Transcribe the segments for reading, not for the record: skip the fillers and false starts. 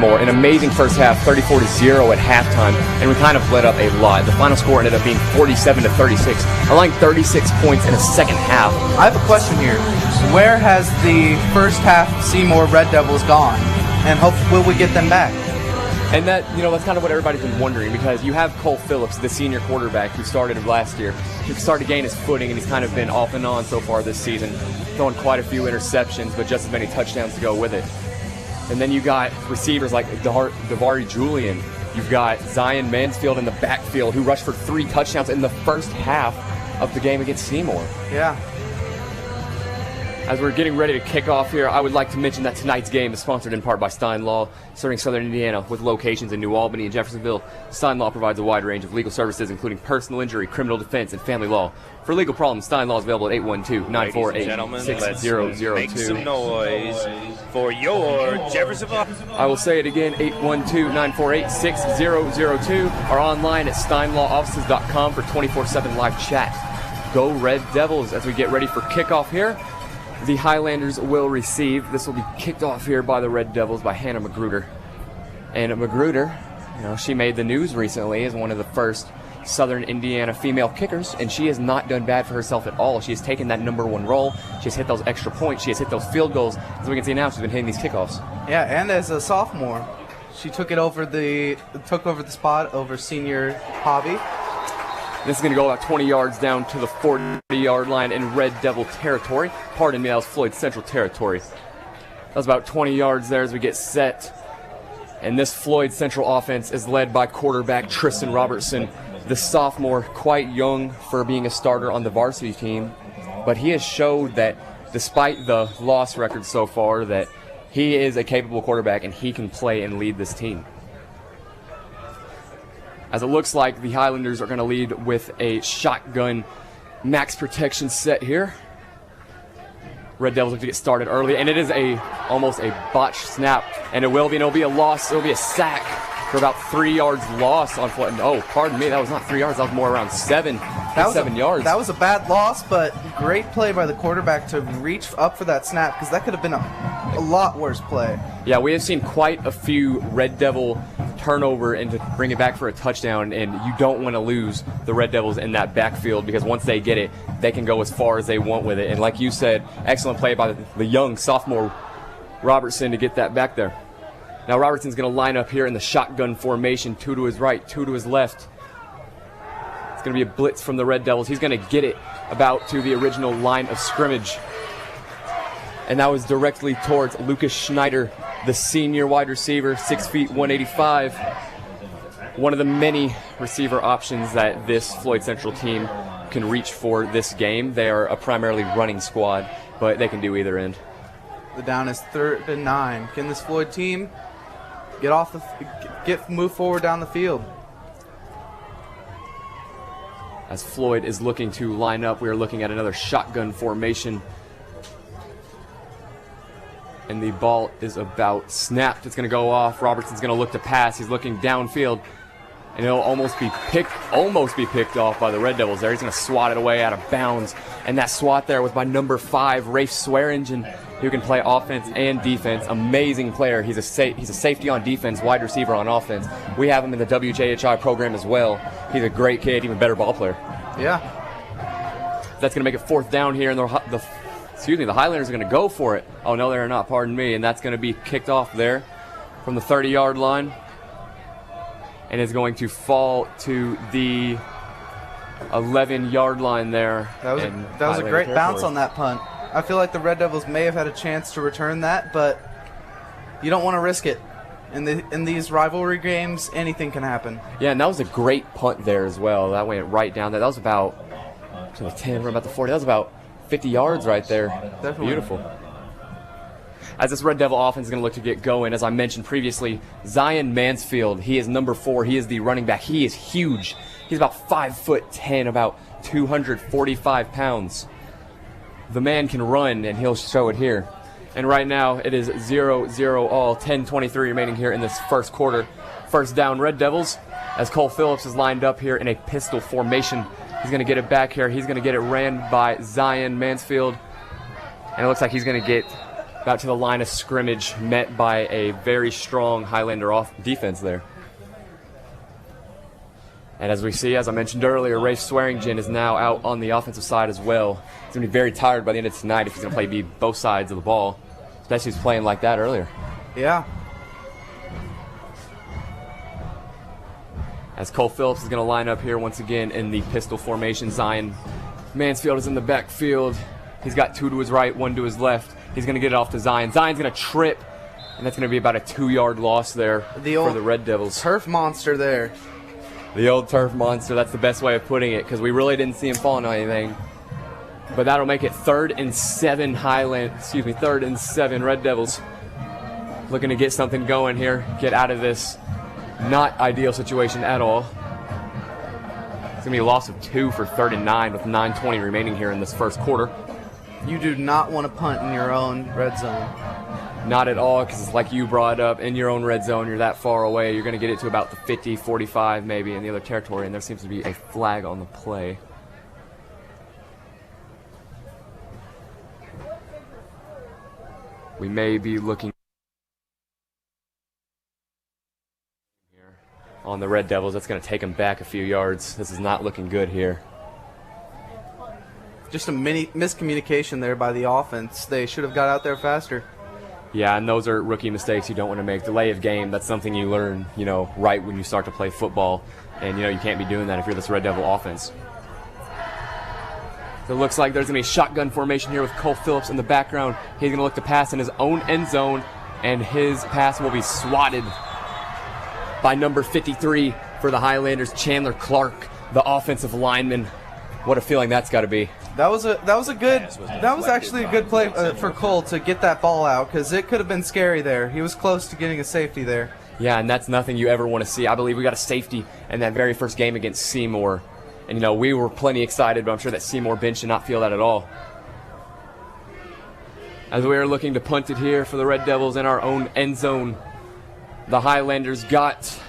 Seymour. An amazing first half, 34-0 at halftime, and we kind of let up a lot. The final score ended up being 47-36, allowing 36 points in the second half. I have a question here. Where has the first half Seymour Red Devils gone? And will we get them back? And that, that's kind of what everybody's been wondering, because you have Cole Phillips, the senior quarterback who started last year. He started to gain his footing, and he's kind of been off and on so far this season, throwing quite a few interceptions, but just as many touchdowns to go with it. And then you got receivers like Davari Julian. You've got Zion Mansfield in the backfield, who rushed for 3 touchdowns in the first half of the game against Seymour. Yeah. As we're getting ready to kick off here, I would like to mention that tonight's game is sponsored in part by Stein Law, serving Southern Indiana with locations in New Albany and Jeffersonville. Stein Law provides a wide range of legal services, including personal injury, criminal defense, and family law. For legal problems, Stein Law is available at 812-948-6002. Make some noise for your Jeffersonville. I will say it again, 812-948-6002, or online at steinlawoffices.com for 24/7 live chat. Go Red Devils as we get ready for kickoff here. The Highlanders will receive. This will be kicked off here by the Red Devils by Hannah Magruder. And Magruder, she made the news recently as one of the first Southern Indiana female kickers, and she has not done bad for herself at all. She has taken that #1 role. She has hit those extra points. She has hit those field goals. As we can see now, she's been hitting these kickoffs. Yeah, and as a sophomore, she took over the spot over senior Hobby. This is going to go about 20 yards down to the 40-yard line in Red Devil territory. Pardon me, that was Floyd Central territory. That was about 20 yards there as we get set. And this Floyd Central offense is led by quarterback Tristan Robertson, the sophomore, quite young for being a starter on the varsity team. But he has showed that despite the loss record so far, that he is a capable quarterback and he can play and lead this team. As it looks like the Highlanders are going to lead with a shotgun max protection set here. Red Devils look to get started early, and it is almost a botched snap, and it'll be a loss. It'll be a sack for about 3 yards loss on Floyd. Oh, pardon me, that was not 3 yards. That was more around 7 yards. That was a bad loss, but great play by the quarterback to reach up for that snap, because that could have been a lot worse play. Yeah, we have seen quite a few Red Devil turnover and to bring it back for a touchdown, and you don't want to lose the Red Devils in that backfield, because once they get it, they can go as far as they want with it. And like you said, excellent play by the young sophomore Robertson to get that back there. Now Robertson's going to line up here in the shotgun formation, 2 to his right, 2 to his left. It's going to be a blitz from the Red Devils. He's going to get it about to the original line of scrimmage. And that was directly towards Lucas Schneider, the senior wide receiver, 6 feet, 185. One of the many receiver options that this Floyd Central team can reach for this game. They are a primarily running squad, but they can do either end. The down is 3rd and 9. Can this Floyd team move forward down the field? As Floyd is looking to line up, we are looking at another shotgun formation. And the ball is about snapped. It's going to go off. Robertson's going to look to pass. He's looking downfield, and he'll almost be picked off by the Red Devils there. He's going to swat it away out of bounds. And that swat there was by number 5, Rafe Swearingen, who can play offense and defense. Amazing player. He's a safety on defense, wide receiver on offense. We have him in the WJHI program as well. He's a great kid, even better ball player. Yeah. That's going to make it 4th down here, and the Highlanders are going to go for it. Oh, no, they're not, pardon me. And that's going to be kicked off there from the 30-yard line. And is going to fall to the 11-yard line there. That was a great bounce on that punt. I feel like the Red Devils may have had a chance to return that, but you don't want to risk it. In these rivalry games, anything can happen. Yeah, and that was a great punt there as well. That went right down there. That was about to the 10, we're about the 40. That was about 50 yards right there. Definitely. Beautiful. As this Red Devil offense is going to look to get going, as I mentioned previously, Zion Mansfield, he is number 4. He is the running back. He is huge. He's about 5'10", about 245 pounds. The man can run, and he'll show it here. And right now, it is 0-0 all, 10:23 remaining here in this first quarter. First down, Red Devils, as Cole Phillips is lined up here in a pistol formation. He's going to get it back here. He's going to get it ran by Zion Mansfield. And it looks like he's going to get about to the line of scrimmage, met by a very strong Highlander defense there. And as we see, as I mentioned earlier, Rafe Swearingen is now out on the offensive side as well. He's going to be very tired by the end of tonight if he's going to play both sides of the ball, especially if he's playing like that earlier. Yeah. As Cole Phillips is going to line up here once again in the pistol formation. Zion Mansfield is in the backfield. He's got 2 to his right, 1 to his left. He's going to get it off to Zion. Zion's going to trip, and that's going to be about a 2-yard loss there for the Red Devils. Turf monster there. The old turf monster, that's the best way of putting it, because we really didn't see him falling on anything. But that'll make it 3rd and 7 3rd and 7 Red Devils. Looking to get something going here, get out of this not ideal situation at all. It's going to be a loss of 2 for 3rd and 9 with 9:20 remaining here in this first quarter. You do not want to punt in your own red zone. Not at all, because it's like you brought up, in your own red zone, you're that far away. You're going to get it to about the 50, 45 maybe in the other territory, and there seems to be a flag on the play. We may be looking here on the Red Devils. That's going to take them back a few yards. This is not looking good here. Just a mini miscommunication there by the offense. They should have got out there faster. Yeah, and those are rookie mistakes you don't want to make. Delay of game, that's something you learn, right when you start to play football. And, you can't be doing that if you're this Red Devil offense. So it looks like there's going to be shotgun formation here with Cole Phillips in the background. He's going to look to pass in his own end zone, and his pass will be swatted by number 53 for the Highlanders, Chandler Clark, the offensive lineman. What a feeling that's got to be. That was actually a good play for Cole to get that ball out, because it could have been scary there. He was close to getting a safety there. Yeah, and that's nothing you ever want to see. I believe we got a safety in that very first game against Seymour. And, we were plenty excited, but I'm sure that Seymour bench did not feel that at all. As we are looking to punt it here for the Red Devils in our own end zone, the Highlanders got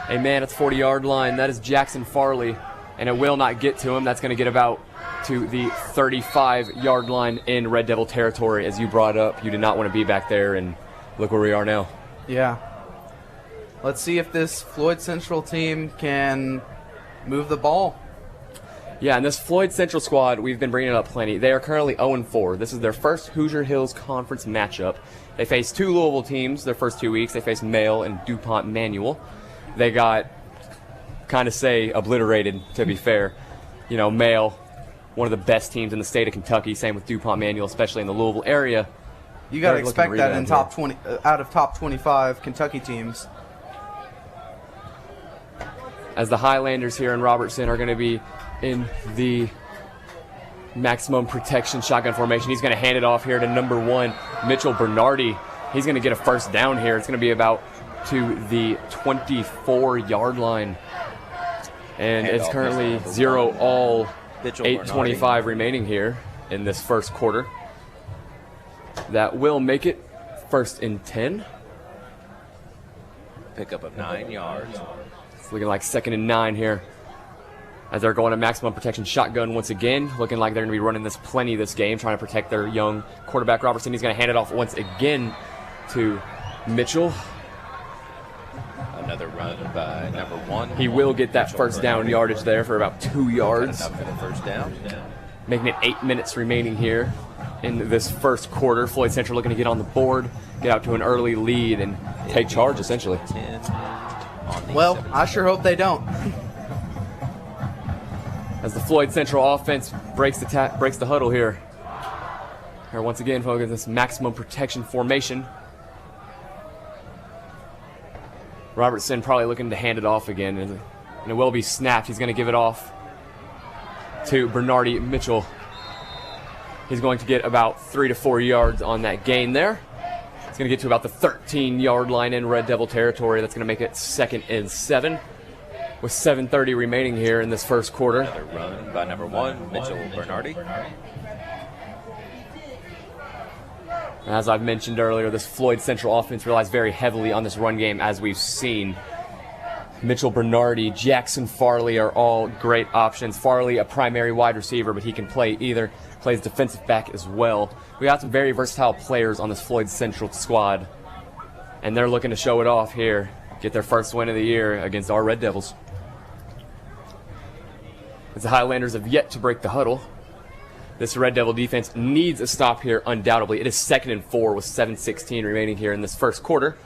a man at the 40-yard line. That is Jackson Farley, and it will not get to him. That's going to get about to the 35-yard line in Red Devil territory. As you brought up, you did not want to be back there, and look where we are now. Yeah. Let's see if this Floyd Central team can move the ball. Yeah, and this Floyd Central squad, we've been bringing it up plenty. They are currently 0-4. This is their first Hoosier Hills Conference matchup. They faced 2 Louisville teams their first 2 weeks. They faced Mail and DuPont Manual. They got, obliterated, to be fair. Mail, one of the best teams in the state of Kentucky. Same with DuPont Manual, especially in the Louisville area. You got to expect that in top 20, out of top 25 Kentucky teams. As the Highlanders here in Robertson are going to be in the maximum protection shotgun formation. He's going to hand it off here to number 1, Mitchell Bernardi. He's going to get a first down here. It's going to be about to the 24-yard line. And it's currently 0-all, 8:25 remaining here in this first quarter. That will make it 1st and 10. Pickup of 9 yards. It's looking like 2nd and 9 here, as they're going to maximum protection shotgun once again. Looking like they're going to be running this plenty this game, trying to protect their young quarterback Robertson. He's going to hand it off once again to Mitchell. Another run by number 1. He will get that first down yardage there for about 2 yards. Up for the first down. Making it 8 minutes remaining here in this first quarter. Floyd Central looking to get on the board, get out to an early lead, and take charge essentially. Well, I sure hope they don't. As the Floyd Central offense breaks the huddle here. Here once again, focus this maximum protection formation. Robertson probably looking to hand it off again, and it will be snapped. He's going to give it off to Bernardi Mitchell. He's going to get about 3 to 4 yards on that gain there. It's going to get to about the 13-yard line in Red Devil territory. That's going to make it 2nd and 7 with 7:30 remaining here in this first quarter. Another run by number 1, Mitchell Bernardi. As I've mentioned earlier, this Floyd Central offense relies very heavily on this run game, as we've seen. Mitchell Bernardi, Jackson Farley are all great options. Farley, a primary wide receiver, but he can play either. Plays defensive back as well. We got some very versatile players on this Floyd Central squad, and they're looking to show it off here, get their first win of the year against our Red Devils. As the Highlanders have yet to break the huddle, this Red Devil defense needs a stop here undoubtedly. It is 2nd and 4 with 7:16 remaining here in this first quarter.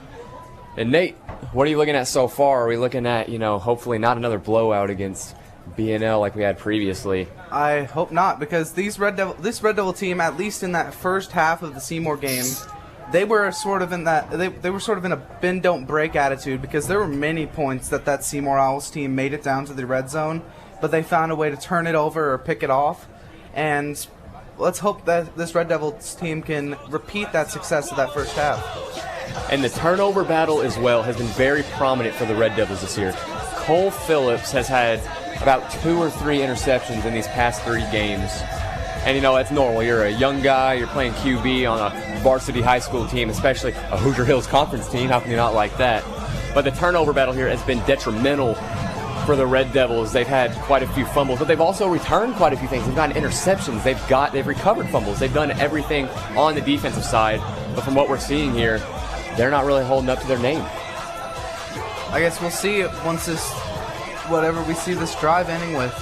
And Nate, what are you looking at so far? Are we looking at, hopefully not another blowout against B&L like we had previously? I hope not, because this Red Devil team, at least in that first half of the Seymour game, they were sort of in that they were sort of in a bend don't break attitude, because there were many points that Seymour Owls team made it down to the red zone, but they found a way to turn it over or pick it off. And let's hope that this Red Devils team can repeat that success of that first half. And the turnover battle as well has been very prominent for the Red Devils this year. Cole Phillips has had about 2 or 3 interceptions in these past 3 games. And that's normal. You're a young guy, you're playing QB on a varsity high school team, especially a Hoosier Hills Conference team. How can you not like that? But the turnover battle here has been detrimental for the Red Devils. They've had quite a few fumbles, but they've also returned quite a few things. They've gotten interceptions, they've recovered fumbles, they've done everything on the defensive side. But from what we're seeing here, they're not really holding up to their name. I guess we'll see it once whatever we see this drive ending with.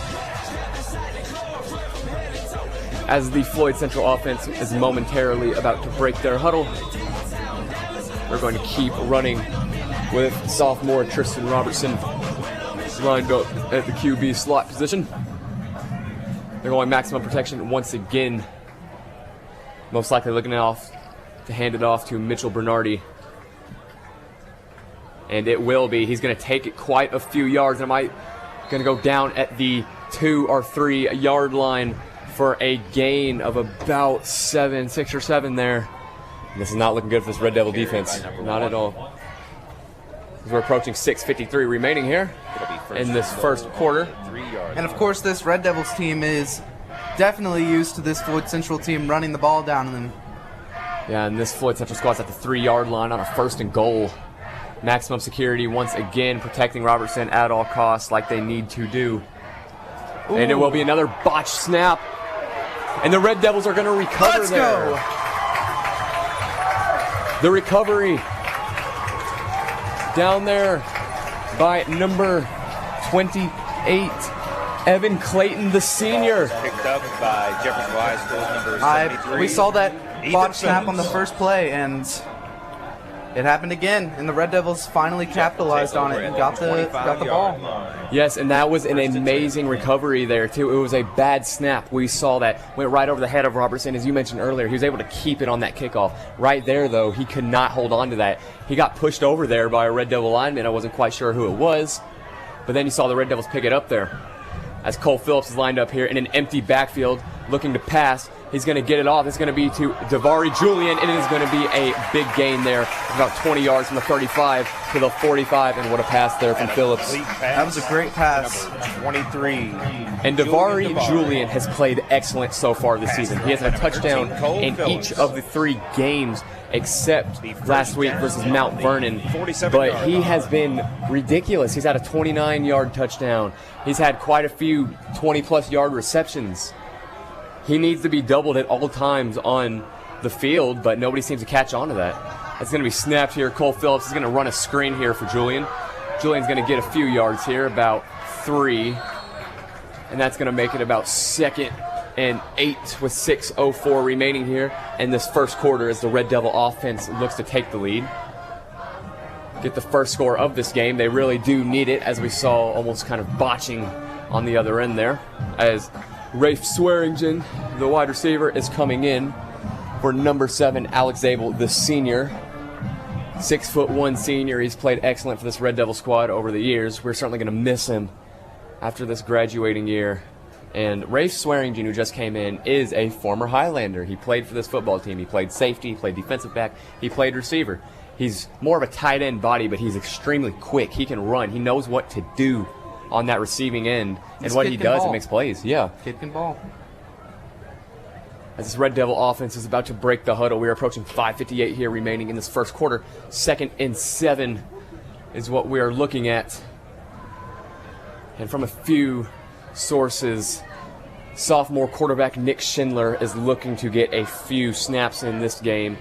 As the Floyd Central offense is momentarily about to break their huddle, we're going to keep running with sophomore Tristan Robertson lined up at the QB slot position. They're going maximum protection once again. Most likely looking to hand it off to Mitchell Bernardi. And it will be. He's going to take it quite a few yards. And going to go down at the 2 or 3 yard line for a gain of about 6 or 7 there. And this is not looking good for this Red Devil defense. Not at all. As we're approaching 6:53 remaining here in this first quarter. And of course, this Red Devils team is definitely used to this Floyd Central team running the ball down on them. Yeah, and this Floyd Central squad's at the 3 yard line on a 1st and goal. Maximum security once again, protecting Robertson at all costs like they need to do. Ooh. And it will be another botched snap. And the Red Devils are going to recover. Let's there. Go. The recovery down there by number 28, Evan Clayton, the senior. Picked up by Jeffersonville High School's number 73. We saw that botched snap on the first play, and it happened again, and the Red Devils finally capitalized on it and got the ball. Yes, and that was an amazing recovery there, too. It was a bad snap. We saw that. Went right over the head of Robertson. As you mentioned earlier, he was able to keep it on that kickoff. Right there, though, he could not hold on to that. He got pushed over there by a Red Devil lineman. I wasn't quite sure who it was. But then you saw the Red Devils pick it up there. As Cole Phillips is lined up here in an empty backfield looking to pass. He's going to get it off. It's going to be to Davari Julian, and it is going to be a big gain there, about 20 yards from the 35 to the 45, and what a pass there from Phillips. That was a great pass. 23. And Davari Julian has played excellent so far this season. He has had a touchdown in each of the 3 games except last week versus Mount Vernon. But he has been ridiculous. He's had a 29-yard touchdown. He's had quite a few 20-plus yard receptions. He needs to be doubled at all times on the field, but nobody seems to catch on to that. It's going to be snapped here. Cole Phillips is going to run a screen here for Julian. Julian's going to get a few yards here, about 3. And that's going to make it about 2nd and 8 with 6:04 remaining here in this first quarter as the Red Devil offense looks to take the lead. Get the first score of this game. They really do need it, as we saw almost kind of botching on the other end there. As Rafe Swearingen, the wide receiver, is coming in for number 7, Alex Zabel, the senior. 6'1" senior. He's played excellent for this Red Devil squad over the years. We're certainly going to miss him after this graduating year. And Rafe Swearingen, who just came in, is a former Highlander. He played for this football team. He played safety, he played defensive back, he played receiver. He's more of a tight end body, but he's extremely quick. He can run. He knows what to do on that receiving end, and what he does, it makes plays. Yeah. Kid can ball. As this Red Devil offense is about to break the huddle, we are approaching 5:58 here remaining in this first quarter. 2nd and 7 is what we are looking at And from a few sources, sophomore quarterback Nick Schindler is looking to get a few snaps in this game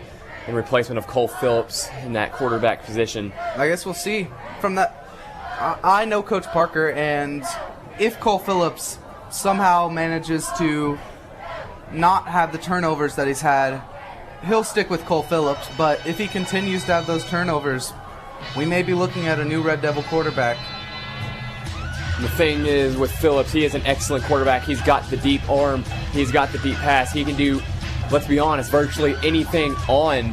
in replacement of Cole Phillips in that quarterback position. I guess we'll see. From that, I know Coach Parker, and if Cole Phillips somehow manages to not have the turnovers that he's had, he'll stick with Cole Phillips. But if he continues to have those turnovers, we may be looking at a new Red Devil quarterback. The thing is with Phillips, he is an excellent quarterback. He's got the deep arm. He's got the deep pass. He can do, let's be honest, virtually anything on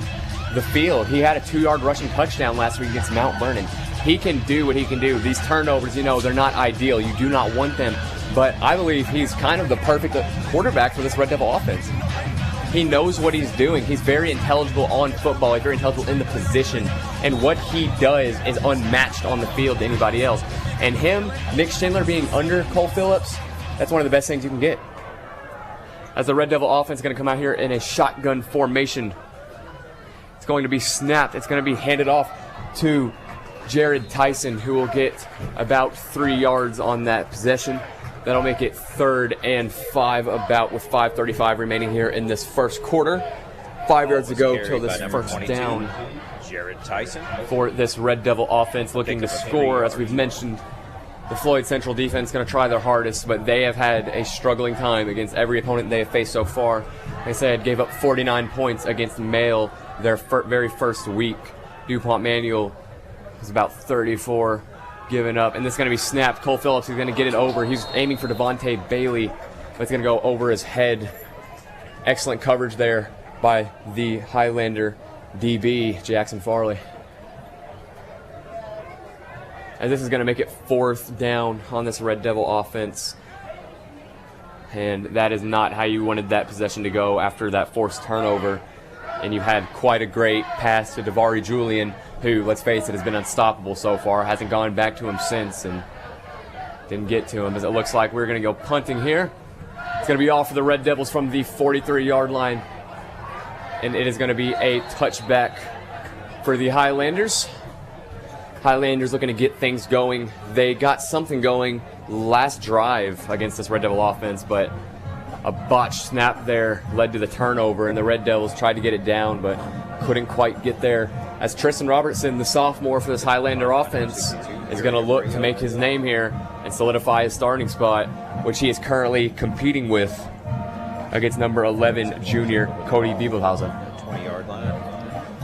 the field. He had a 2-yard rushing touchdown last week against Mount Vernon. He can do what he can do. These turnovers, they're not ideal. You do not want them. But I believe he's kind of the perfect quarterback for this Red Devil offense. He knows what he's doing. He's very intelligible on football. He's very intelligible in the position. And what he does is unmatched on the field to anybody else. And him, Nick Schindler, being under Cole Phillips, that's one of the best things you can get. As the Red Devil offense is going to come out here in a shotgun formation. It's going to be snapped. It's going to be handed off to Jared Tyson, who will get about 3 yards on that possession. That'll make it 3rd and 5 about with 5:35 remaining here in this first quarter. 5 yards to go till this first down. Jared Tyson For this Red Devil offense looking to score. As we've mentioned, the Floyd Central defense is going to try their hardest, but they have had a struggling time against every opponent they have faced so far. They said gave up 49 points against Mail their very first week. DuPont Manual was about 34 given up, and this is going to be snapped. Cole Phillips is going to get it over. He's aiming for Devontae Bailey, but it's going to go over his head. Excellent coverage there by the Highlander DB, Jackson Farley. And this is going to make it 4th down on this Red Devil offense. And that is not how you wanted that possession to go after that forced turnover. And you had quite a great pass to Davari Julian, who, let's face it, has been unstoppable so far. Hasn't gone back to him since and didn't get to him. As it looks like we're going to go punting here. It's going to be all for the Red Devils from the 43-yard line. And it is going to be a touchback for the Highlanders. Highlanders looking to get things going. They got something going last drive against this Red Devil offense, but a botched snap there led to the turnover, and the Red Devils tried to get it down, but couldn't quite get there. As Tristan Robertson, the sophomore for this Highlander offense, is going to look to make his name here and solidify his starting spot, which he is currently competing with against number 11 junior Cody Bibelhausen. 20-yard line.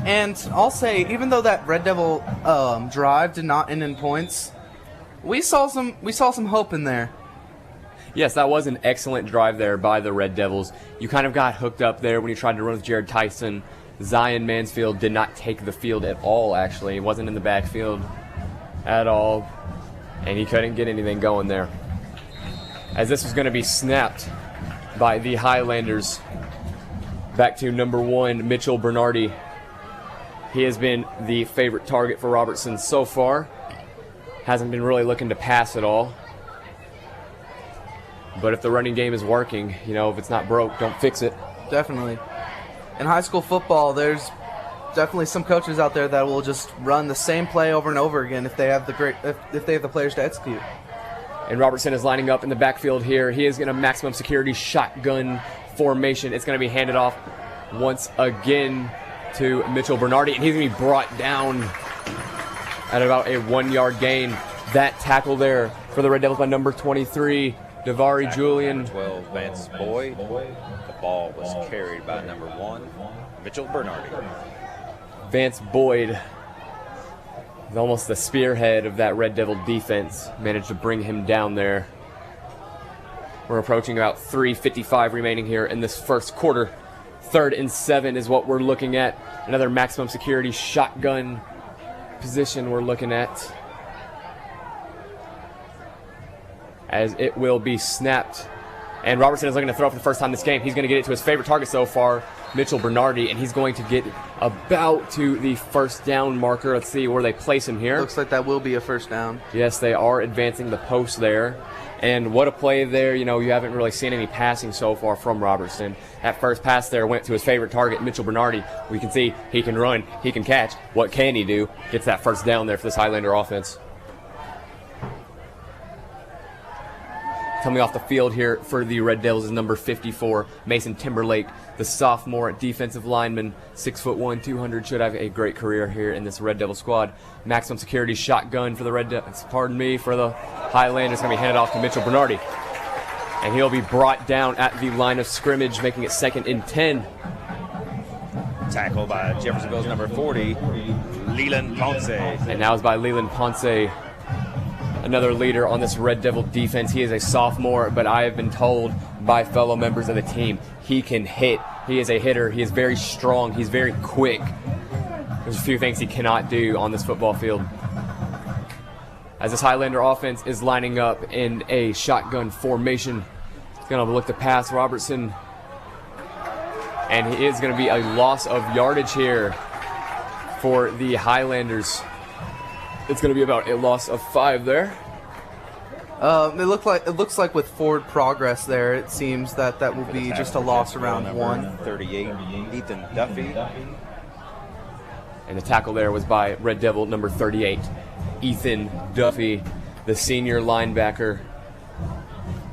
And I'll say, even though that Red Devil drive did not end in points, we saw some hope in there. Yes, that was an excellent drive there by the Red Devils. You kind of got hooked up there when you tried to run with Jared Tyson. Zion Mansfield did not take the field at all, actually. He wasn't in the backfield at all, and he couldn't get anything going there. As this was going to be snapped by the Highlanders back to number 1, Mitchell Bernardi. He has been the favorite target for Robertson so far. Hasn't been really looking to pass at all. But if the running game is working, if it's not broke, don't fix it. Definitely. In high school football, there's definitely some coaches out there that will just run the same play over and over again if they have the players to execute. And Robertson is lining up in the backfield here. He is in a maximum security shotgun formation. It's going to be handed off once again to Mitchell Bernardi, and he's going to be brought down at about a 1-yard gain. That tackle there for the Red Devils by number 23, Davari Julian. 12, Vance Boyd. The ball was carried by number 1, Mitchell Bernardi. Vance Boyd is almost the spearhead of that Red Devil defense. Managed to bring him down there. We're approaching about 3:55 remaining here in this first quarter. 3rd and 7 is what we're looking at. Another maximum security shotgun position we're looking at. As it will be snapped. And Robertson is looking to throw for the first time this game. He's going to get it to his favorite target so far, Mitchell Bernardi, and he's going to get about to the first down marker. Let's see where they place him here. Looks like that will be a first down. Yes, they are advancing the post there. And what a play there. You haven't really seen any passing so far from Robertson. That first pass there went to his favorite target, Mitchell Bernardi. We can see he can run, he can catch. What can he do? Gets that first down there for this Highlander offense. Coming off the field here for the Red Devils is number 54, Mason Timberlake, the sophomore defensive lineman, 6'1", 200, should have a great career here in this Red Devil squad. Maximum security shotgun for the for the Highlanders, going to be handed off to Mitchell Bernardi. And he'll be brought down at the line of scrimmage, making it 2nd and 10. Tackle by Jeffersonville's number 40, Leland Ponce. And now is by Leland Ponce, another leader on this Red Devil defense. He is a sophomore, but I have been told by fellow members of the team he can hit. He is a hitter. He is very strong. He's very quick. There's a few things he cannot do on this football field. As this Highlander offense is lining up in a shotgun formation, he's going to look to pass Robertson. And it is going to be a loss of yardage here for the Highlanders. It's going to be about a loss of 5 there. It looks like with forward progress there, it seems that will be just a loss around 1. 38, Ethan Duffy. And the tackle there was by Red Devil number 38, Ethan Duffy, the senior linebacker.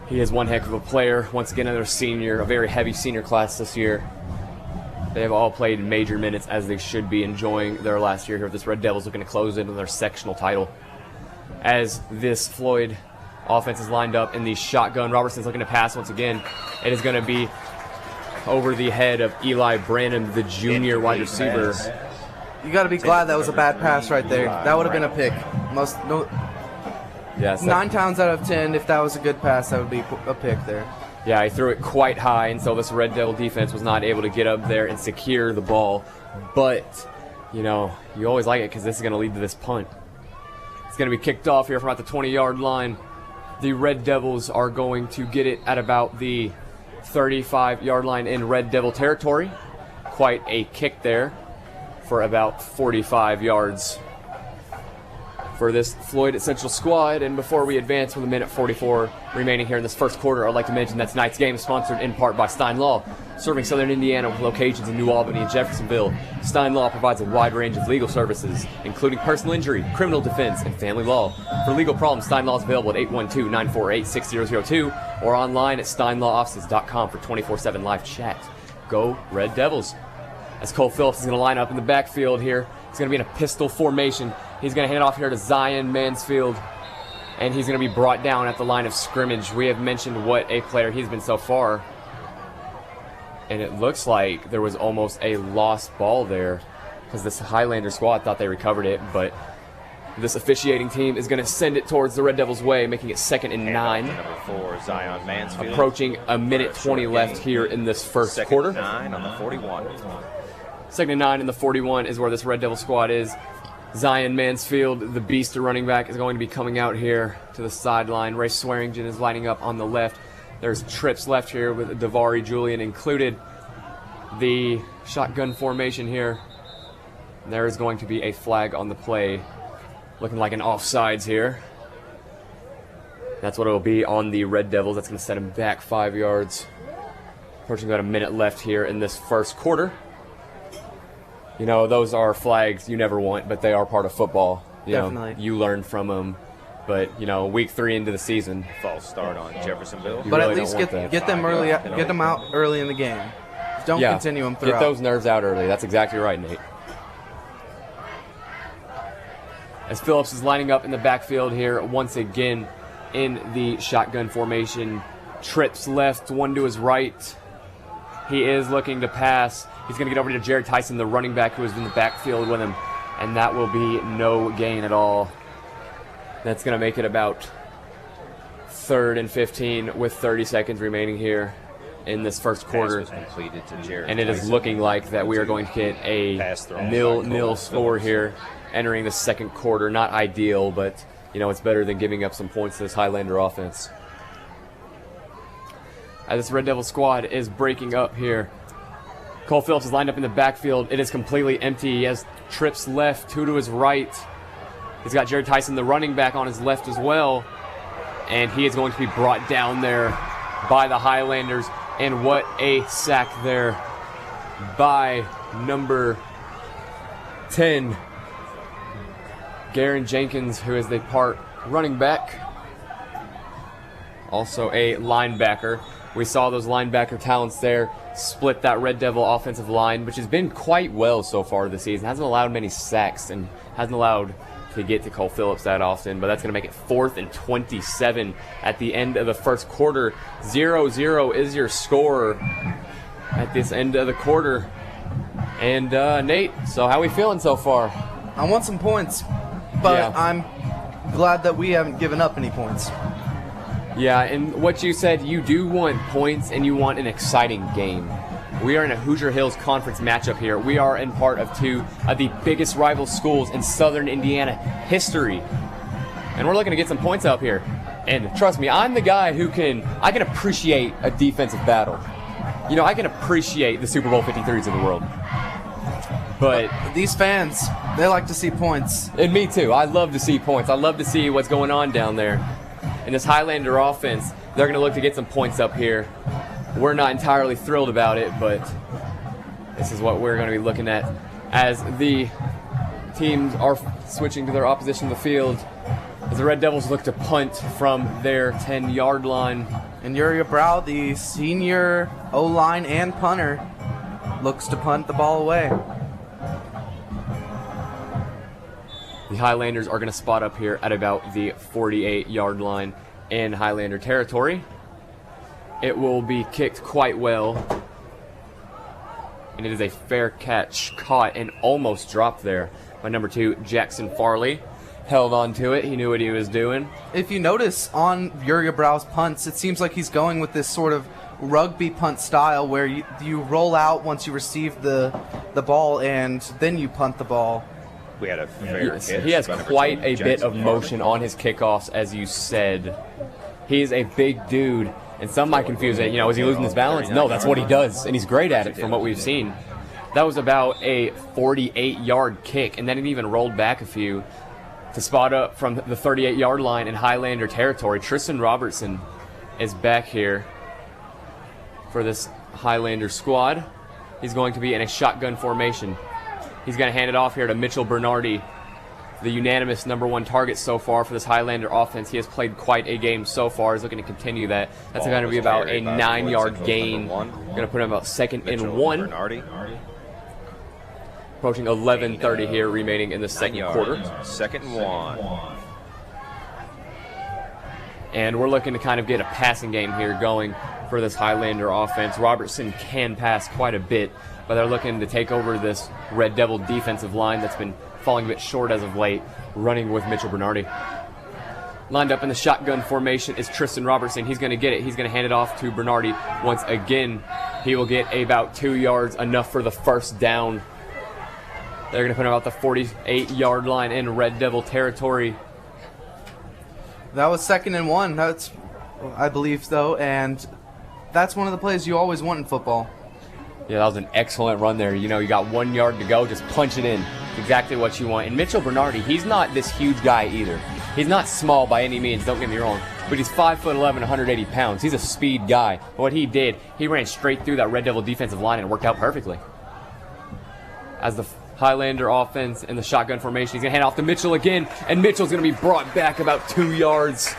He is one heck of a player. Once again, another senior, a very heavy senior class this year. They have all played major minutes, as they should be, enjoying their last year here. This Red Devils looking to close into their sectional title. As this Floyd offense is lined up in the shotgun, Robertson's looking to pass once again. It is going to be over the head of Eli Branham, the junior wide receiver. You got to be glad that was a bad pass right there. That would have been a pick. 9 times out of 10, if that was a good pass, that would be a pick there. Yeah, he threw it quite high, and so this Red Devil defense was not able to get up there and secure the ball. But, you know, you always like it because this is going to lead to this punt. It's going to be kicked off here from about the 20-yard line. The Red Devils are going to get it at about the 35-yard line in Red Devil territory. Quite a kick there for about 45 yards for this Floyd Central squad. And before we advance with 1:44 remaining here in this first quarter, I'd like to mention that tonight's game is sponsored in part by Stein Law, serving Southern Indiana with locations in New Albany and Jeffersonville. Stein Law provides a wide range of legal services, including personal injury, criminal defense, and family law. For legal problems, Stein Law is available at 812-948-6002 or online at steinlawoffices.com for 24/7 live chat. Go Red Devils. As Cole Phillips is going to line up in the backfield here, he's going to be in a pistol formation. He's going to hand it off here to Zion Mansfield, and he's going to be brought down at the line of scrimmage. We have mentioned what a player he's been so far, and it looks like there was almost a lost ball there because this Highlander squad thought they recovered it, but this officiating team is going to send it towards the Red Devils' way, making it 2nd and 9. Number 4, Zion Mansfield. Approaching 1:20 left here in this first quarter. 2nd and 9 on the 41. 2nd and 9 in the 41 is where this Red Devil squad is. Zion Mansfield, the beast running back, is going to be coming out here to the sideline. Ray Swearingen is lining up on the left. There's trips left here with Davari Julian included. The shotgun formation here. There is going to be a flag on the play, looking like an offsides here. That's what it will be on the Red Devils. That's going to set them back 5 yards. Approaching about a minute left here in this first quarter. You know, those are flags you never want, but they are part of football. Definitely. You learn from them. But, you know, week 3 into the season. False start on Jeffersonville. But really at least get them early, get them out early in the game. Don't continue them throughout. Get those nerves out early. That's exactly right, Nate. As Phillips is lining up in the backfield here once again in the shotgun formation. Trips left, one to his right. He is looking to pass. He's going to get over to Jared Tyson, the running back who is in the backfield with him, and that will be no gain at all. That's going to make it about 3rd and 15 with 30 seconds remaining here in this first quarter. And it is looking like that we are going to get a 0-0 score here entering the second quarter. Not ideal, but you know, it's better than giving up some points to this Highlander offense. As this Red Devil squad is breaking up here, Cole Phillips is lined up in the backfield. It is completely empty. He has trips left, 2 to his right. He's got Jared Tyson, the running back, on his left as well. And he is going to be brought down there by the Highlanders. And what a sack there by number 10, Garen Jenkins, who is the part running back also a linebacker. We saw those linebacker talents there split that Red Devil offensive line, which has been quite well so far this season. Hasn't allowed many sacks and hasn't allowed to get to Cole Phillips that often, but that's going to make it 4th and 27 at the end of the first quarter. 0-0 is your score at this end of the quarter. And Nate, so how we feeling so far? I want some points, but Yeah. I'm glad that we haven't given up any points. Yeah, and what you said, you do want points and you want an exciting game. We are in a Hoosier Hills Conference matchup here. We are in part of two of the biggest rival schools in Southern Indiana history. And we're looking to get some points up here. And trust me, I'm the guy who I can appreciate a defensive battle. You know, I can appreciate the Super Bowl 53s of the world. But These fans, they like to see points. and me too. I love to see points. I love to see what's going on down there. And this Highlander offense, they're going to look to get some points up here. We're not entirely thrilled about it, but this is what we're going to be looking at as the teams are switching to their opposition of the field. As the Red Devils look to punt from their 10-yard line. And Uriah Brow, the senior O-line and punter, looks to punt the ball away. The Highlanders are going to spot up here at about the 48-yard line in Highlander territory. It will be kicked quite well. And it is a fair catch, caught and almost dropped there by number 2, Jackson Farley. Held on to it. He knew what he was doing. If you notice on Uriah Brow's punts, it seems like he's going with this sort of rugby punt style where you roll out once you receive the ball and then you punt the ball. We had a fair catch. He has by number quite 2, a bit Jackson of Farley. motion on his kickoffs, as you said. He's a big dude, and some might confuse it. You know, is he losing his balance? No, that's what he does, and he's great at it from what we've seen. That was about a 48-yard kick, and then it even rolled back a few to spot up from the 38-yard line in Highlander territory. Tristan Robertson is back here for this Highlander squad. He's going to be in a shotgun formation. He's going to hand it off here to Mitchell Bernardi, the unanimous number 1 target so far for this Highlander offense. He has played quite a game so far. He's looking to continue that. That's going to be about a 9-yard gain. Going to put him about 2nd and 1. Bernardi. Approaching 11:30 here, remaining in the second quarter. 2nd and 1. And we're looking to kind of get a passing game here going for this Highlander offense. Robertson can pass quite a bit, but they're looking to take over this Red Devil defensive line that's been falling a bit short as of late, running with Mitchell Bernardi. Lined up in the shotgun formation is Tristan Robertson. He's going to get it. He's going to hand it off to Bernardi. Once again, he will get about 2 yards, enough for the first down. They're going to put him about the 48-yard line in Red Devil territory. That was 2nd and 1. That's, I believe, though, and that's one of the plays you always want in football. Yeah, that was an excellent run there. You know, you got 1 yard to go, just punch it in. It's exactly what you want. And Mitchell Bernardi, he's not this huge guy either. He's not small by any means, don't get me wrong, but he's 5'11", 180 pounds. He's a speed guy. What he did, he ran straight through that Red Devil defensive line and it worked out perfectly. As the Highlander offense in the shotgun formation, he's going to hand off to Mitchell again, and Mitchell's going to be brought back about 2 yards.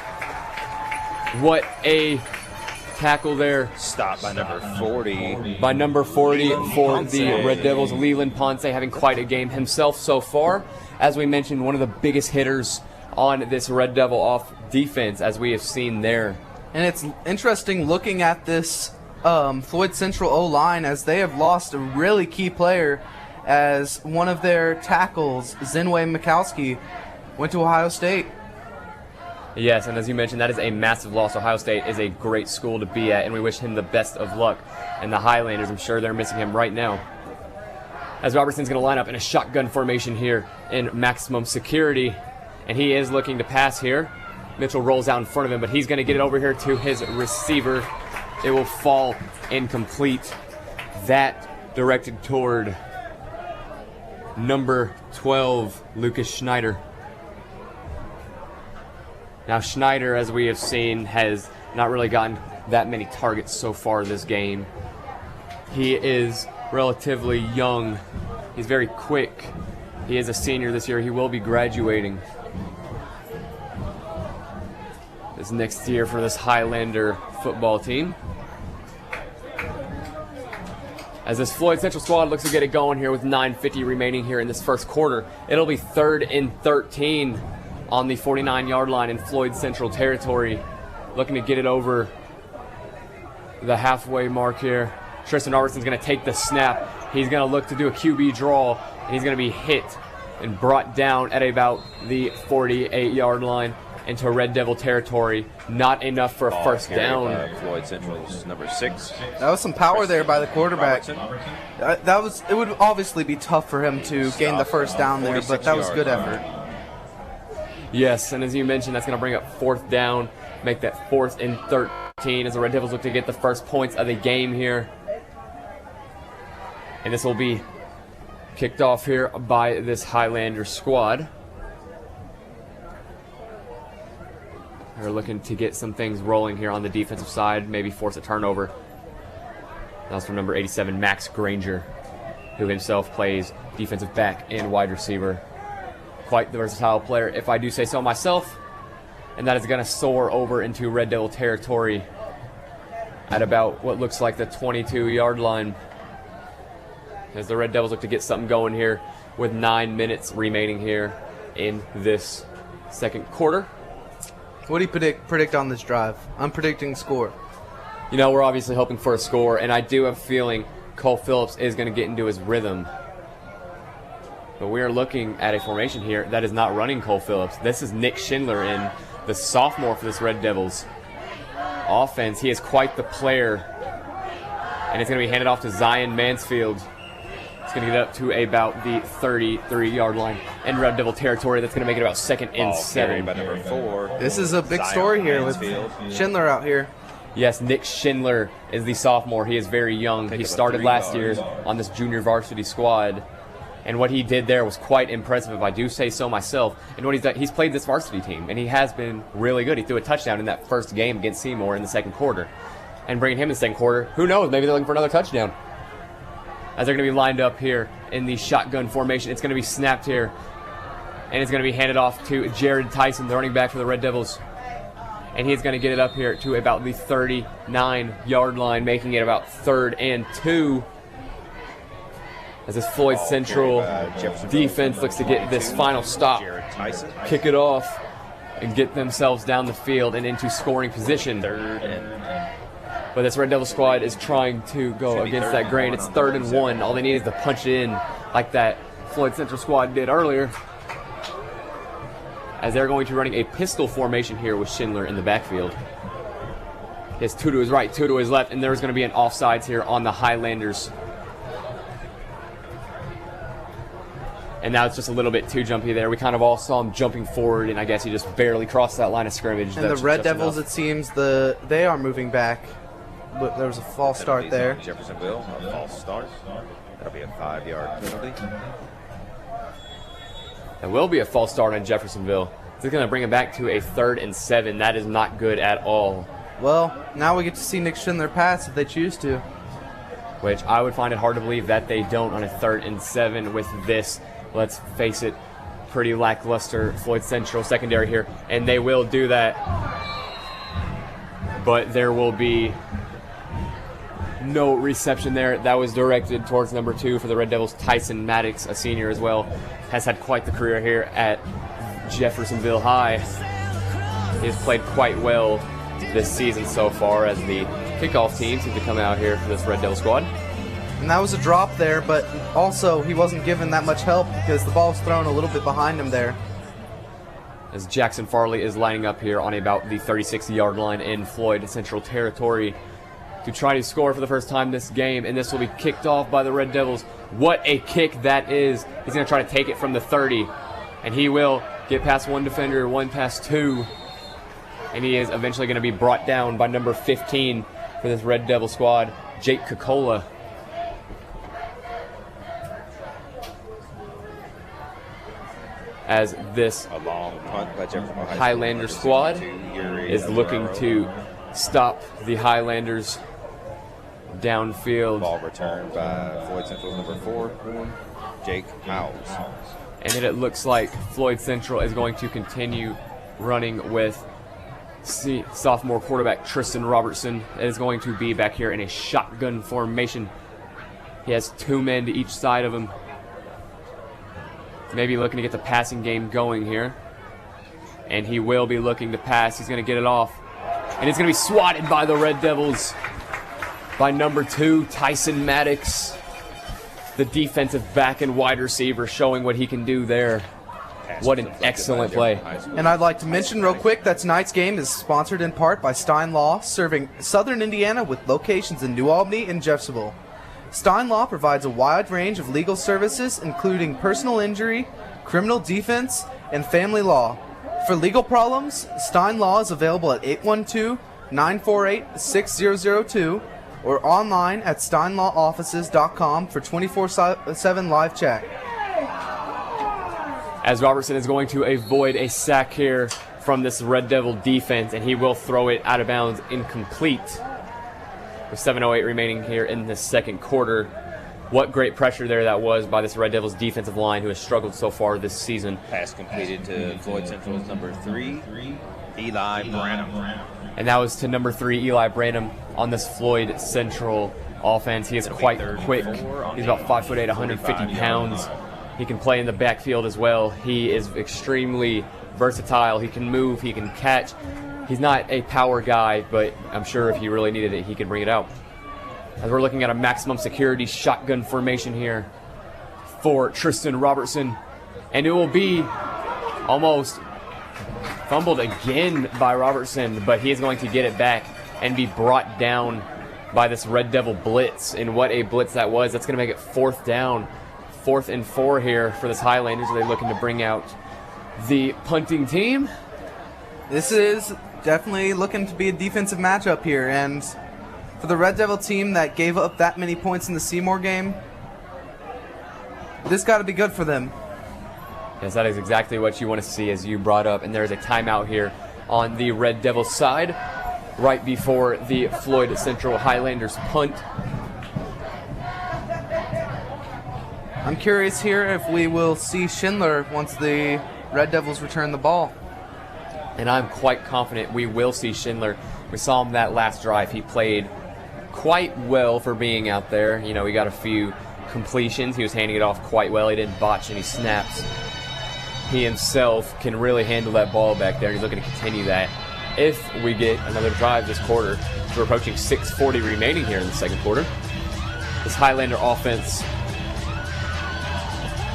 What a tackle there. Stopped by number 40. By number 40 for Ponce. the Red Devils, Leland Ponce, having quite a game himself so far. As we mentioned, one of the biggest hitters on this Red Devil off defense, as we have seen there. And it's interesting looking at this Floyd Central O-line, as they have lost a really key player, as one of their tackles, Zenway Mikowski, went to Ohio State. Yes, and as you mentioned, that is a massive loss. Ohio State is a great school to be at, and we wish him the best of luck. And the Highlanders, I'm sure they're missing him right now. As Robertson's going to line up in a shotgun formation here in maximum security, and he is looking to pass here. Mitchell rolls out in front of him, but he's going to get it over here to his receiver. It will fall incomplete. That directed toward number 12, Lucas Schneider. Now Schneider, as we have seen, has not really gotten that many targets so far this game. He is relatively young. He's very quick. He is a senior this year. He will be graduating. This next year for this Highlander football team. As this Floyd Central squad looks to get it going here with 9:50 remaining here in this first quarter. It'll be 3rd and 13 on the 49-yard line in Floyd Central territory. Looking to get it over the halfway mark here. Tristan Robertson's going to take the snap. He's going to look to do a QB draw, and he's going to be hit and brought down at about the 48-yard line into Red Devil territory. Not enough for a first down. Floyd Central's number 6. That was some power there by the quarterback. It would obviously be tough for him to gain the first down there, but that was good effort. Yes, and as you mentioned, that's going to bring up 4th down, make that 4th and 13 as the Red Devils look to get the first points of the game here. And this will be kicked off here by this Highlander squad. They're looking to get some things rolling here on the defensive side, maybe force a turnover. That was from number 87, Max Granger, who himself plays defensive back and wide receiver. Quite the versatile player, if I do say so myself. And that is going to soar over into Red Devil territory at about what looks like the 22-yard line. As the Red Devils look to get something going here with 9 minutes remaining here in this second quarter. What do you predict on this drive? I'm predicting score. You know, we're obviously hoping for a score, and I do have a feeling Cole Phillips is going to get into his rhythm. But we are looking at a formation here that is not running Cole Phillips. This is Nick Schindler in the sophomore for this Red Devils offense. He is quite the player. And it's going to be handed off to Zion Mansfield. It's going to get up to about the 33-yard line in Red Devil territory. That's going to make it about 2nd and 7. By number 4. This is a big story here with Schindler out here. Yes, Nick Schindler is the sophomore. He is very young. He started last year on this junior varsity squad. And what he did there was quite impressive, if I do say so myself. And what he's done, he's played this varsity team, and he has been really good. He threw a touchdown in that first game against Seymour in the second quarter. And bringing him in the second quarter, who knows, maybe they're looking for another touchdown. As they're going to be lined up here in the shotgun formation. It's going to be snapped here, and it's going to be handed off to Jared Tyson, the running back for the Red Devils. And he's going to get it up here to about the 39-yard line, making it about 3rd and 2. As this Floyd Central defense looks to get this final stop, kick it off, and get themselves down the field and into scoring position. But this Red Devil squad is trying to go against that grain. It's 3rd and 1. All they need is to punch it in like that Floyd Central squad did earlier. As they're going to be running a pistol formation here with Schindler in the backfield. He has 2 to his right, 2 to his left, and there's going to be an offsides here on the Highlanders. And now it's just a little bit too jumpy there. We kind of all saw him jumping forward, and I guess he just barely crossed that line of scrimmage. And the Red Devils, it seems, they are moving back. But there was a false start there. Jeffersonville, a false start. That'll be a 5-yard penalty. That will be a false start on Jeffersonville. This is going to bring it back to a 3rd and 7. That is not good at all. Well, now we get to see Nick Schindler pass if they choose to. Which I would find it hard to believe that they don't on a 3rd and 7 with this, let's face it, pretty lackluster Floyd Central secondary here. And they will do that. But there will be no reception there. That was directed towards number 2 for the Red Devils, Tyson Maddox, a senior as well. Has had quite the career here at Jeffersonville High. He has played quite well this season so far as the kickoff team seems to come out here for this Red Devil squad. And that was a drop there, but also he wasn't given that much help because the ball was thrown a little bit behind him there. As Jackson Farley is lining up here on about the 36-yard line in Floyd Central territory to try to score for the first time this game, and this will be kicked off by the Red Devils. What a kick that is. He's going to try to take it from the 30, and he will get past one defender, one past 2, and he is eventually going to be brought down by number 15 for this Red Devil squad, Jake Kokola. As this A long punt by Jeffersonville Highlander squad is looking to stop the Highlanders downfield. Ball returned by Floyd Central's number 4, Jake Miles. And then it looks like Floyd Central is going to continue running with sophomore quarterback Tristan Robertson is going to be back here in a shotgun formation. He has 2 men to each side of him. Maybe looking to get the passing game going here. And he will be looking to pass. He's going to get it off. And it's going to be swatted by the Red Devils by number 2, Tyson Maddox. The defensive back and wide receiver showing what he can do there. What an excellent play. And I'd like to mention real quick that tonight's game is sponsored in part by Stein Law, serving southern Indiana with locations in New Albany and Jeffersonville. Stein Law provides a wide range of legal services, including personal injury, criminal defense, and family law. For legal problems, Stein Law is available at 812-948-6002 or online at steinlawoffices.com for 24/7 live chat. As Robertson is going to avoid a sack here from this Red Devil defense, and he will throw it out of bounds incomplete. With 7:08 remaining here in the second quarter. What great pressure there that was by this Red Devils defensive line, who has struggled so far this season. Pass completed to Floyd Central's number 3, Eli Branham. And that was to number 3, Eli Branham, on this Floyd Central offense. He is quite quick. He's about 5'8", 150 pounds. He can play in the backfield as well. He is extremely versatile. He can move, he can catch. He's not a power guy, but I'm sure if he really needed it, he could bring it out. As we're looking at a maximum security shotgun formation here for Tristan Robertson. And it will be almost fumbled again by Robertson, but he is going to get it back and be brought down by this Red Devil blitz. And what a blitz that was. That's going to make it 4th down. 4th and 4 here for this Highlanders. Are they looking to bring out the punting team? This is definitely looking to be a defensive matchup here, and for the Red Devil team that gave up that many points in the Seymour game, this got to be good for them. Yes, that is exactly what you want to see, as you brought up. And there's a timeout here on the Red Devil side right before the Floyd Central Highlanders punt. I'm curious here if we will see Schindler once the Red Devils return the ball. And I'm quite confident we will see Schindler. We saw him that last drive. He played quite well for being out there. You know, he got a few completions. He was handing it off quite well. He didn't botch any snaps. He himself can really handle that ball back there. He's looking to continue that if we get another drive this quarter. We're approaching 6:40 remaining here in the second quarter. This Highlander offense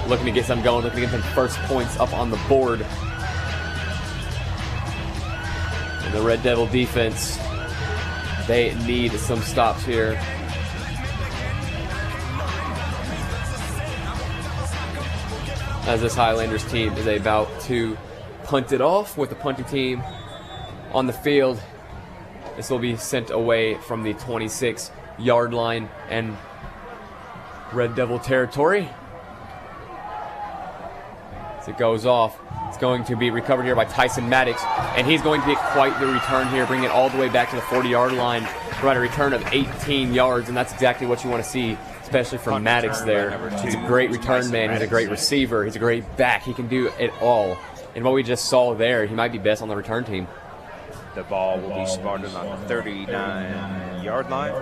looking to get some going, looking to get some first points up on the board. And the Red Devil defense, they need some stops here. As this Highlanders team is about to punt it off with the punting team on the field. This will be sent away from the 26-yard line and Red Devil territory. As it goes off, it's going to be recovered here by Tyson Maddox, and he's going to get quite the return here, bring it all the way back to the 40-yard line, provide a return of 18 yards, and that's exactly what you want to see, especially from Maddox there. He's a great return man, he's a great receiver, he's a great back, he can do it all. And what we just saw there, he might be best on the return team. The ball will be spotted on the 39-yard line.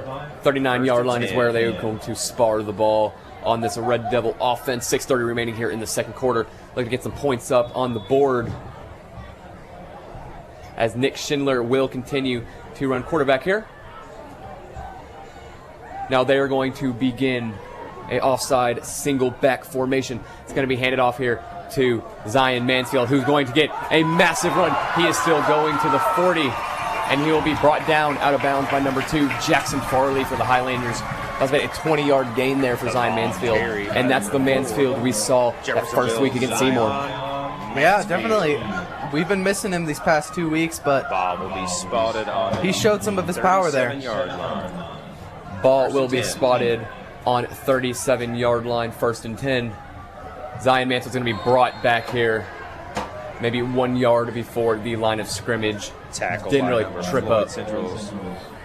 39-yard line is where they're going to spar the ball on this Red Devil offense. 6:30 remaining here in the second quarter. Looking to get some points up on the board, as Nick Schindler will continue to run quarterback here. Now they are going to begin a offside single back formation. It's going to be handed off here to Zion Mansfield, who's going to get a massive run. He is still going to the 40, and he will be brought down out of bounds by number 2, Jackson Farley for the Highlanders. That was about a 20-yard gain there for Zion Mansfield, and that's the Mansfield we saw that first week against Seymour. Yeah, definitely. We've been missing him these past 2 weeks, but Ball will be spotted on he showed some of his power there. 37-yard line. Ball will be spotted on 37-yard line, 1st and 10. Zion Mansfield's going to be brought back here, maybe 1 yard before the line of scrimmage. Tackle Didn't really by trip Floyd up. Central's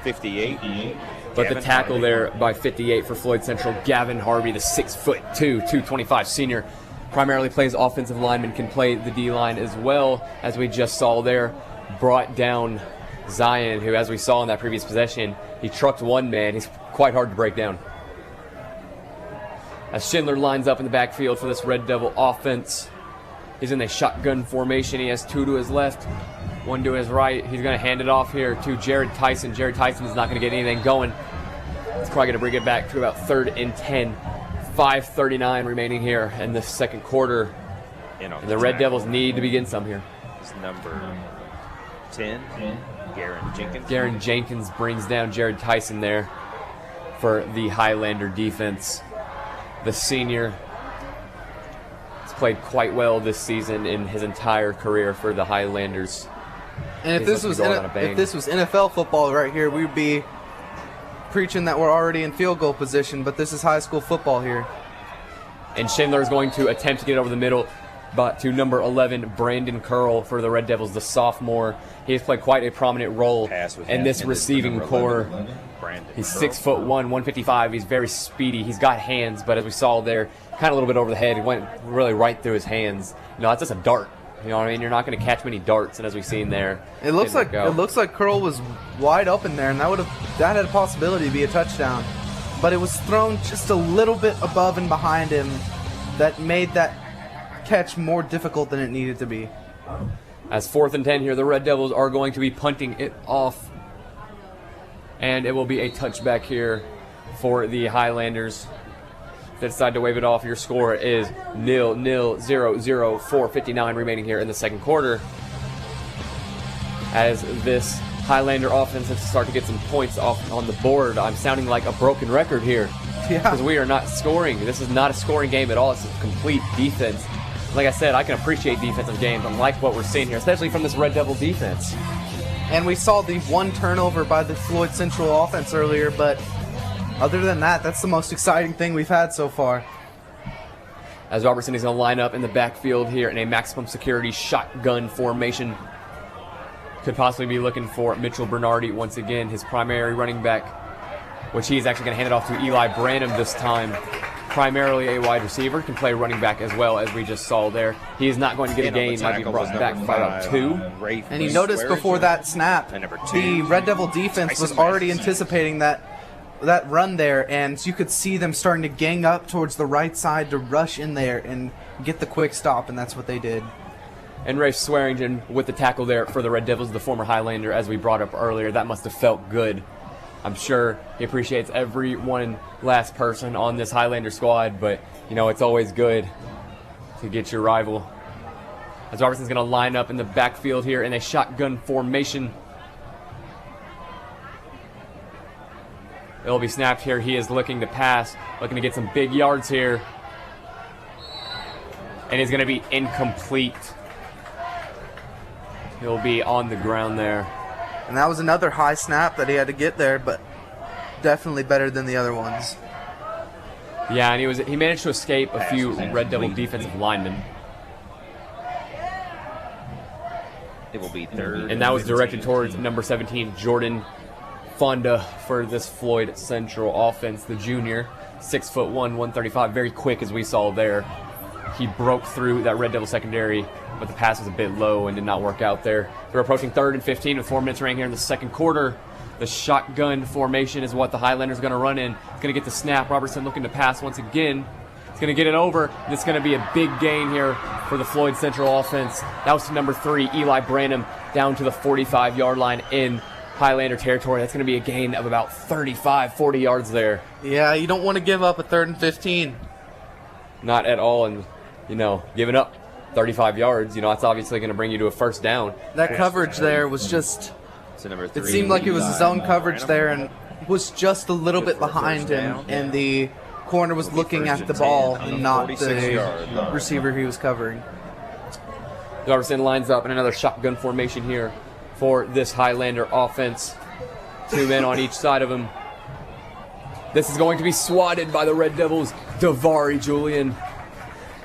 58. But the Gavin tackle Harvey. there by 58 for Floyd Central, Gavin Harvey, the 6'2", 225 senior, primarily plays offensive lineman, can play the D-line as well, as we just saw there. brought down Zion, who, as we saw in that previous possession, he trucked one man. He's quite hard to break down. As Schindler lines up in the backfield for this Red Devil offense, he's in a shotgun formation. He has 2 to his left, 1 to his right. He's going to hand it off here to Jared Tyson. Jared Tyson is not going to get anything going. He's probably going to bring it back to about 3rd and 10. 5:39 remaining here in the second quarter. And the Red Devils need to begin some here. It's number 10, Garen Jenkins. Garen Jenkins brings down Jared Tyson there for the Highlander defense. The senior has played quite well this season in his entire career for the Highlanders. And if this was NFL football right here, we'd be preaching that we're already in field goal position, but this is high school football here. And Schindler is going to attempt to get over the middle, but to number 11, Brandon Curl for the Red Devils, the sophomore. He has played quite a prominent role in this receiving core. He's 6'1", 155. He's very speedy. He's got hands, but as we saw there, kind of a little bit over the head. It went really right through his hands. You know, that's just a dart. You know what I mean? You're not going to catch many darts, and as we've seen there, it looks like Curl was wide open there, and that had a possibility to be a touchdown, but it was thrown just a little bit above and behind him that made that catch more difficult than it needed to be. As 4th and 10 here, the Red Devils are going to be punting it off, and it will be a touchback here for the Highlanders. They decide to wave it off. Your score is 0-0, 0-0, 4:59 remaining here in the second quarter. As this Highlander offense has to start to get some points off on the board. I'm sounding like a broken record here. Yeah. Because we are not scoring. This is not a scoring game at all. It's a complete defense. Like I said, I can appreciate defensive games. I like what we're seeing here, especially from this Red Devil defense. And we saw the 1 turnover by the Floyd Central offense earlier, but other than that, that's the most exciting thing we've had so far. As Robertson is going to line up in the backfield here in a maximum security shotgun formation. Could possibly be looking for Mitchell Bernardi once again, his primary running back, which he's actually going to hand it off to Eli Branham this time. Primarily a wide receiver, can play running back as well, as we just saw there. He is not going to get a gain, might be brought back by about 2. And you noticed before that snap, the Red Devil defense was already anticipating that run there, and you could see them starting to gang up towards the right side to rush in there and get the quick stop, and that's what they did. And Rafe Swearingen with the tackle there for the Red Devils, the former Highlander, as we brought up earlier. That must have felt good. I'm sure he appreciates every one last person on this Highlander squad, but, you know, it's always good to get your rival. As Robertson's going to line up in the backfield here in a shotgun formation. It'll be snapped here. He is looking to pass, looking to get some big yards here. And he's going to be incomplete. He'll be on the ground there. And that was another high snap that he had to get there, but definitely better than the other ones. Yeah, and he managed to escape a few Red Devil defensive linemen. It will be 3rd. And that was directed towards number 17, Jordan Fonda, for this Floyd Central offense, the junior, 6'1", 135, very quick as we saw there. He broke through that Red Devil secondary, but the pass was a bit low and did not work out there. We're approaching 3rd and 15 with 4 minutes remaining here in the second quarter. The shotgun formation is what the Highlanders are going to run in. He's going to get the snap. Robertson looking to pass once again. He's going to get it over. It's going to be a big gain here for the Floyd Central offense. That was to number 3, Eli Branham, down to the 45-yard line in Highlander territory. That's going to be a gain of about 35, 40 yards there. Yeah, you don't want to give up a 3rd and 15. Not at all. And, you know, giving up 35 yards, you know, that's obviously going to bring you to a first down. That coverage there was just, it seemed like it was zone coverage there and was just a little bit behind him, and the corner was looking at the ball and not the receiver he was covering. Robertson lines up in another shotgun formation here for this Highlander offense. 2 men on each side of him. This is going to be swatted by the Red Devils. Davari Julian.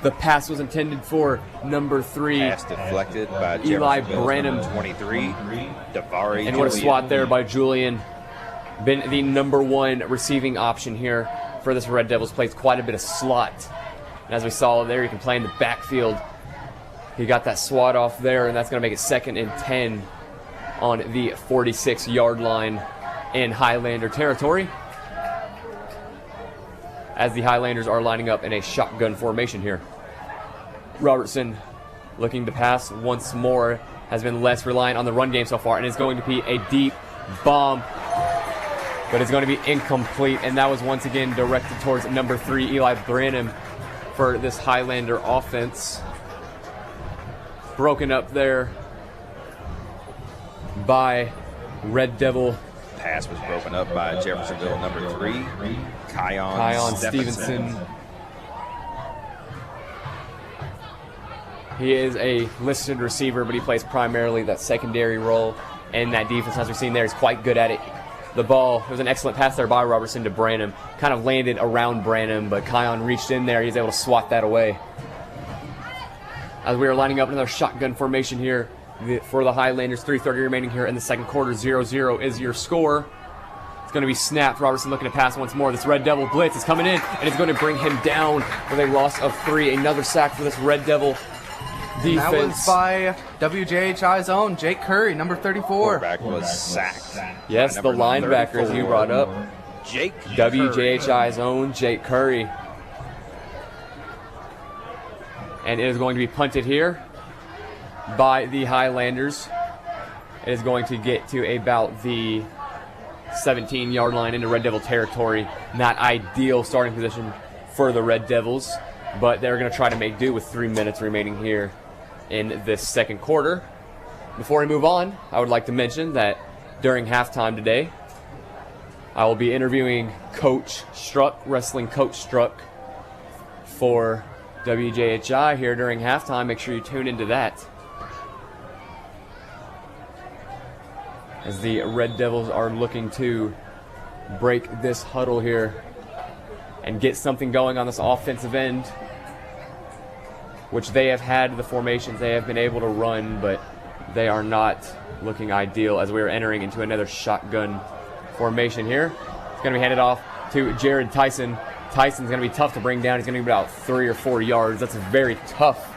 The pass was intended for number 3. Pass deflected by Eli Jeffersonville, Branham. 23. Davari And what a swat there by Julian. Been the number 1 receiving option here for this Red Devils. Plays quite a bit of slot. And as we saw there, he can play in the backfield. He got that swat off there, and that's going to make it 2nd and 10 on the 46-yard line in Highlander territory, as the Highlanders are lining up in a shotgun formation here. Robertson looking to pass once more, has been less reliant on the run game so far, and it's going to be a deep bomb, but it's going to be incomplete, and that was once again directed towards number 3, Eli Branham, for this Highlander offense. Broken up there by Red Devil. Pass was broken up by Jeffersonville number 3, Kion Stevenson. He is a listed receiver, but he plays primarily that secondary role, and that defense, as we've seen there, is quite good at it. The ball, it was an excellent pass there by Robertson to Branham. Kind of landed around Branham, but Kion reached in there. He's able to swat that away. As we are lining up another shotgun formation here for the Highlanders, 3:30 remaining here in the second quarter. 0-0 is your score. It's going to be snapped. Robertson looking to pass once more. This Red Devil blitz is coming in, and it's going to bring him down with a loss of 3. Another sack for this Red Devil defense. That was by WJHI's own Jake Curry, number 34. Quarterback was sacked. Yes, the linebacker, as you brought up. Jake WJHI's own Jake Curry. And it is going to be punted here by the Highlanders. It is going to get to about the 17-yard line into Red Devil territory. Not ideal starting position for the Red Devils, but they're going to try to make do with 3 minutes remaining here in this second quarter. Before we move on, I would like to mention that during halftime today, I will be interviewing Coach Struck, wrestling Coach Struck, for WJHI here during halftime. Make sure you tune into that, as the Red Devils are looking to break this huddle here and get something going on this offensive end, which they have had the formations they have been able to run, but they are not looking ideal as we are entering into another shotgun formation here. It's going to be handed off to Jared Tyson. Tyson's going to be tough to bring down. He's going to be about 3 or 4 yards. That's a very tough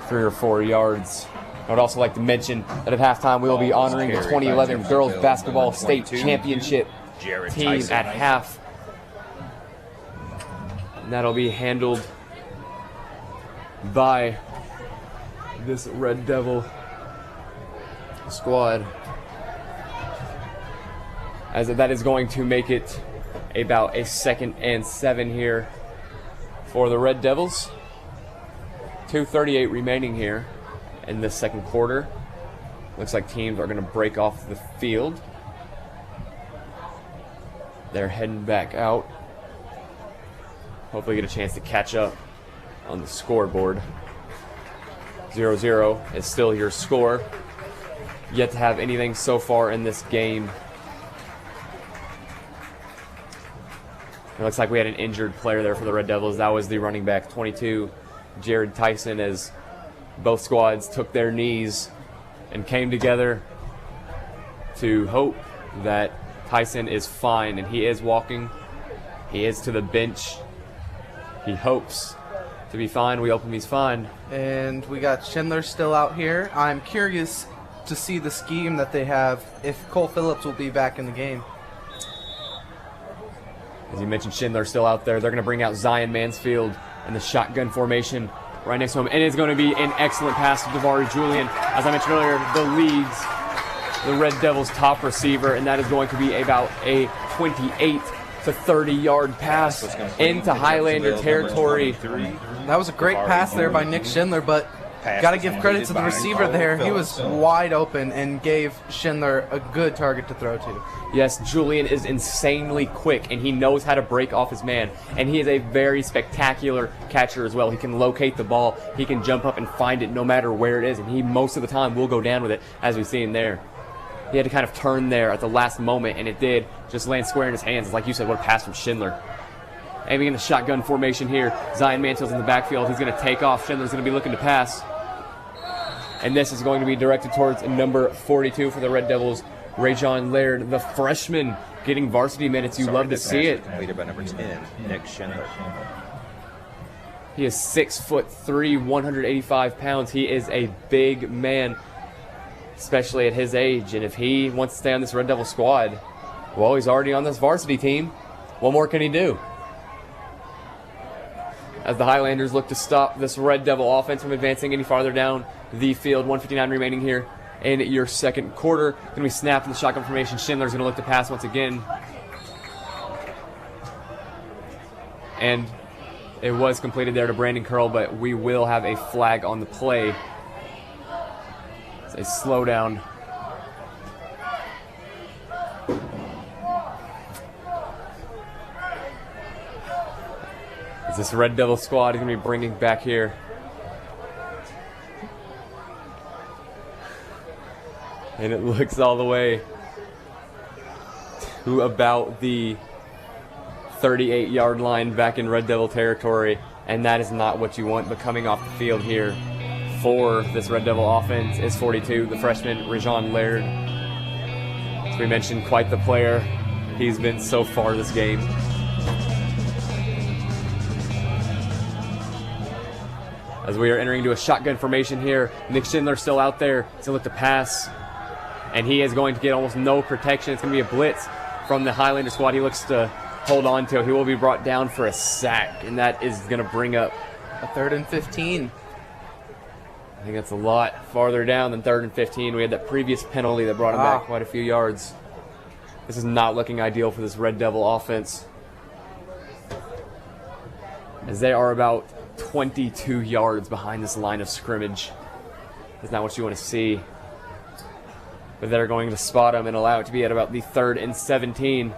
3 or 4 yards. I would also like to mention that at halftime we will be honoring the 2011 Girls Basketball State Championship team at half. And that'll be handled by this Red Devil squad, as that is going to make it about a 2nd and 7 here for the Red Devils. 2:38 remaining here in the second quarter. Looks like teams are going to break off the field. They're heading back out. Hopefully get a chance to catch up on the scoreboard. 0-0 is still your score. Yet to have anything so far in this game. It looks like we had an injured player there for the Red Devils. That was the running back, 22, Jared Tyson, as both squads took their knees and came together to hope that Tyson is fine, and he is walking. He is to the bench. He hopes to be fine. We hope he's fine. And we got Schindler still out here. I'm curious to see the scheme that they have, if Cole Phillips will be back in the game. As you mentioned, Schindler still out there. They're going to bring out Zion Mansfield in the shotgun formation right next to him. And it's going to be an excellent pass to Davari Julian. As I mentioned earlier, the Red Devils' top receiver, and that is going to be about a 28 to 30-yard pass into Highlander territory. That was a great pass there by Nick Schindler, but got to give credit to the receiver there. He was wide open and gave Schindler a good target to throw to. Yes, Julian is insanely quick, and he knows how to break off his man. And he is a very spectacular catcher as well. He can locate the ball. He can jump up and find it no matter where it is, and he most of the time will go down with it, as we see him there. He had to kind of turn there at the last moment, and it did just land square in his hands. Like you said, what a pass from Schindler. Aiming in the shotgun formation here. Zion Mantle's in the backfield. He's going to take off. Schindler's going to be looking to pass. And this is going to be directed towards number 42 for the Red Devils, Rajon Laird, the freshman, getting varsity minutes. You love to see it. Completed by number 10, Nick Schindler. He is 6'3", 185 pounds. He is a big man. especially at his age. And if he wants to stay on this Red Devil squad, well, he's already on this varsity team. What more can he do? As the Highlanders look to stop this Red Devil offense from advancing any farther down the field. 1:59 remaining here in your second quarter. Going to be snapped in the shotgun formation. Schindler's going to look to pass once again. And it was completed there to Brandon Curl, but we will have a flag on the play. It's a slowdown. As this Red Devil squad is going to be bringing back here. And it looks all the way to about the 38-yard line back in Red Devil territory, and that is not what you want. But coming off the field here for this Red Devil offense is 42, the freshman Rajon Laird. As we mentioned, quite the player he's been so far this game. As we are entering into a shotgun formation here, Nick Schindler still out there to look to pass, and he is going to get almost no protection. It's going to be a blitz from the Highlander squad. He looks to hold on to. He will be brought down for a sack, and that is going to bring up a 3rd and 15. I think that's a lot farther down than 3rd and 15. We had that previous penalty that brought him back quite a few yards. This is not looking ideal for this Red Devil offense, as they are about 22 yards behind this line of scrimmage. That's not what you want to see. But they're going to spot him and allow it to be at about the 3rd and 17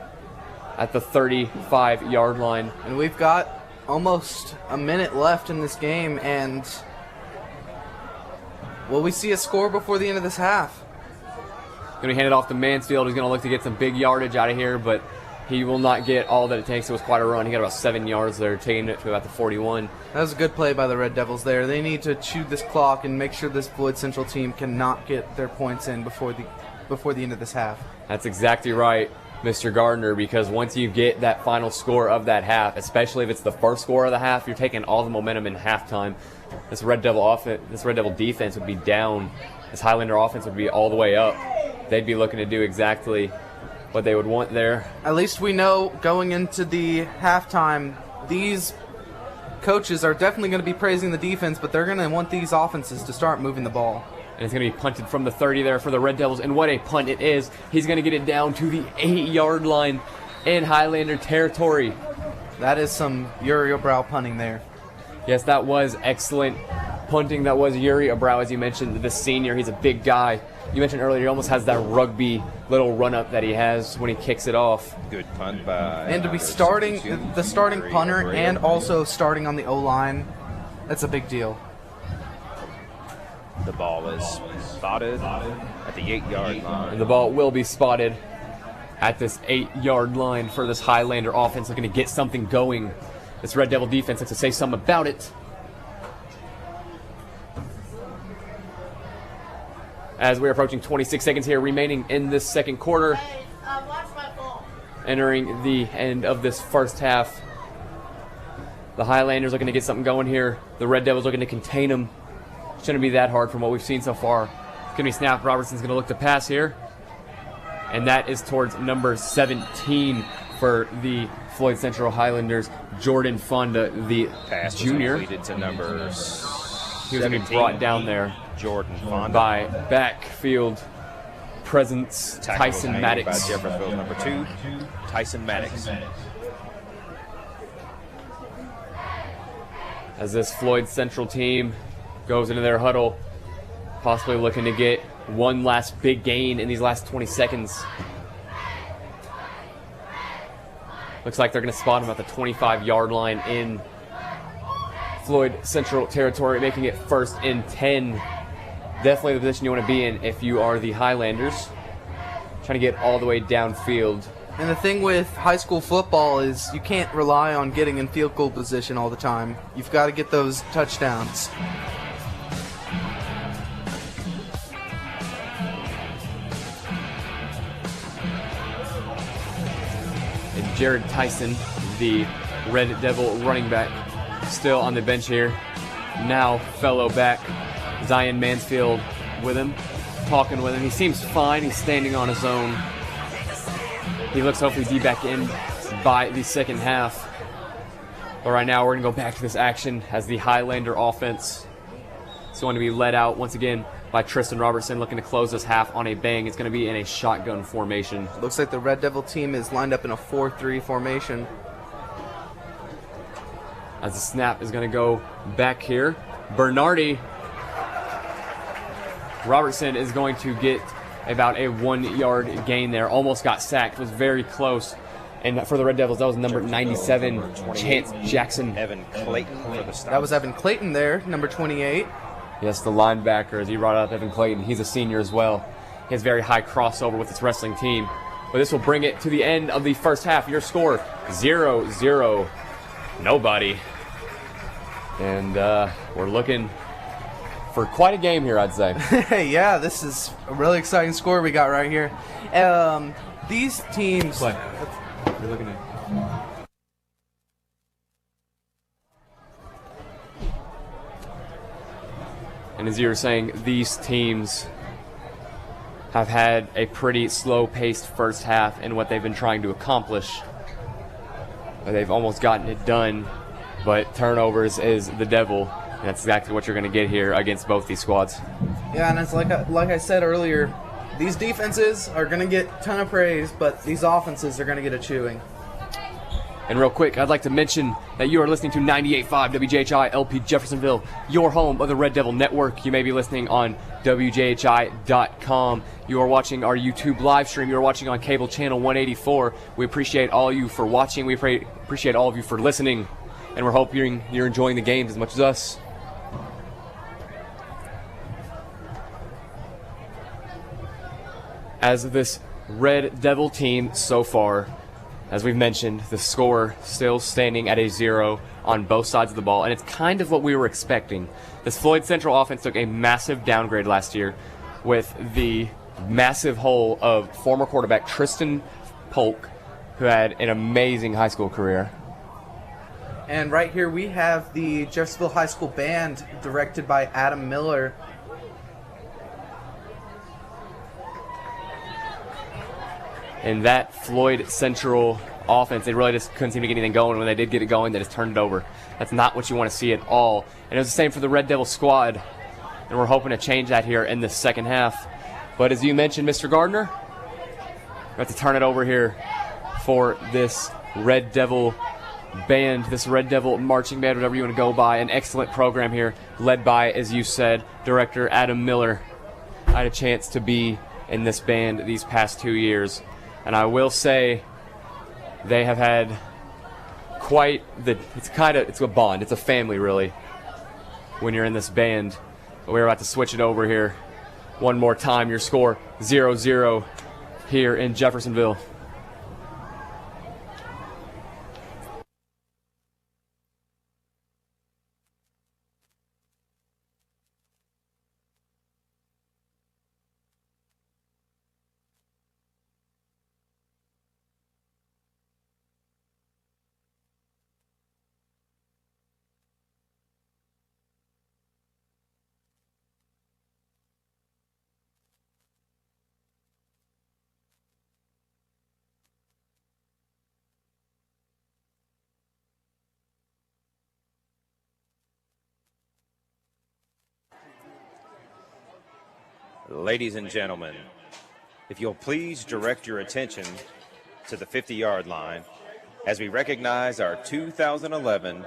at the 35-yard line. And we've got almost a minute left in this game, and will we see a score before the end of this half? Going to hand it off to Mansfield. He's going to look to get some big yardage out of here, but he will not get all that it takes. It was quite a run. He got about 7 yards there, taking it to about the 41. That was a good play by the Red Devils there. They need to chew this clock and make sure this Floyd Central team cannot get their points in before the end of this half. That's exactly right, Mr. Gardner, because once you get that final score of that half, especially if it's the first score of the half, you're taking all the momentum in halftime. This Red Devil defense would be down. This Highlander offense would be all the way up. They'd be looking to do exactly what they would want there. At least we know going into the halftime, these coaches are definitely going to be praising the defense, but they're going to want these offenses to start moving the ball. And it's going to be punted from the 30 there for the Red Devils, and what a punt it is. He's going to get it down to the 8-yard line in Highlander territory. That is some Yuri O'Brow punting there. Yes, that was excellent punting. That was Yuri O'Brow, as you mentioned, the senior. He's a big guy. You mentioned earlier he almost has that rugby little run-up that he has when he kicks it off. Good punt by... And to be starting, the starting punter and also starting on the O-line, that's a big deal. The ball is spotted at the 8-yard line. And the ball will be spotted at this 8-yard line for this Highlander offense, looking to get something going. This Red Devil defense has to say something about it. As we're approaching 26 seconds here remaining in this second quarter. Entering the end of this first half. The Highlanders looking to get something going here. The Red Devils looking to contain them. Shouldn't be that hard from what we've seen so far. It's going to be snapped. Robertson's going to look to pass here. And that is towards number 17 for the Floyd Central Highlanders, Jordan Fonda, the Pass junior. completed to number He was going to be 17. brought down there Jordan Fonda. by backfield presence Tackle Tyson made Maddox. by Jeffersonville number 2, Tyson Maddox. As this Floyd Central team goes into their huddle, possibly looking to get one last big gain in these last 20 seconds. Looks like they're going to spot him at the 25-yard line in Floyd Central territory, making it 1st and 10. Definitely the position you want to be in if you are the Highlanders. Trying to get all the way downfield. And the thing with high school football is you can't rely on getting in field goal position all the time. You've got to get those touchdowns. And Jared Tyson, the Red Devil running back, still on the bench here. Now fellow back Zion Mansfield with him. talking with him. He seems fine. He's standing on his own. He looks hopefully be back in by the second half. But right now we're going to go back to this action as the Highlander offense is going to be led out once again by Tristan Robertson, looking to close this half on a bang. It's going to be in a shotgun formation. Looks like the Red Devil team is lined up in a 4-3 formation. As the snap is going to go back here. Bernardi. Robertson is going to get about a 1-yard gain there. Almost got sacked. Was very close. And for the Red Devils, that was number 97, Chance Jackson. Evan Clayton for the stop. That was Evan Clayton there, number 28. Yes, the linebacker, as he brought up, Evan Clayton. He's a senior as well. He has very high crossover with this wrestling team. But this will bring it to the end of the first half. Your score, 0-0. Nobody. And we're looking for quite a game here, I'd say. Yeah, this is a really exciting score we got right here. These teams... What? You're looking at... And as you were saying, these teams have had a pretty slow-paced first half in what they've been trying to accomplish. They've almost gotten it done, but turnovers is the devil. And that's exactly what you're going to get here against both these squads. Yeah, and it's like I said earlier, these defenses are going to get a ton of praise, but these offenses are going to get a chewing. And real quick, I'd like to mention that you are listening to 98.5 WJHI LP Jeffersonville, your home of the Red Devil Network. You may be listening on WJHI.com. You are watching our YouTube live stream. You are watching on cable channel 184. We appreciate all of you for watching. We appreciate all of you for listening. And we're hoping you're enjoying the games as much as us. As this Red Devil team so far, as we've mentioned, the score still standing at a 0 on both sides of the ball, and it's kind of what we were expecting. This Floyd Central offense took a massive downgrade last year with the massive hole of former quarterback Tristan Polk, who had an amazing high school career. And right here we have the Jeffersonville High School Band, directed by Adam Miller. And that Floyd Central offense, they really just couldn't seem to get anything going. When they did get it going, they just turned it over. That's not what you want to see at all. And it was the same for the Red Devil squad. And we're hoping to change that here in the second half. But as you mentioned, Mr. Gardner, we have to turn it over here for this Red Devil band, this Red Devil marching band, whatever you want to go by. An excellent program here, led by, as you said, Director Adam Miller. I had a chance to be in this band these past 2 years. And I will say they have had quite it's a bond. It's a family, really, when you're in this band. But we're about to switch it over here one more time. Your score, 0-0 here in Jeffersonville. Ladies and gentlemen, if you'll please direct your attention to the 50-yard line as we recognize our 2011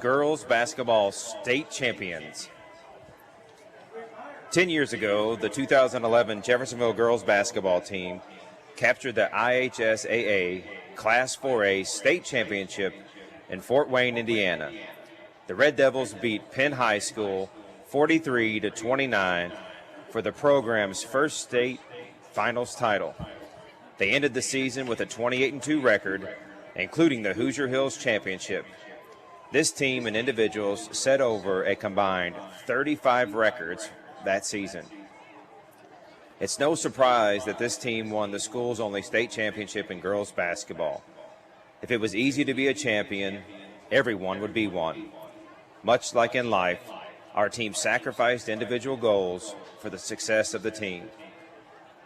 girls basketball state champions. 10 years ago, the 2011 Jeffersonville girls basketball team captured the IHSAA Class 4A state championship in Fort Wayne, Indiana. The Red Devils beat Penn High School 43-29 for the program's first state finals title. They ended the season with a 28-2 record, including the Hoosier Hills Championship. This team and individuals set over a combined 35 records that season. It's no surprise that this team won the school's only state championship in girls basketball. If it was easy to be a champion, everyone would be one. Much like in life, Our team sacrificed individual goals for the success of the team.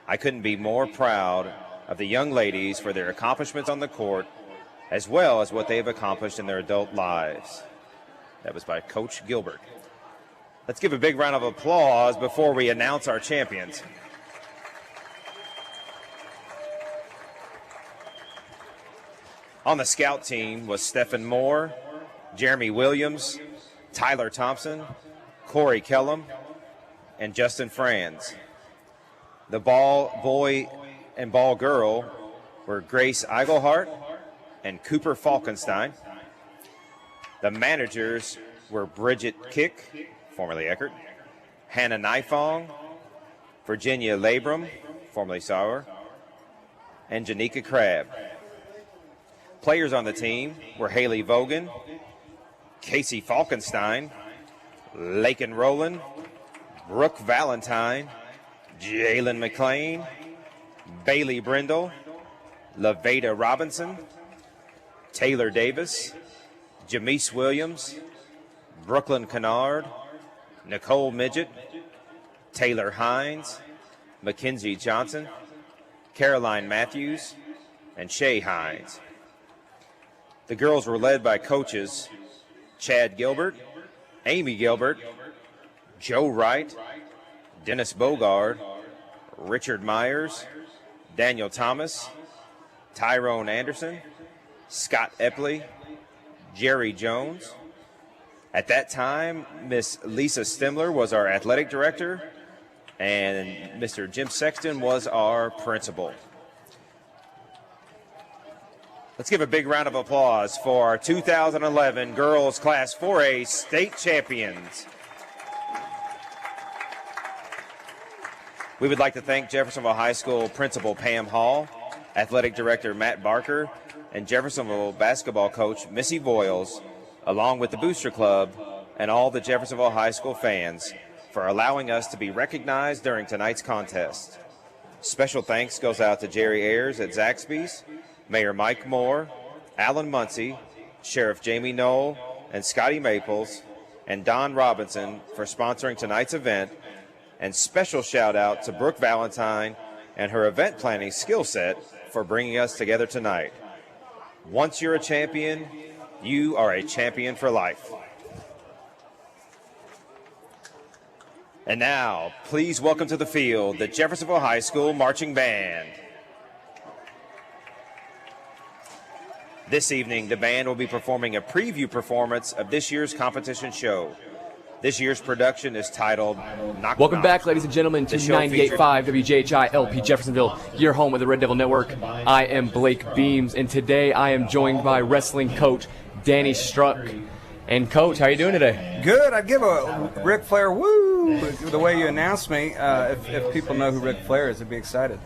I couldn't be more proud of the young ladies for their accomplishments on the court, as well as what they have accomplished in their adult lives. That was by Coach Gilbert. Let's give a big round of applause before we announce our champions. On the scout team was Stephen Moore, Jeremy Williams, Tyler Thompson, Corey Kellum, and Justin Franz. The ball boy and ball girl were Grace Eigelhart and Cooper Falkenstein. The managers were Bridget Kick, formerly Eckert, Hannah Nifong, Virginia Labram, formerly Sauer, and Janika Crabb. Players on the team were Haley Vogan, Casey Falkenstein, Lakin Rowland, Brooke Valentine, Jalen McLean, Bailey Brindle, LaVeda Robinson, Taylor Davis, Jamise Williams, Brooklyn Kennard, Nicole Midget, Taylor Hines, Mackenzie Johnson, Caroline Matthews, and Shay Hines. The girls were led by coaches Chad Gilbert, Amy Gilbert, Joe Wright, Dennis Bogard, Richard Myers, Daniel Thomas, Tyrone Anderson, Scott Epley, Jerry Jones. At that time, Miss Lisa Stimler was our athletic director, and Mr. Jim Sexton was our principal. Let's give a big round of applause for our 2011 Girls Class 4A State Champions. We would like to thank Jeffersonville High School Principal Pam Hall, Athletic Director Matt Barker, and Jeffersonville basketball coach Missy Voiles, along with the Booster Club and all the Jeffersonville High School fans for allowing us to be recognized during tonight's contest. Special thanks goes out to Jerry Ayers at Zaxby's, Mayor Mike Moore, Alan Muncie, Sheriff Jamie Knoll, and Scotty Maples, and Don Robinson for sponsoring tonight's event, and special shout out to Brooke Valentine and her event planning skill set for bringing us together tonight. Once you're a champion, you are a champion for life. And now, please welcome to the field the Jeffersonville High School Marching Band. This evening, the band will be performing a preview performance of this year's competition show. This year's production is titled Knock Welcome Knock. back, ladies and gentlemen, to 98.5 WJHI LP Jeffersonville, your home of the Red Devil Network. I am Blake Beams, and today I am joined by wrestling coach Danny Struck. And Coach, how are you doing today? Good. I'd give a Ric Flair woo the way you announced me. If people know who Ric Flair is, they'd be excited.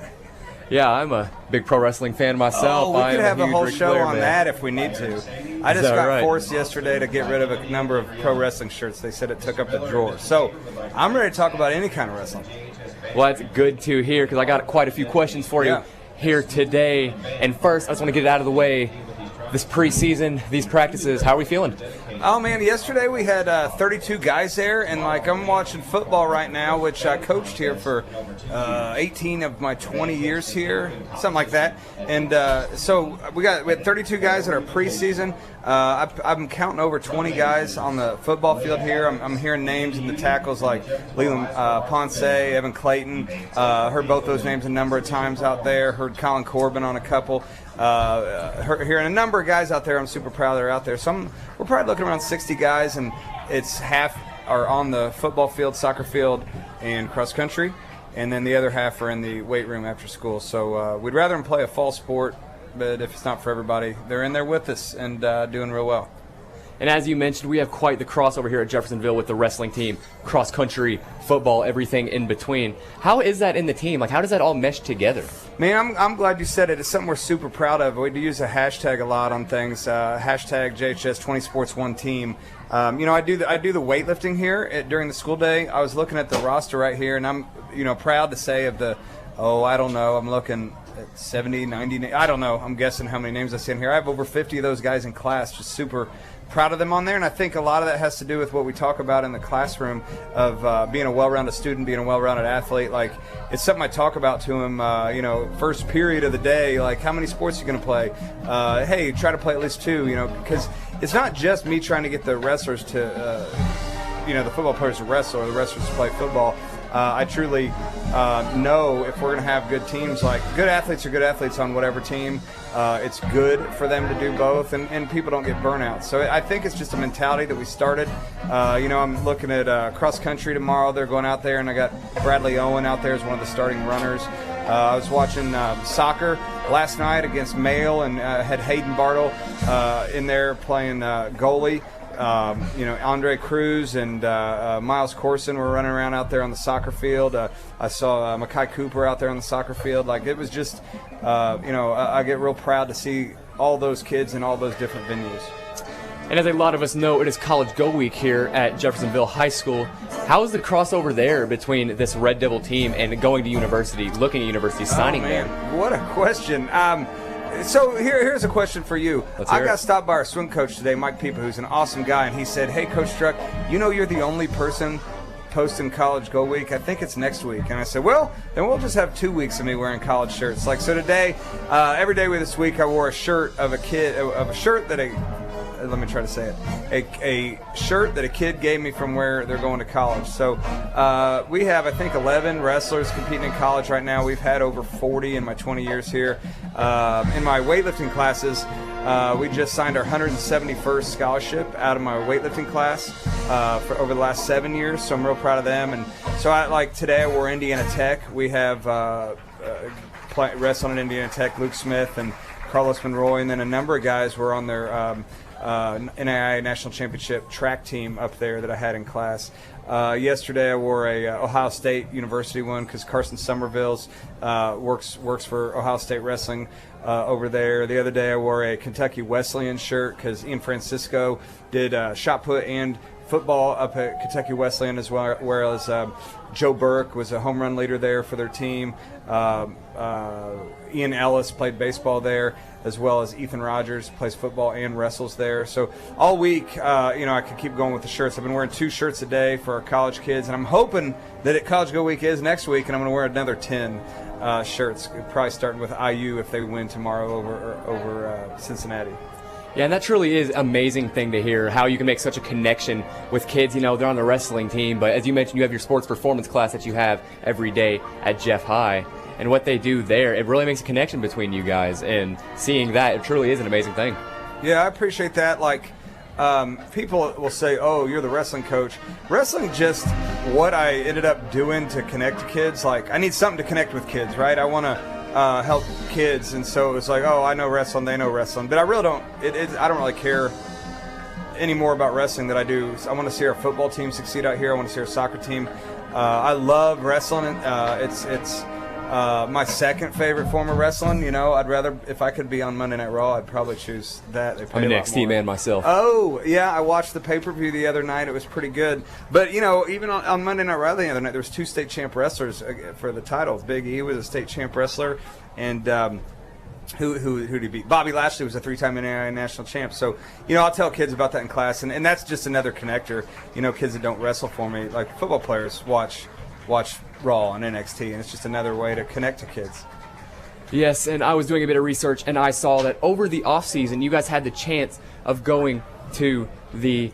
Yeah, I'm a big pro wrestling fan myself. Oh, we could have a whole Ric show Flair on fan. that if we need to. I just that got right? forced yesterday to get rid of a number of pro wrestling shirts. They said it took up the drawer. So I'm ready to talk about any kind of wrestling. Well, that's good to hear because I got quite a few questions for you Yeah. here today. And first, I just want to get it out of the way. This preseason, these practices, how are we feeling? Oh, man, yesterday we had 32 guys there, and, I'm watching football right now, which I coached here for 18 of my 20 years here, something like that. And so we had 32 guys that are preseason. I'm counting over 20 guys on the football field here. I'm hearing names in the tackles like Leland Ponce, Evan Clayton. Heard both those names a number of times out there. Heard Colin Corbin on a couple. Hearing a number of guys out there. I'm super proud they're out there. We're probably looking around 60 guys, and it's half are on the football field, soccer field, and cross country, and then the other half are in the weight room after school. So we'd rather them play a fall sport, but if it's not for everybody, they're in there with us and doing real well. And as you mentioned, we have quite the crossover here at Jeffersonville with the wrestling team, cross country, football, everything in between. How is that in the team? How does that all mesh together? Man, I'm glad you said it. It's something we're super proud of. We do use a hashtag a lot on things. Hashtag JHS 20 Sports 1 Team. I do the weightlifting here during the school day. I was looking at the roster right here, and I'm proud to say of the. Oh, I don't know. I'm looking 70, 90, I don't know. I'm guessing how many names I see in here. I have over 50 of those guys in class, just super proud of them on there, and I think a lot of that has to do with what we talk about in the classroom of being a well-rounded student, being a well-rounded athlete. Like, it's something I talk about to them, first period of the day, like, how many sports are you going to play? Hey, try to play at least 2, because it's not just me trying to get the wrestlers to, the football players to wrestle or the wrestlers to play football. I truly know if we're going to have good teams, like good athletes are good athletes on whatever team. It's good for them to do both, and people don't get burnout. So I think it's just a mentality that we started. I'm looking at cross country tomorrow. They're going out there, and I got Bradley Owen out there as one of the starting runners. I was watching soccer last night against Mail, and had Hayden Bartle in there playing goalie. Andre Cruz and Miles Corson were running around out there on the soccer field. I saw Makai Cooper out there on the soccer field. Like, it was just, I get real proud to see all those kids in all those different venues. And as a lot of us know, it is College Go Week here at Jeffersonville High School. How is the crossover there between this Red Devil team and going to university, looking at university, signing there? What a question. So here's a question for you. I got stopped by our swim coach today, Mike Pieper, who's an awesome guy, and he said, "Hey, Coach Struck, you're the only person posting College Go Week. I think it's next week." And I said, "Well, then we'll just have 2 weeks of me wearing college shirts." Like, so today, every day this week, I wore a shirt of a shirt that let me try to say it, a shirt that a kid gave me from where they're going to college. So we have, I think, 11 wrestlers competing in college right now. We've had over 40 in my 20 years here. In my weightlifting classes, we just signed our 171st scholarship out of my weightlifting class for over the last 7 years, so I'm real proud of them. And so today I wore Indiana Tech. We have wrestling at Indiana Tech, Luke Smith and Carlos Monroy, and then a number of guys were on their NAIA National Championship track team up there that I had in class. Yesterday I wore a Ohio State University one because Carson Somerville's works for Ohio State Wrestling over there. The other day I wore a Kentucky Wesleyan shirt because Ian Francisco did shot put and football up at Kentucky Wesleyan as well, whereas Joe Burke was a home run leader there for their team. Ian Ellis played baseball there, as well as Ethan Rogers plays football and wrestles there. So all week, I could keep going with the shirts. I've been wearing 2 shirts a day for our college kids, and I'm hoping that at College Go Week is next week, and I'm going to wear another 10 shirts, probably starting with IU if they win tomorrow over Cincinnati. Yeah, and that truly is an amazing thing to hear, how you can make such a connection with kids. They're on the wrestling team, but as you mentioned, you have your sports performance class that you have every day at Jeff High. And what they do there, it really makes a connection between you guys. And seeing that, it truly is an amazing thing. Yeah, I appreciate that. Like, people will say, "Oh, you're the wrestling coach." Wrestling just what I ended up doing to connect to kids. Like, I need something to connect with kids, right? I want to help kids, and so it was like, "Oh, I know wrestling, they know wrestling," but I really don't. I don't really care any more about wrestling than I do. I want to see our football team succeed out here. I want to see our soccer team. I love wrestling. It's my second favorite form of wrestling. I'd rather, if I could be on Monday Night Raw, I'd probably choose that. I'm an NXT man myself. Oh, yeah, I watched the pay-per-view the other night. It was pretty good. But, even on Monday Night Raw the other night, there was 2 state champ wrestlers for the title. Big E was a state champ wrestler, and who did he beat? Bobby Lashley was a 3-time NAIA national champ. So, I'll tell kids about that in class, and that's just another connector. Kids that don't wrestle for me, like football players, watch Raw and NXT, and it's just another way to connect to kids. Yes, and I was doing a bit of research, and I saw that over the off-season, you guys had the chance of going to the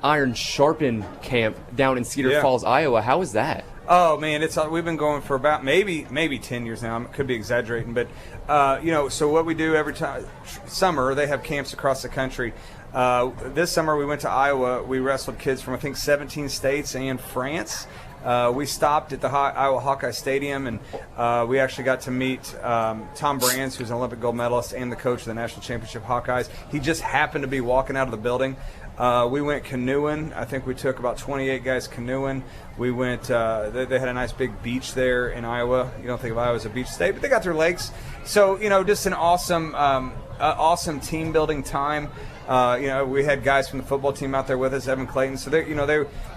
Iron Sharpen camp down in Cedar Falls, Iowa. How was that? Oh man, we've been going for about maybe 10 years now. I could be exaggerating, but so what we do every time summer, they have camps across the country. This summer we went to Iowa. We wrestled kids from I think 17 states and France. We stopped at the Iowa Hawkeye Stadium, and we actually got to meet Tom Brands, who's an Olympic gold medalist and the coach of the National Championship Hawkeyes. He just happened to be walking out of the building. We went canoeing. I think we took about 28 guys canoeing. We went, they had a nice big beach there in Iowa. You don't think of Iowa as a beach state, but they got their lakes. So, just an awesome awesome team building time. We had guys from the football team out there with us, Evan Clayton. So they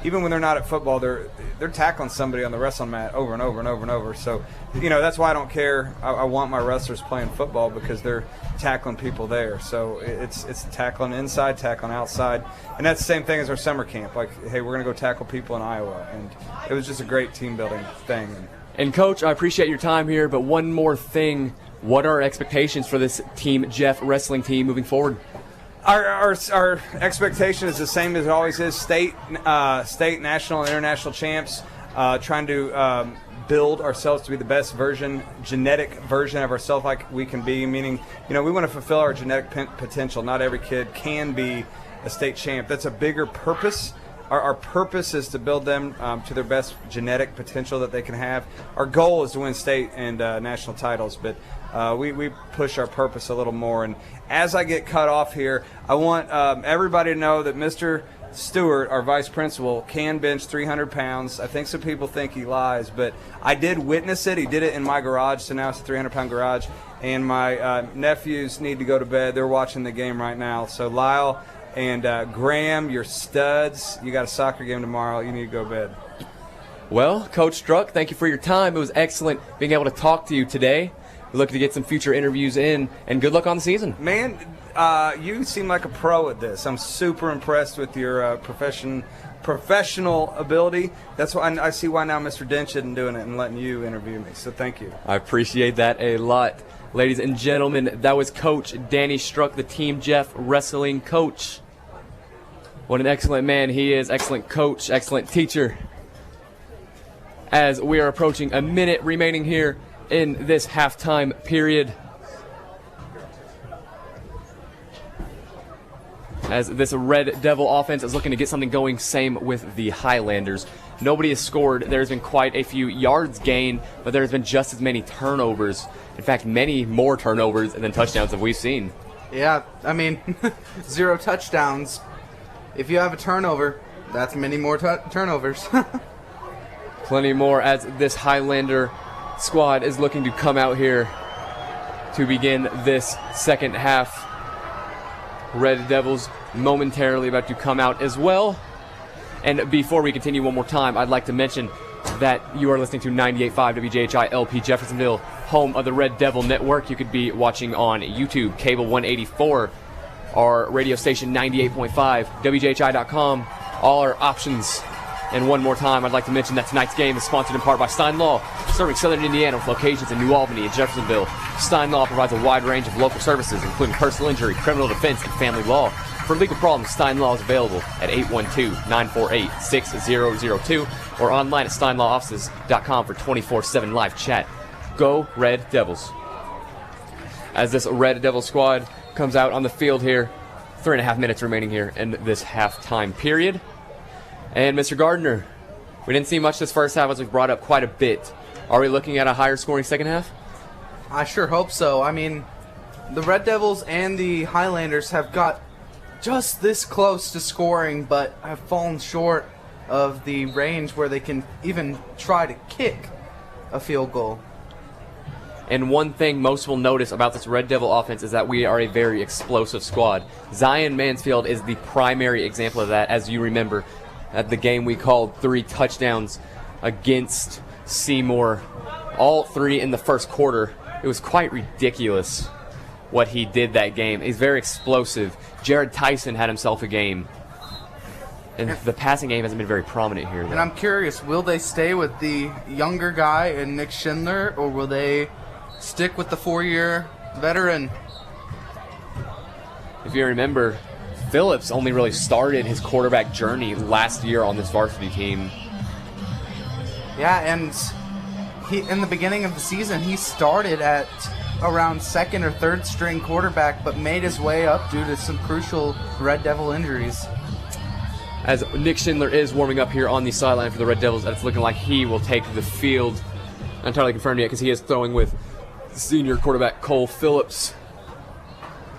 even when they're not at football, they're tackling somebody on the wrestling mat over and over and over and over. So that's why I don't care. I want my wrestlers playing football because they're tackling people there. So it's tackling inside, tackling outside, and that's the same thing as our summer camp. Like, hey, we're gonna go tackle people in Iowa, and it was just a great team building thing. And Coach, I appreciate your time here, but one more thing: what are expectations for this Team Jeff wrestling team moving forward? Our expectation is the same as it always is: state, national, and international champs. Trying to build ourselves to be the best genetic version of ourselves like we can be. Meaning, we want to fulfill our genetic potential. Not every kid can be a state champ. That's a bigger purpose. Our purpose is to build them to their best genetic potential that they can have. Our goal is to win state and national titles, but we push our purpose a little more. And as I get cut off here, I want everybody to know that Mr. Stewart, our vice principal, can bench 300 pounds. I think some people think he lies, but I did witness it. He did it in my garage, so now it's a 300-pound garage. And my nephews need to go to bed. They're watching the game right now. So Lyle and Graham, you're studs. You got a soccer game tomorrow. You need to go to bed. Well, Coach Struck, thank you for your time. It was excellent being able to talk to you today. We're looking to get some future interviews in, and good luck on the season. Man, you seem like a pro at this. I'm super impressed with your professional ability. That's why I see why now Mr. Dench isn't doing it and letting you interview me. So thank you. I appreciate that a lot. Ladies and gentlemen, that was Coach Danny Struck, the Team Jeff wrestling coach. What an excellent man he is, excellent coach, excellent teacher. As we are approaching a minute remaining here in this halftime period, as this Red Devil offense is looking to get something going, same with the Highlanders. Nobody has scored. There's been quite a few yards gained, but there's been just as many turnovers. In fact, many more turnovers than touchdowns that we've seen. Yeah, I mean, 0 touchdowns. If you have a turnover, that's many more turnovers. Plenty more as this Highlander squad is looking to come out here to begin this second half. Red Devils momentarily about to come out as well. And before we continue one more time, I'd like to mention that you are listening to 98.5 WJHI LP Jeffersonville, home of the Red Devil Network. You could be watching on YouTube, Cable 184, our radio station 98.5, WJHI.com, all our options. And one more time, I'd like to mention that tonight's game is sponsored in part by Stein Law, serving Southern Indiana with locations in New Albany and Jeffersonville. Stein Law provides a wide range of local services, including personal injury, criminal defense, and family law. For legal problems, Stein Law is available at 812-948-6002 or online at steinlawoffices.com for 24/7 live chat. Go Red Devils. As this Red Devil squad comes out on the field here, 3.5 minutes remaining here in this halftime period. And Mr. Gardner, we didn't see much this first half as we brought up quite a bit. Are we looking at a higher scoring second half? I sure hope so. I mean, the Red Devils and the Highlanders have got just this close to scoring, but have fallen short of the range where they can even try to kick a field goal. And one thing most will notice about this Red Devil offense is that we are a very explosive squad. Zion Mansfield is the primary example of that, as you remember, at the game we called 3 touchdowns against Seymour, all 3 in the first quarter. It was quite ridiculous what he did that game. He's very explosive. Jared Tyson had himself a game. And the passing game hasn't been very prominent here, though. And I'm curious, will they stay with the younger guy and Nick Schindler, or will they stick with the 4-year veteran? If you remember, Phillips only really started his quarterback journey last year on this varsity team. Yeah, and he in the beginning of the season, he started at around 2nd or 3rd string quarterback, but made his way up due to some crucial Red Devil injuries. As Nick Schindler is warming up here on the sideline for the Red Devils, it's looking like he will take the field. Not entirely confirmed yet because he is throwing with senior quarterback Cole Phillips.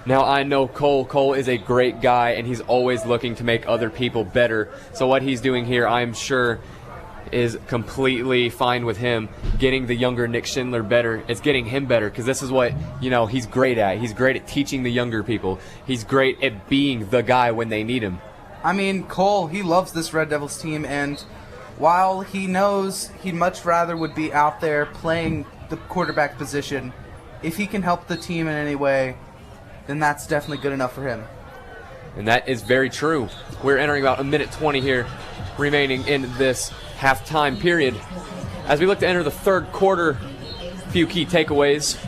Now, I know Cole. Cole is a great guy, and he's always looking to make other people better. So what he's doing here, I'm sure, is completely fine with him getting the younger Nick Schindler better. It's getting him better because this is what, he's great at. He's great at teaching the younger people. He's great at being the guy when they need him. I mean, Cole, he loves this Red Devils team, and while he knows he much rather would be out there playing the quarterback position, if he can help the team in any way, then that's definitely good enough for him. And that is very true. We're entering about a minute 20 here remaining in this halftime period. As we look to enter the third quarter, a few key takeaways.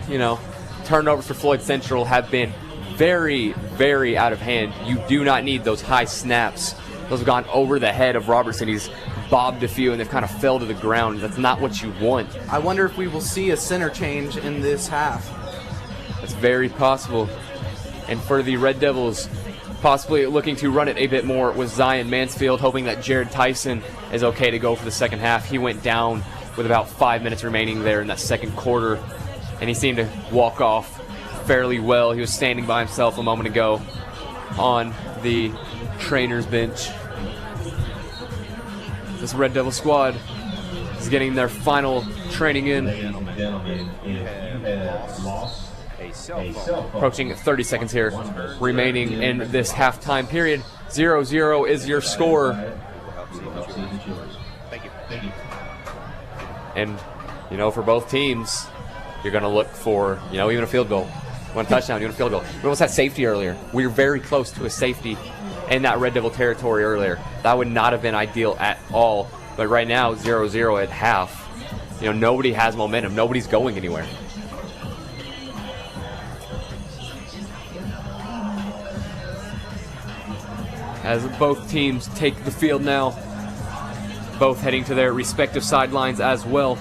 Turnovers for Floyd Central have been very, very out of hand. You do not need those high snaps. Those have gone over the head of Robertson. He's bobbed a few and they've kind of fell to the ground. That's not what you want. I wonder if we will see a center change in this half. That's very possible. And for the Red Devils, possibly looking to run it a bit more with Zion Mansfield, hoping that Jared Tyson is okay to go for the second half. He went down with about 5 minutes remaining there in that second quarter, and he seemed to walk off fairly well. He was standing by himself a moment ago on the trainer's bench. This Red Devil squad is getting their final training in. Approaching 30 seconds here remaining in this halftime period. 0-0 is your score. And, for both teams, you're going to look for, even a field goal. You want a touchdown, you want a field goal. We almost had safety earlier. We were very close to a safety in that Red Devil territory earlier. That would not have been ideal at all. But right now, 0-0 at half. Nobody has momentum. Nobody's going anywhere. As both teams take the field now, both heading to their respective sidelines as well.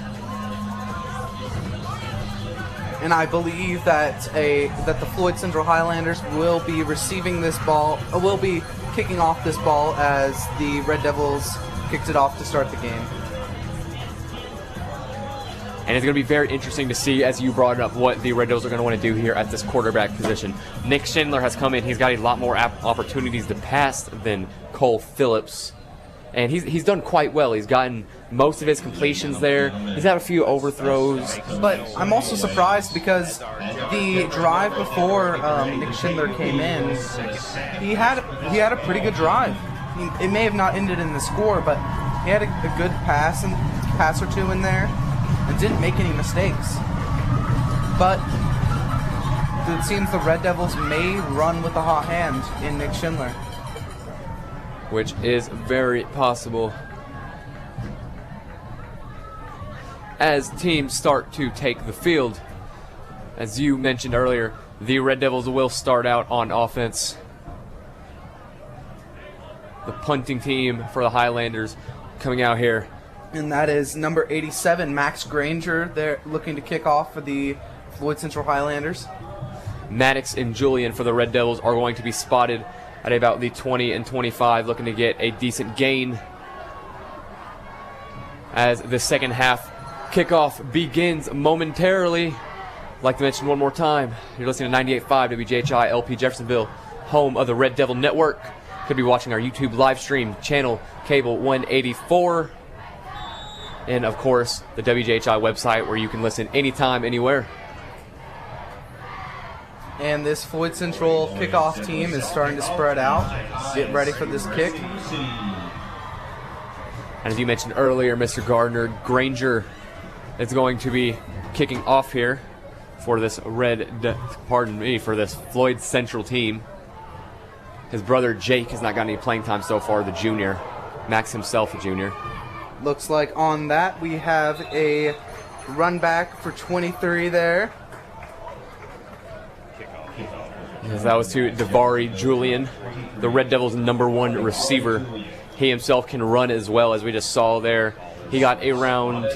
And I believe that the Floyd Central Highlanders will be receiving this ball, will be kicking off this ball as the Red Devils kicked it off to start the game. And it's going to be very interesting to see, as you brought up, what the Red Devils are going to want to do here at this quarterback position. Nick Schindler has come in. He's got a lot more opportunities to pass than Cole Phillips. And he's done quite well. He's gotten most of his completions there. He's had a few overthrows. But I'm also surprised because the drive before Nick Schindler came in, he had a pretty good drive. It may have not ended in the score, but he had a good pass or two in there. And didn't make any mistakes. But it seems the Red Devils may run with a hot hand in Nick Schindler. Which is very possible. As teams start to take the field, as you mentioned earlier, the Red Devils will start out on offense. The punting team for the Highlanders coming out here. And that is number 87, Max Granger. They're looking to kick off for the Floyd Central Highlanders. Maddox and Julian for the Red Devils are going to be spotted at about the 20 and 25, looking to get a decent gain as the second half kickoff begins momentarily. I'd like to mention one more time, you're listening to 98.5 WJHI LP Jeffersonville, home of the Red Devil Network. Could be watching our YouTube live stream, channel cable 184. And, of course, the WJHI website where you can listen anytime, anywhere. And this Floyd Central kickoff team is starting to spread out. Get ready for this kick. And as you mentioned earlier, Mr. Gardner, Granger is going to be kicking off here for this for this Floyd Central team. His brother Jake has not gotten any playing time so far, the junior. Max himself, a junior. Looks like on that we have a run back for 23 there. Yes, that was to Davari Julian, the Red Devils' #1 receiver. He himself can run as well, as we just saw there. He got around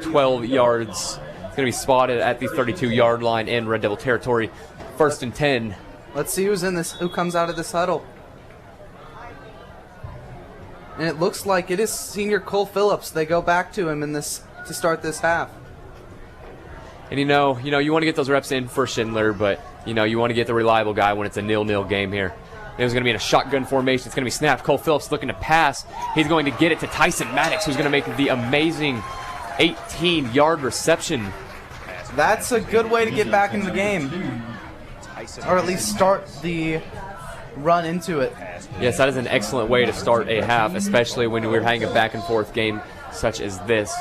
12 yards. He's going to be spotted at the 32-yard line in Red Devil territory. 1st and 10. Let's see who comes out of this huddle. And it looks like it is senior Cole Phillips. They go back to him in this to start this half. And you want to get those reps in for Schindler, but you want to get the reliable guy when it's a 0-0 game here. It was going to be in a shotgun formation. It's going to be snapped. Cole Phillips looking to pass. He's going to get it to Tyson Maddox, who's going to make the amazing 18-yard reception. That's a good way to get back into the game, or at least start the run into it. Yes, that is an excellent way to start a half, especially when we're having a back-and-forth game such as this.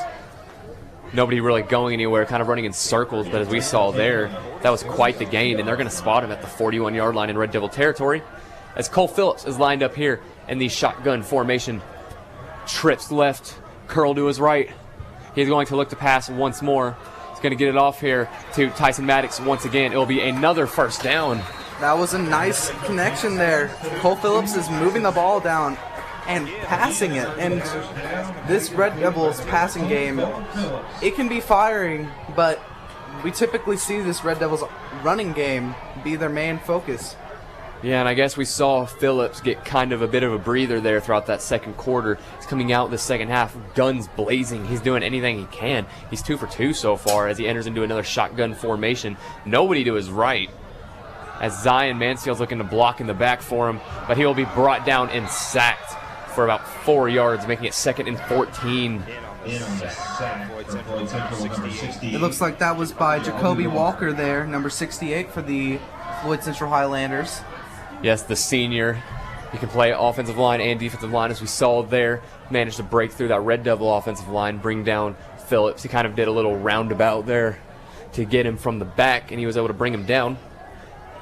Nobody really going anywhere, kind of running in circles, but as we saw there, that was quite the gain, and they're going to spot him at the 41-yard line in Red Devil territory. As Cole Phillips is lined up here in the shotgun formation, trips left, curl to his right. He's going to look to pass once more. He's going to get it off here to Tyson Maddox once again. It will be another first down. That was a nice connection there. Cole Phillips is moving the ball down and passing it. And this Red Devils passing game, it can be firing, but we typically see this Red Devils running game be their main focus. Yeah, and I guess we saw Phillips get kind of a bit of a breather there throughout that second quarter. He's coming out the second half, guns blazing. He's doing anything he can. He's 2 for 2 so far as he enters into another shotgun formation. Nobody to his right, as Zion Mansfield's looking to block in the back for him, but he will be brought down and sacked for about 4 yards, making it 2nd and 14. It looks like that was by Jacoby Walker there, number 68 for the Floyd Central Highlanders. Yes, the senior. He can play offensive line and defensive line, as we saw there. Managed to break through that Red Devil offensive line, bring down Phillips. He kind of did a little roundabout there to get him from the back, and he was able to bring him down.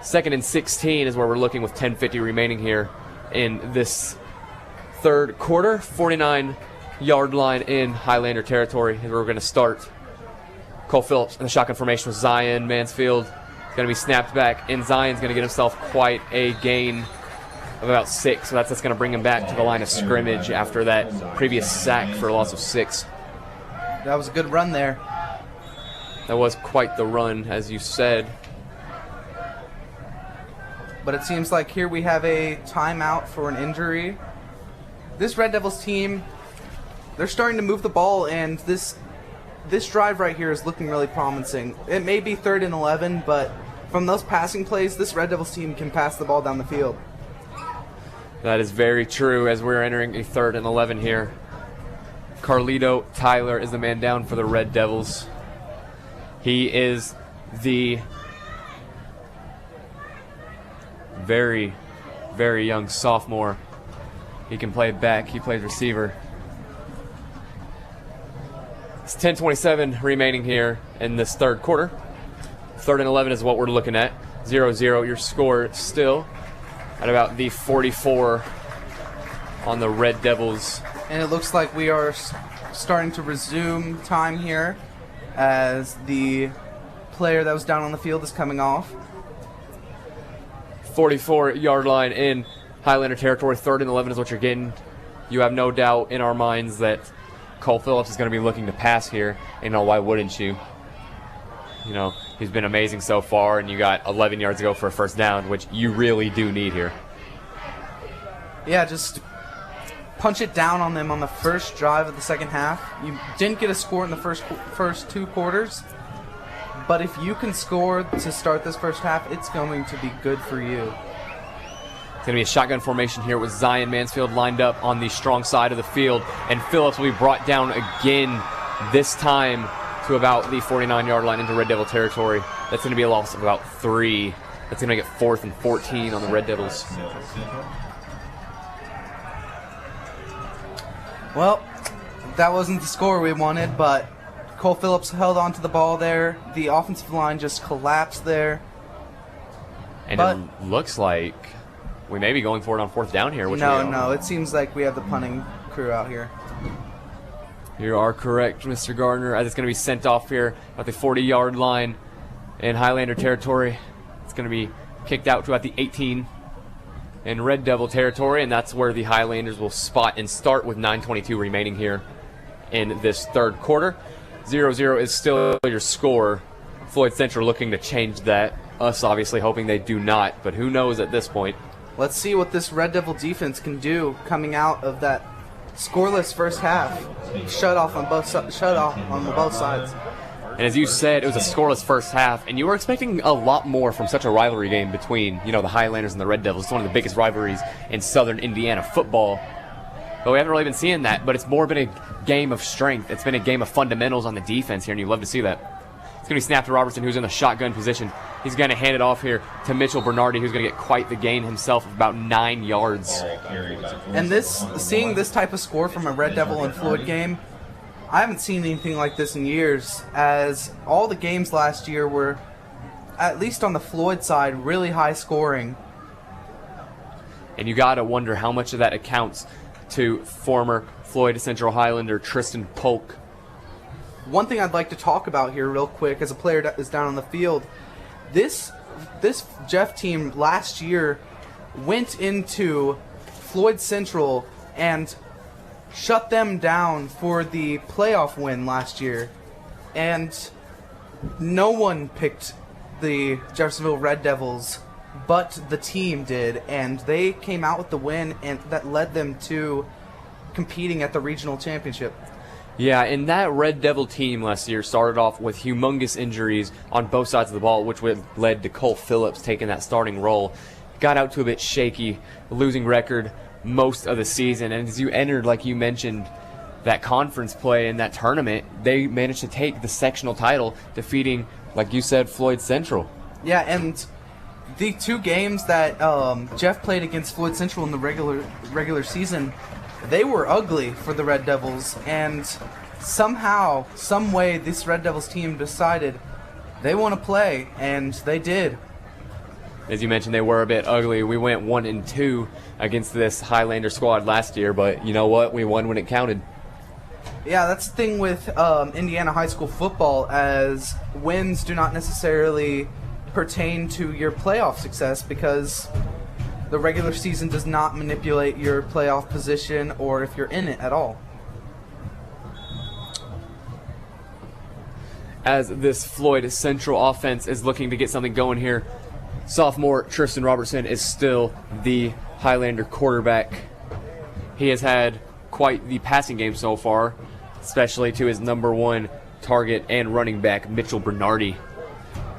2nd and 16 is where we're looking with 10:50 remaining here in this third quarter. 49-yard line in Highlander territory is where we're going to start. Cole Phillips in the shotgun formation with Zion Mansfield. Going to be snapped back, and Zion's going to get himself quite a gain of about 6. So that's going to bring him back to the line of scrimmage after that previous sack for a loss of 6. That was a good run there. That was quite the run, as you said. But it seems like here we have a timeout for an injury. This Red Devils team, they're starting to move the ball, and this drive right here is looking really promising. It may be 3rd and 11, but from those passing plays, this Red Devils team can pass the ball down the field. That is very true as we're entering a 3rd and 11 here. Carlito Tyler is the man down for the Red Devils. He is the very, very young sophomore. He can play back. He plays receiver. It's 10:27 remaining here in this third quarter. 3rd and 11 is what we're looking at. 0-0. Your score still at about the 44 on the Red Devils. And it looks like we are starting to resume time here as the player that was down on the field is coming off. 44-yard line in Highlander territory. 3rd and 11 is what you're getting. You have no doubt in our minds that Cole Phillips is going to be looking to pass here. Why wouldn't you? He's been amazing so far, and you got 11 yards to go for a first down, which you really do need here. Yeah, just punch it down on them on the first drive of the second half. You didn't get a score in the first 2 quarters, but if you can score to start this first half, it's going to be good for you. It's going to be a shotgun formation here with Zion Mansfield lined up on the strong side of the field, and Phillips will be brought down again, this time to about the 49-yard line into Red Devil territory. That's going to be a loss of about 3. That's going to make it 4th and 14 on the Red Devils. Well, that wasn't the score we wanted, but Cole Phillips held on to the ball there. The offensive line just collapsed there. And it looks like we may be going for it on 4th down here. No, it seems like we have the punting crew out here. You are correct, Mr. Gardner, as it's going to be sent off here at the 40-yard line in Highlander territory. It's going to be kicked out to about the 18 in Red Devil territory, and that's where the Highlanders will spot and start with 9:22 remaining here in this third quarter. 0-0 is still your score. Floyd Central looking to change that. Us obviously hoping they do not, but who knows at this point. Let's see what this Red Devil defense can do coming out of that scoreless first half. Shut off on both sides. And as you said, it was a scoreless first half, and you were expecting a lot more from such a rivalry game between, the Highlanders and the Red Devils. It's one of the biggest rivalries in Southern Indiana football. But we haven't really been seeing that, but it's more been a game of strength. It's been a game of fundamentals on the defense here, and you love to see that. It's going to be snapped to Robertson, who's in the shotgun position. He's going to hand it off here to Mitchell Bernardi, who's going to get quite the gain himself of about 9 yards. And seeing this type of score from a Red Devil and Floyd game, I haven't seen anything like this in years, as all the games last year were, at least on the Floyd side, really high scoring. And you got to wonder how much of that accounts to former Floyd Central Highlander Tristan Polk. One thing I'd like to talk about here real quick as a player that is down on the field, this Jeff team last year went into Floyd Central and shut them down for the playoff win last year. And no one picked the Jeffersonville Red Devils, but the team did, and they came out with the win, and that led them to competing at the regional championship. Yeah, and that Red Devil team last year started off with humongous injuries on both sides of the ball, which led to Cole Phillips taking that starting role. Got out to a bit shaky, losing record most of the season, and as you entered, like you mentioned, that conference play in that tournament, they managed to take the sectional title, defeating, like you said, Floyd Central. Yeah, and the 2 games that Jeff played against Floyd Central in the regular season, they were ugly for the Red Devils, and somehow, some way, this Red Devils team decided they want to play, and they did. As you mentioned, they were a bit ugly. We went 1-2 against this Highlander squad last year, but you know what? We won when it counted. Yeah, that's the thing with Indiana high school football, as wins do not necessarily pertain to your playoff success, because the regular season does not manipulate your playoff position or if you're in it at all. As this Floyd Central offense is looking to get something going here, sophomore Tristan Robertson is still the Highlander quarterback. He has had quite the passing game so far, especially to his number 1 target and running back, Mitchell Bernardi,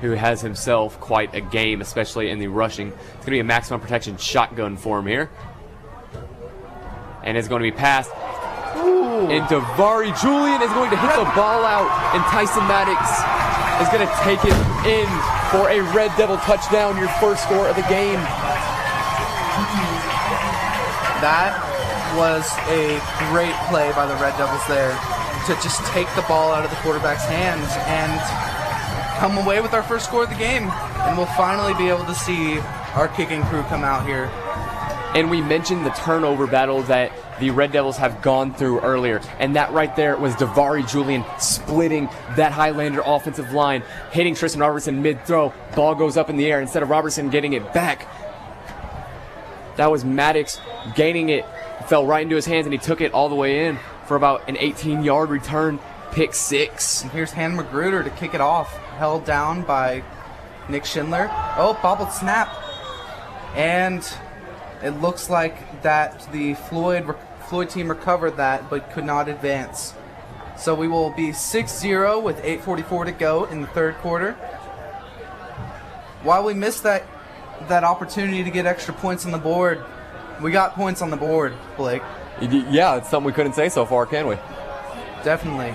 who has himself quite a game, especially in the rushing. It's going to be a maximum protection shotgun for him here. And it's going to be passed. And Davari Julian is going to hit the ball out, and Tyson Maddox is going to take it in for a Red Devil touchdown, your first score of the game. That was a great play by the Red Devils there to just take the ball out of the quarterback's hands and come away with our first score of the game. And we'll finally be able to see our kicking crew come out here. And we mentioned the turnover battle that the Red Devils have gone through earlier. And that right there was Davari Julian splitting that Highlander offensive line, hitting Tristan Robertson mid-throw. Ball goes up in the air. Instead of Robertson getting it back, that was Maddox gaining it. Fell right into his hands, and he took it all the way in for about an 18-yard return. Pick 6. And here's Han Magruder to kick it off. Held down by Nick Schindler. Oh, bobbled snap. And it looks like that the Floyd team recovered that but could not advance. So we will be 6-0 with 8:44 to go in the third quarter. While we missed that opportunity to get extra points on the board, we got points on the board, Blake. Yeah, it's something we couldn't say so far, can we? Definitely.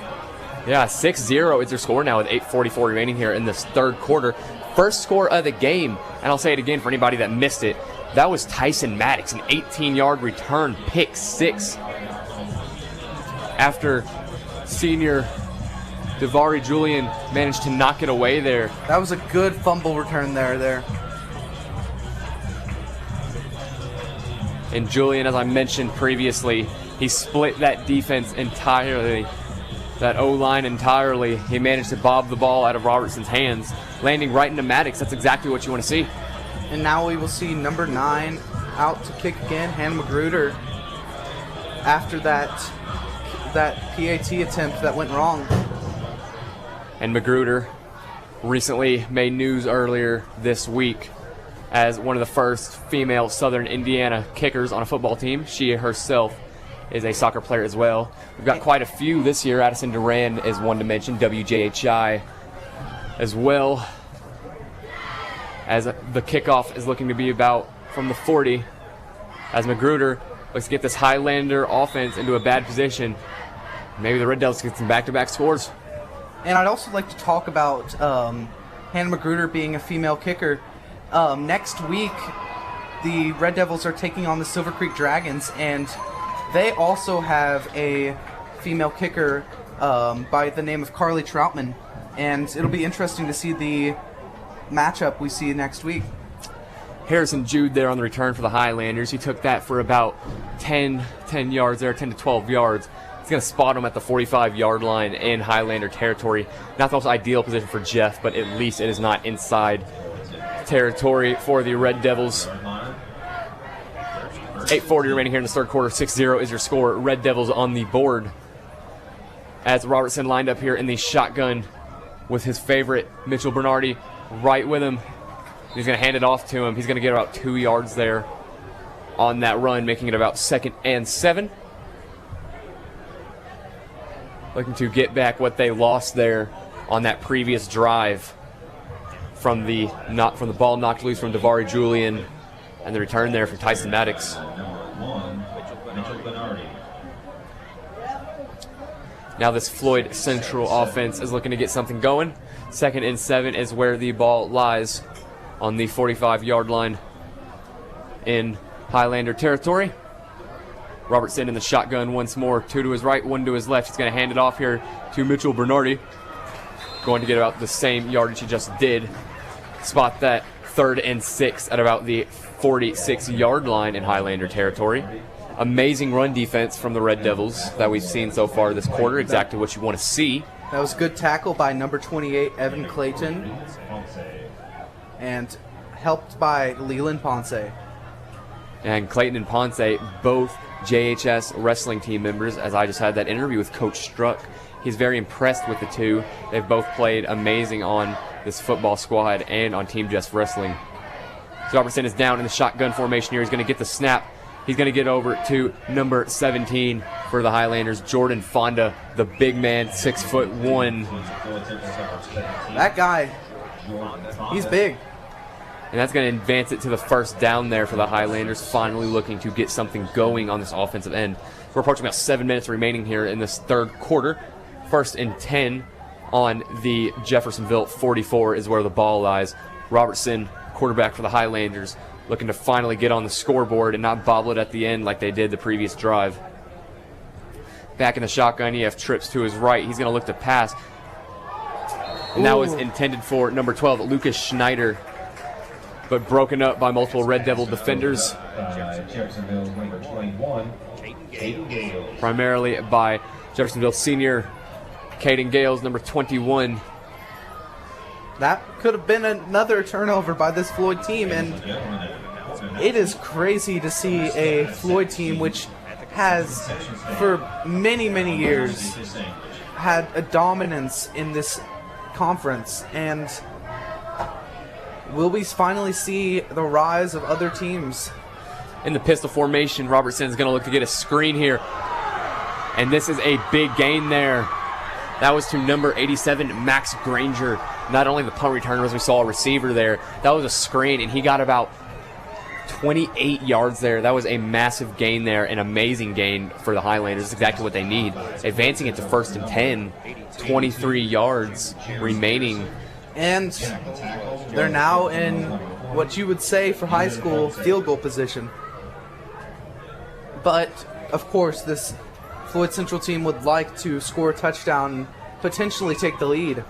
Yeah, 6-0 is their score now with 8:44 remaining here in this third quarter. First score of the game, and I'll say it again for anybody that missed it, that was Tyson Maddox, an 18-yard return, pick 6. After senior Davari Julian managed to knock it away there. That was a good fumble return there. And Julian, as I mentioned previously, he split that defense entirely, that O-line entirely. He managed to bob the ball out of Robertson's hands, landing right into Maddox. That's exactly what you want to see. And now we will see number 9 out to kick again, Han Magruder, after that PAT attempt that went wrong. And Magruder recently made news earlier this week as one of the first female Southern Indiana kickers on a football team. She herself is a soccer player as well. We've got quite a few this year. Addison Duran is one to mention, WJHI as well. As the kickoff is looking to be about from the 40, as Magruder looks to get this Highlander offense into a bad position. Maybe the Red Devils get some back-to-back scores. And I'd also like to talk about Hannah Magruder being a female kicker. Next week, the Red Devils are taking on the Silver Creek Dragons, and they also have a female kicker by the name of Carly Troutman. And it'll be interesting to see the matchup we see next week. Harrison Jude there on the return for the Highlanders. He took that for about 10 yards there, 10 to 12 yards. He's going to spot him at the 45-yard line in Highlander territory. Not the most ideal position for Jeff, but at least it is not inside territory for the Red Devils. 8:40 remaining here in the third quarter. 6-0 is your score. Red Devils on the board. As Robertson lined up here in the shotgun with his favorite, Mitchell Bernardi, right with him. He's going to hand it off to him. He's going to get about 2 yards there on that run, making it about 2nd and 7. Looking to get back what they lost there on that previous drive from the ball knocked loose from Davari Julian and the return there from Tyson Maddox. Now this Floyd Central offense is looking to get something going. 2nd and 7 is where the ball lies on the 45-yard line in Highlander territory. Robertson in the shotgun once more. 2 to his right, 1 to his left. He's going to hand it off here to Mitchell Bernardi. Going to get about the same yardage he just did. Spot that 3rd and 6 at about the 46-yard line in Highlander territory. Amazing run defense from the Red Devils that we've seen so far this quarter. Exactly what you want to see. That was good tackle by number 28, Evan Clayton, and helped by Leland Ponce. And Clayton and Ponce, both JHS wrestling team members, as I just had that interview with Coach Struck. He's very impressed with the two. They've both played amazing on this football squad and on Team Just Wrestling. So Robertson is down in the shotgun formation here. He's going to get the snap. He's going to get over to number 17 for the Highlanders, Jordan Fonda, the big man, 6'1". That guy, he's big. And that's going to advance it to the first down there for the Highlanders, finally looking to get something going on this offensive end. We're approaching about 7 minutes remaining here in this third quarter. 1st and 10 on the Jeffersonville 44 is where the ball lies. Robertson, quarterback for the Highlanders, looking to finally get on the scoreboard and not bobble it at the end like they did the previous drive. Back in the shotgun, you have trips to his right. He's going to look to pass. And that was intended for number 12, Lucas Schneider, but broken up by multiple Red Devil defenders. Primarily by Jeffersonville senior Caden Gales, number 21. That could have been another turnover by this Floyd team, and it is crazy to see a Floyd team which has, for many, many years, had a dominance in this conference, and will we finally see the rise of other teams? In the pistol formation, Robertson's going to look to get a screen here, and this is a big gain there. That was to number 87, Max Granger. Not only the punt returner, as we saw a receiver there, that was a screen, and he got about 28 yards there. That was a massive gain there, an amazing gain for the Highlanders. That's exactly what they need. Advancing it to 1st and 10, 23 yards remaining. And they're now in what you would say for high school field goal position. But, of course, this Floyd Central team would like to score a touchdown and potentially take the lead.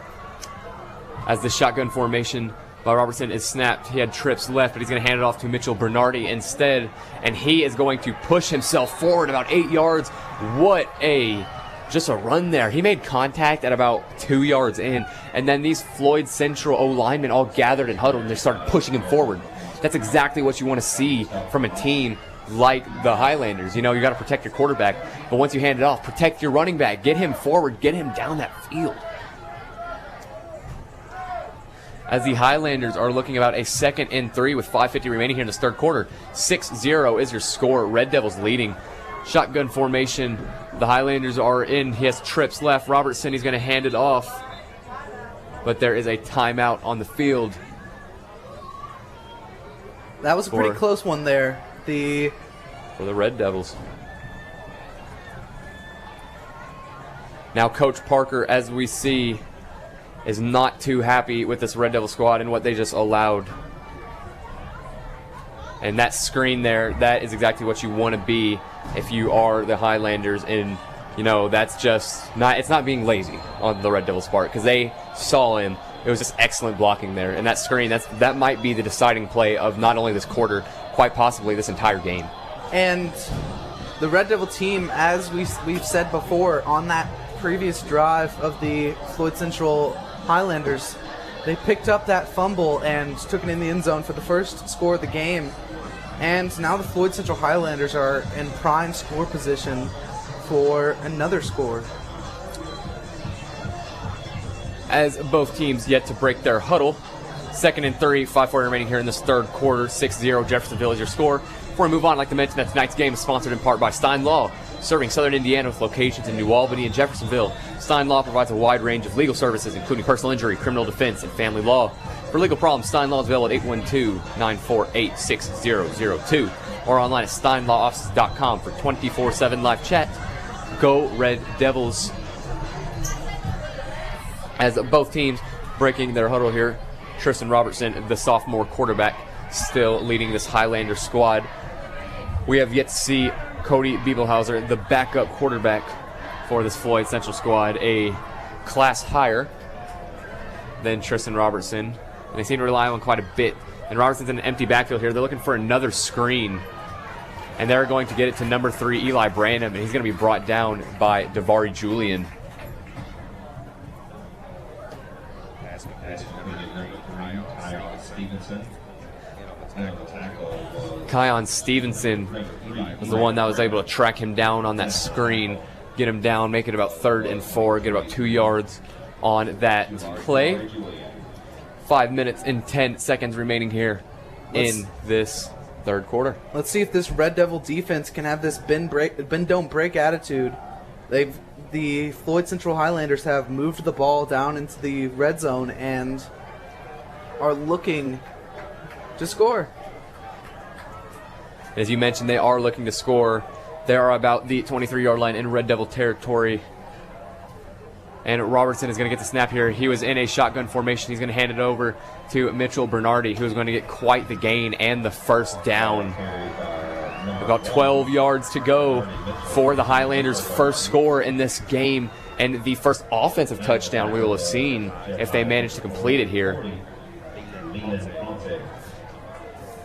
As the shotgun formation by Robertson is snapped, he had trips left, but he's going to hand it off to Mitchell Bernardi instead, and he is going to push himself forward about 8 yards. What just a run there. He made contact at about 2 yards in, and then these Floyd Central O-linemen all gathered and huddled, and they started pushing him forward. That's exactly what you want to see from a team like the Highlanders. You know, you got to protect your quarterback, but once you hand it off, protect your running back. Get him forward. Get him down that field. As the Highlanders are looking about a 2nd and 3 with 5:50 remaining here in this third quarter. 6-0 is your score. Red Devils leading shotgun formation. The Highlanders are in. He has trips left. Robertson, he's going to hand it off. But there is a timeout on the field. That was a pretty close one there. For the Red Devils. Now Coach Parker, as we see, is not too happy with this Red Devil squad and what they just allowed. And that screen there, that is exactly what you want to be if you are the Highlanders. And, you know, that's just not, it's not being lazy on the Red Devils' part because they saw him. It was just excellent blocking there. And that screen, that might be the deciding play of not only this quarter, quite possibly this entire game. And the Red Devil team, as we've said before, on that previous drive of the Floyd Central Highlanders, they picked up that fumble and took it in the end zone for the first score of the game. And now the Floyd Central Highlanders are in prime score position for another score. As both teams yet to break their huddle. 2nd and 3, 5-4 remaining here in this third quarter. 6-0 Jeffersonville is your score. Before we move on, I'd like to mention that tonight's game is sponsored in part by Stein Law, serving Southern Indiana with locations in New Albany and Jeffersonville. Stein Law provides a wide range of legal services, including personal injury, criminal defense, and family law. For legal problems, Stein Law is available at 812-948-6002 or online at steinlawoffices.com for 24/7 live chat. Go Red Devils. As both teams breaking their huddle here, Tristan Robertson, the sophomore quarterback, still leading this Highlander squad. We have yet to see Cody Biebelhauser, the backup quarterback for this Floyd Central squad, a class higher than Tristan Robertson. And they seem to rely on him quite a bit. And Robertson's in an empty backfield here. They're looking for another screen. And they're going to get it to number 3, Eli Branham, and he's going to be brought down by Davari Julian. Kion Stevenson was the one that was able to track him down on that screen, get him down, make it about 3rd and 4, get about 2 yards on that play. 5 minutes and 10 seconds remaining here in this third quarter. Let's see if this Red Devil defense can have this bend don't break attitude. The Floyd Central Highlanders have moved the ball down into the red zone and are looking to score. As you mentioned, they are looking to score. They are about the 23-yard line in Red Devil territory. And Robertson is going to get the snap here. He was in a shotgun formation. He's going to hand it over to Mitchell Bernardi, who is going to get quite the gain and the first down. About 12 yards to go for the Highlanders' first score in this game and the first offensive touchdown we will have seen if they manage to complete it here.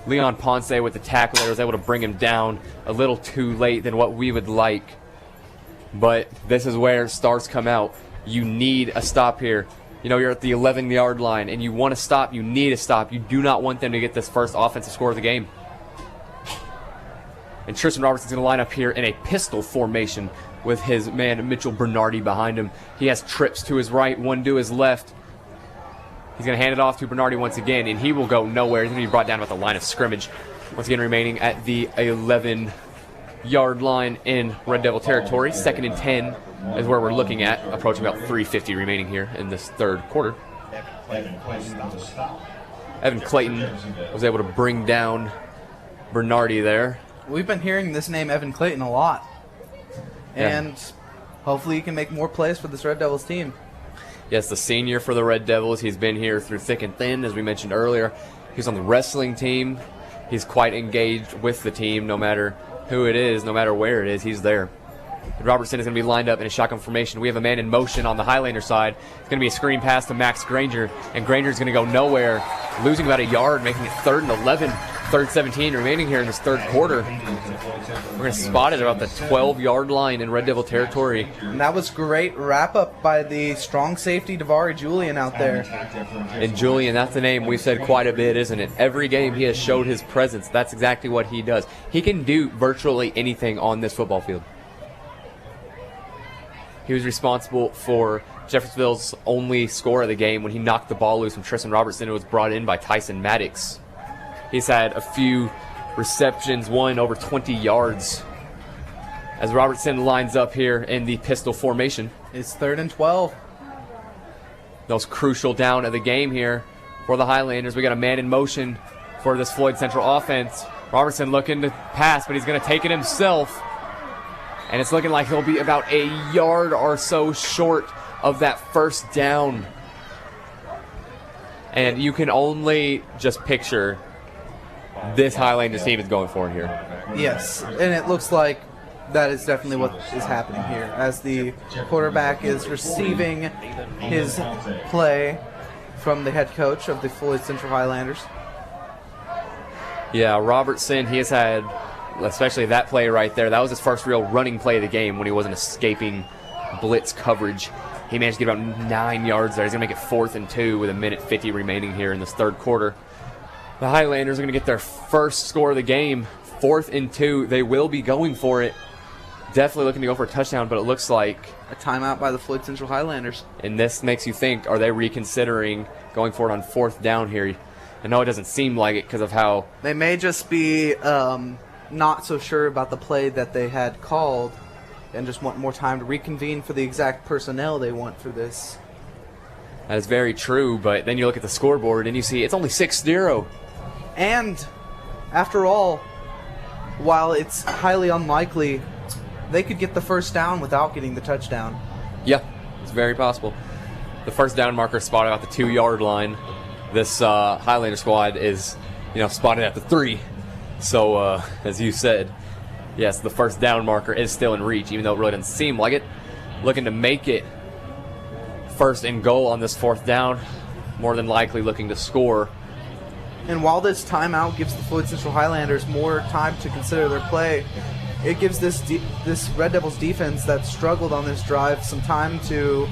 Leon Ponce with the tackle there was able to bring him down a little too late than what we would like. But this is where stars come out. You need a stop here. You know, you're at the 11-yard line and you want to stop. You need a stop. You do not want them to get this first offensive score of the game. And Tristan Robertson's going to line up here in a pistol formation with his man Mitchell Bernardi behind him. He has trips to his right, one to his left. He's going to hand it off to Bernardi once again, and he will go nowhere. He's going to be brought down about the line of scrimmage. Once again, remaining at the 11-yard line in Red Devil territory. 2nd and 10 is where we're looking at, approaching about 3:50 remaining here in this third quarter. Evan Clayton was able to bring down Bernardi there. We've been hearing this name Evan Clayton a lot. And hopefully he can make more plays for this Red Devils team. Yes, the senior for the Red Devils. He's been here through thick and thin, as we mentioned earlier. He's on the wrestling team. He's quite engaged with the team, no matter who it is, no matter where it is, he's there. And Robertson is going to be lined up in a shotgun formation. We have a man in motion on the Highlander side. It's going to be a screen pass to Max Granger, and Granger's going to go nowhere, losing about a yard, making it 3rd and 11, 3rd and 17 remaining here in this third quarter. We're going to spot it about the 12-yard line in Red Devil territory. And that was great wrap-up by the strong safety Davari Julian out there. And Julian, that's the name we've said quite a bit, isn't it? Every game he has showed his presence. That's exactly what he does. He can do virtually anything on this football field. He was responsible for Jeffersonville's only score of the game when he knocked the ball loose from Tristan Robertson. It was brought in by Tyson Maddox. He's had a few receptions, one over 20 yards. as Robertson lines up here in the pistol formation. It's 3rd and 12. Most crucial down of the game here for the Highlanders. We got a man in motion for this Floyd Central offense. Robertson looking to pass, but he's going to take it himself. And it's looking like he'll be about a yard or so short of that first down. And you can only just picture this Highlanders team is going for it here. Yes, and it looks like that is definitely what is happening here, as the quarterback is receiving his play from the head coach of the Floyd Central Highlanders. Yeah, Robertson, he has had, especially that play right there, that was his first real running play of the game when he wasn't escaping blitz coverage. He managed to get about 9 yards there. He's going to make it 4th and 2 with 1:50 remaining here in this third quarter. The Highlanders are going to get their first score of the game, 4th and 2. They will be going for it. Definitely looking to go for a touchdown, but it looks like a timeout by the Floyd Central Highlanders. And this makes you think, are they reconsidering going for it on 4th down here? I know it doesn't seem like it because of how... They may just be not so sure about the play that they had called and just want more time to reconvene for the exact personnel they want for this. That is very true, but then you look at the scoreboard and you see it's only 6-0. And after all, while it's highly unlikely, they could get the first down without getting the touchdown. Yeah, it's very possible. The first down marker spotted at the 2-yard line. This Highlander squad is, spotted at the 3. So, as you said, yes, the first down marker is still in reach, even though it really doesn't seem like it. Looking to make it 1st and goal on this 4th down. More than likely looking to score. And while this timeout gives the Floyd Central Highlanders more time to consider their play, it gives this Red Devils defense that struggled on this drive some time to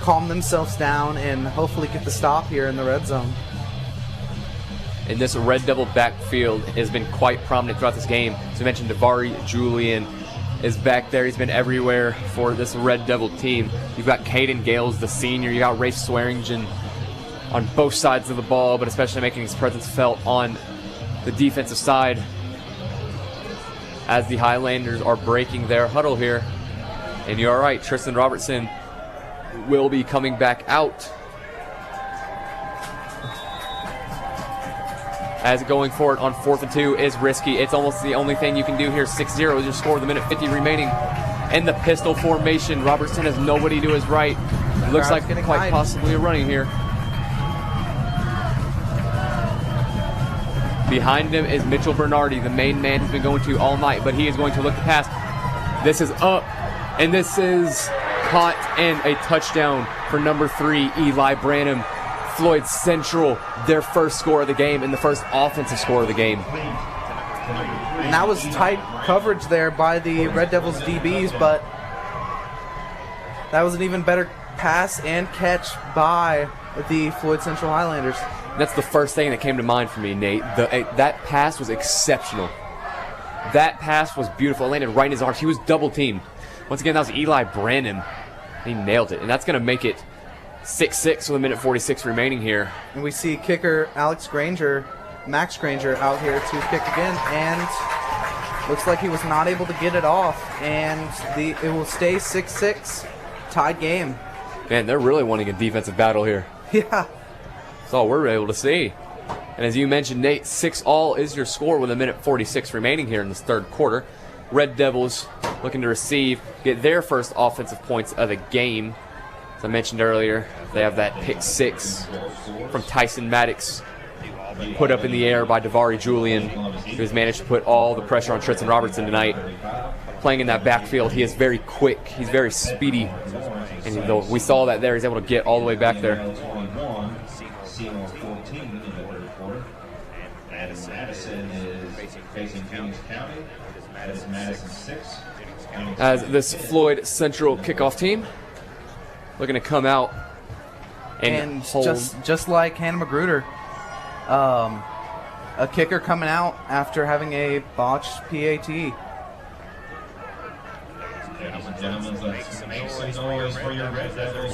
calm themselves down and hopefully get the stop here in the red zone. And this Red Devil backfield has been quite prominent throughout this game. As we mentioned, Davari Julian is back there. He's been everywhere for this Red Devil team. You've got Caden Gales, the senior. You got Ray Swearingen on both sides of the ball, but especially making his presence felt on the defensive side as the Highlanders are breaking their huddle here. And you're right, Tristan Robertson will be coming back out. As going for it on 4th and 2 is risky. It's almost the only thing you can do here. 6-0 is your score with 1:50 remaining. And the pistol formation. Robertson has nobody to his right. Looks like quite possibly a running here. Behind him is Mitchell Bernardi, the main man who's been going to all night, but he is going to look to pass. This is up, and this is caught, and a touchdown for number 3, Eli Branham. Floyd Central, their first score of the game and the first offensive score of the game. And that was tight coverage there by the Red Devils DBs, but that was an even better pass and catch by the Floyd Central Highlanders. That's the first thing that came to mind for me, Nate. That pass was exceptional. That pass was beautiful. It landed right in his arms. He was double teamed. Once again, that was Eli Branham. He nailed it. And that's going to make it 6-6 with 1:46 remaining here. And we see kicker Max Granger out here to kick again. And looks like he was not able to get it off. And it will stay 6-6. Tied game. Man, they're really wanting a defensive battle here. Yeah. That's all we're able to see. And as you mentioned, Nate, 6-all is your score with 1:46 remaining here in this third quarter. Red Devils looking to get their first offensive points of the game. As I mentioned earlier, they have that pick 6 from Tyson Maddox, put up in the air by Davari Julian, who has managed to put all the pressure on Tristan Robertson tonight. Playing in that backfield, he is very quick, he's very speedy, and we saw that there, he's able to get all the way back there. As this Floyd Central kickoff team looking to come out and hold. just like Hannah Magruder, a kicker coming out after having a botched PAT.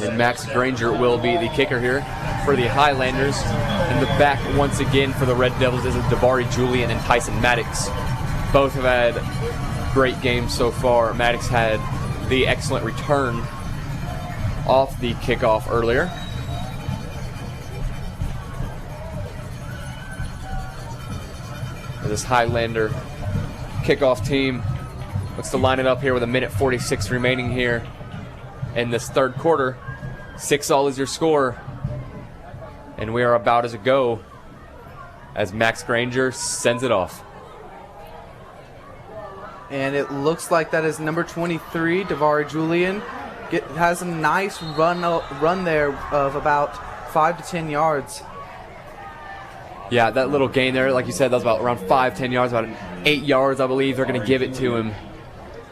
And Max Granger will be the kicker here for the Highlanders. In the back once again for the Red Devils is Davari Julian and Tyson Maddox. Both have had great game so far. Maddox had the excellent return off the kickoff earlier. This Highlander kickoff team looks to line it up here with 1:46 remaining here in this third quarter. 6-all is your score. And we are about as a go as Max Granger sends it off. And it looks like that is number 23, Davari Julian. Has a nice run there of about 5 to 10 yards. Yeah, that little gain there, like you said, that was about around 5-10 yards, about 8 yards, I believe. They're going to give it to him.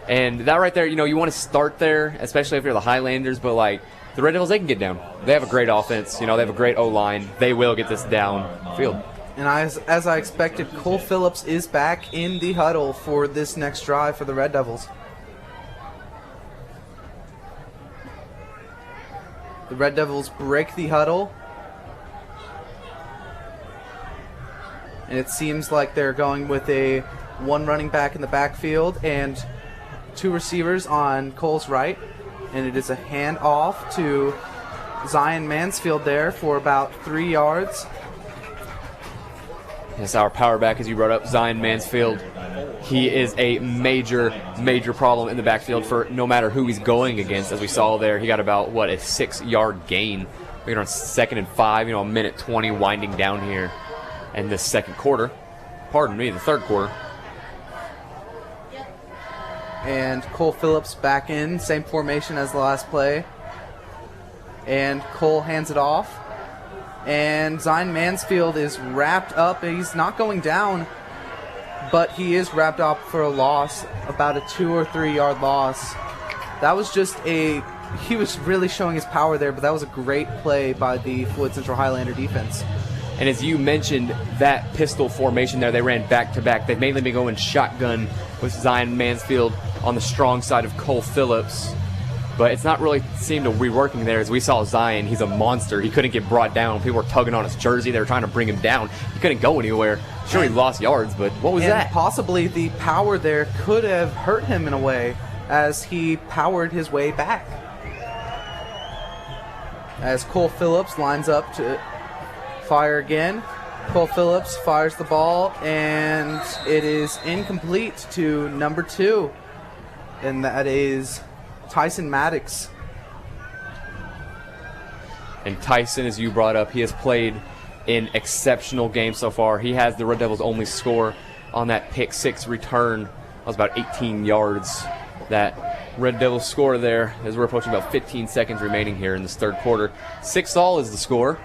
And that right there, you want to start there, especially if you're the Highlanders, but like the Red Devils, they can get down. They have a great offense. They have a great O-line. They will get this downfield. And as I expected, Cole Phillips is back in the huddle for this next drive for the Red Devils. The Red Devils break the huddle. And it seems like they're going with a one running back in the backfield and two receivers on Cole's right. And it is a handoff to Zion Mansfield there for about 3 yards. Yes, our power back, as you brought up, Zion Mansfield. He is a major, major problem in the backfield for no matter who he's going against. As we saw there, he got about, a 6-yard gain. We're on 2nd and 5, a minute 20 winding down here in this second quarter. Pardon me, the third quarter. And Cole Phillips back in, same formation as the last play. And Cole hands it off. And Zion Mansfield is wrapped up. He's not going down, but he is wrapped up for a loss, about a 2 or 3 yard loss. That was just he was really showing his power there, but that was a great play by the Floyd Central Highlander defense. And as you mentioned, that pistol formation there, they ran back-to-back. They've mainly been going shotgun with Zion Mansfield on the strong side of Cole Phillips. But it's not really seemed to be working there. As we saw Zion, he's a monster. He couldn't get brought down. People were tugging on his jersey. They were trying to bring him down. He couldn't go anywhere. Sure, he lost yards, but what was that? Possibly the power there could have hurt him in a way as he powered his way back. As Cole Phillips lines up to fire again. Cole Phillips fires the ball, and it is incomplete to number 2. And that is Tyson Maddox. And Tyson, as you brought up, he has played an exceptional game so far. He has the Red Devils' only score on that pick 6 return. That was about 18 yards. That Red Devils score there as we're approaching about 15 seconds remaining here in this third quarter. 6-all is the score.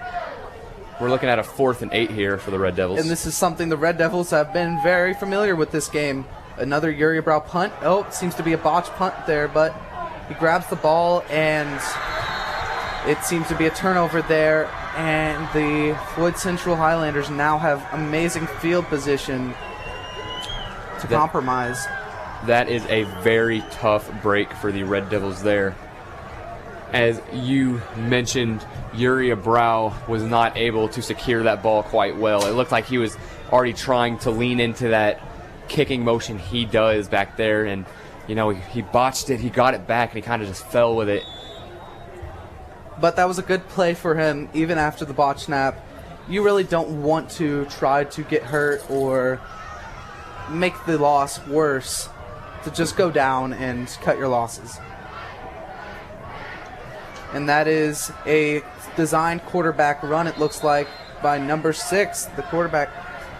We're looking at a 4th and 8 here for the Red Devils. And this is something the Red Devils have been very familiar with this game. Another Uriah Brow punt. Oh, it seems to be a botched punt there, but he grabs the ball, and it seems to be a turnover there. And the Floyd Central Highlanders now have amazing field position to compromise. That is a very tough break for the Red Devils there. As you mentioned, Uriah Brow was not able to secure that ball quite well. It looked like he was already trying to lean into that kicking motion he does back there, and he botched it. He got it back, and he kind of just fell with it. But that was a good play for him, even after the botch snap. You really don't want to try to get hurt or make the loss worse, to just go down and cut your losses. And that is a designed quarterback run, it looks like, by number 6, the quarterback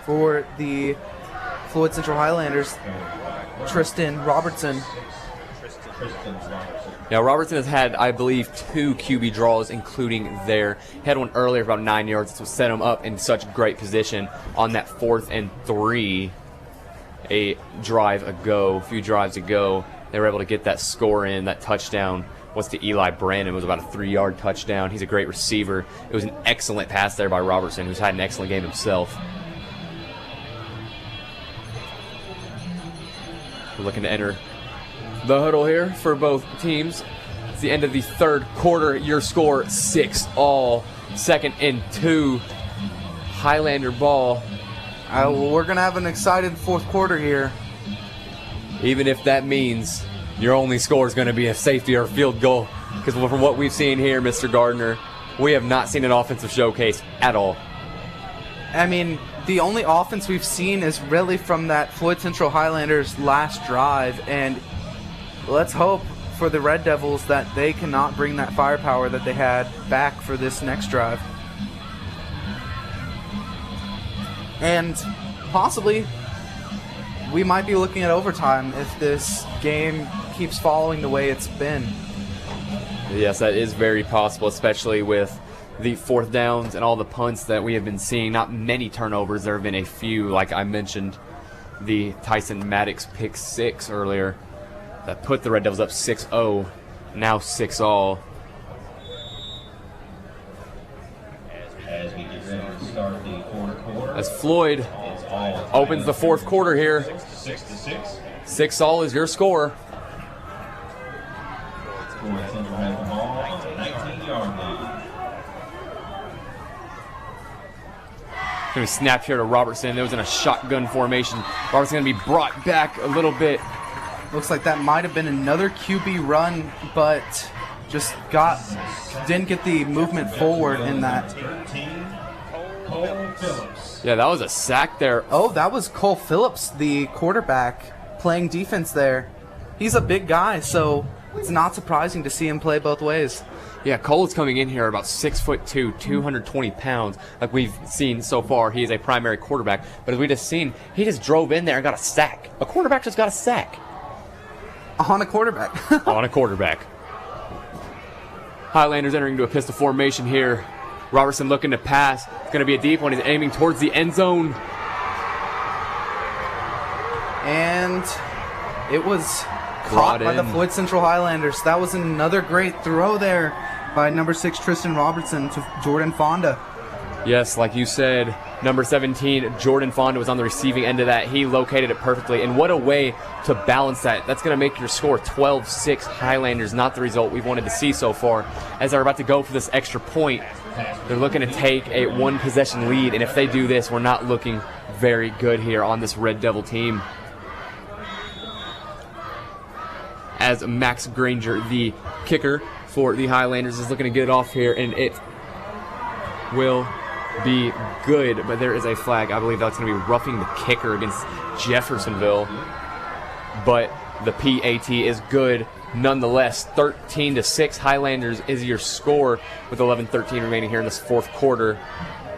for the Floyd Central Highlanders, Tristan Robertson. Now, Robertson has had, I believe, 2 QB draws, including there. He had one earlier for about 9 yards to set him up in such great position on that 4th and 3, a few drives ago. They were able to get that score in, that touchdown. Was to Eli Brandon. It was about a 3-yard touchdown. He's a great receiver. It was an excellent pass there by Robertson, who's had an excellent game himself. We're looking to enter the huddle here for both teams. It's the end of the third quarter. Your score, 6-all. 2nd and 2. Highlander ball. We're going to have an excited fourth quarter here. even if that means your only score is going to be a safety or a field goal. Because from what we've seen here, Mr. Gardner, we have not seen an offensive showcase at all. I mean, the only offense we've seen is really from that Floyd Central Highlanders last drive, and let's hope for the Red Devils that they cannot bring that firepower that they had back for this next drive. And possibly we might be looking at overtime if this game keeps following the way it's been. Yes, that is very possible, especially with the fourth downs and all the punts that we have been seeing. Not many turnovers. There have been a few, like I mentioned, the Tyson Maddox pick 6 earlier that put the Red Devils up 6-0, now 6-all. As we get ready to start the fourth quarter, As Floyd opens the fourth quarter here, 6-6. 6-all is your score. Floyd Central has the ball on the 19-yard line. Going to be snapped here to Robertson. It was in a shotgun formation. Robertson's going to be brought back a little bit. Looks like that might have been another QB run, but just didn't get the movement forward in that. 13, Cole Phillips. Yeah, that was a sack there. Oh, that was Cole Phillips, the quarterback, playing defense there. He's a big guy, so it's not surprising to see him play both ways. Yeah, Cole is coming in here about 6'2", 220 pounds. Like we've seen so far, he is a primary quarterback. But as we just seen, he just drove in there and got a sack. A quarterback just got a sack. On a quarterback. On a quarterback. Highlanders entering into a pistol formation here. Robertson looking to pass. It's going to be a deep one. He's aiming towards the end zone. And it was caught by the Floyd Central Highlanders. That was another great throw there by number 6 Tristan Robertson to Jordan Fonda. Yes, like you said, number 17, Jordan Fonda, was on the receiving end of that. He located it perfectly. And what a way to balance that. That's going to make your score 12-6 Highlanders, not the result we wanted to see so far. As they're about to go for this extra point, they're looking to take a one-possession lead. And if they do this, we're not looking very good here on this Red Devil team. As Max Granger, the kicker for the Highlanders, is looking to get it off here, and it will be good, but there is a flag. I believe that's going to be roughing the kicker against Jeffersonville, but the PAT is good nonetheless. 13-6 Highlanders is your score with 11-13 remaining here in this fourth quarter.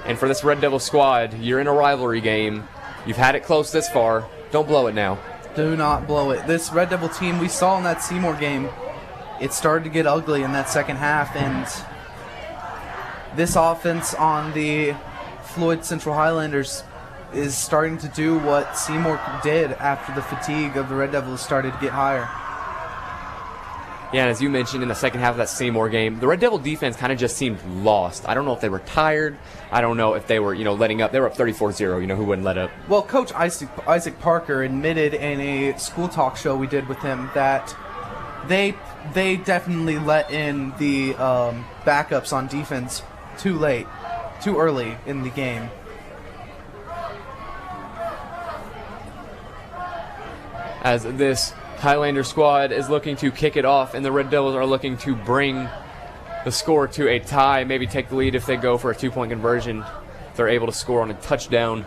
And for this Red Devil squad, you're in a rivalry game. You've had it close this far. Don't blow it now. Do not blow it. This Red Devil team we saw in that Seymour game, it started to get ugly in that second half, and this offense on the Floyd Central Highlanders is starting to do what Seymour did after the fatigue of the Red Devils started to get higher. Yeah, and as you mentioned in the second half of that Seymour game, the Red Devil defense kind of just seemed lost. I don't know if they were tired. I don't know if they were, letting up. They were up 34-0. Who wouldn't let up? Well, Coach Isaac Parker admitted in a school talk show we did with him that they definitely let in the backups on defense too early in the game. As this Highlander squad is looking to kick it off, and the Red Devils are looking to bring the score to a tie, maybe take the lead if they go for a two-point conversion. They're able to score on a touchdown.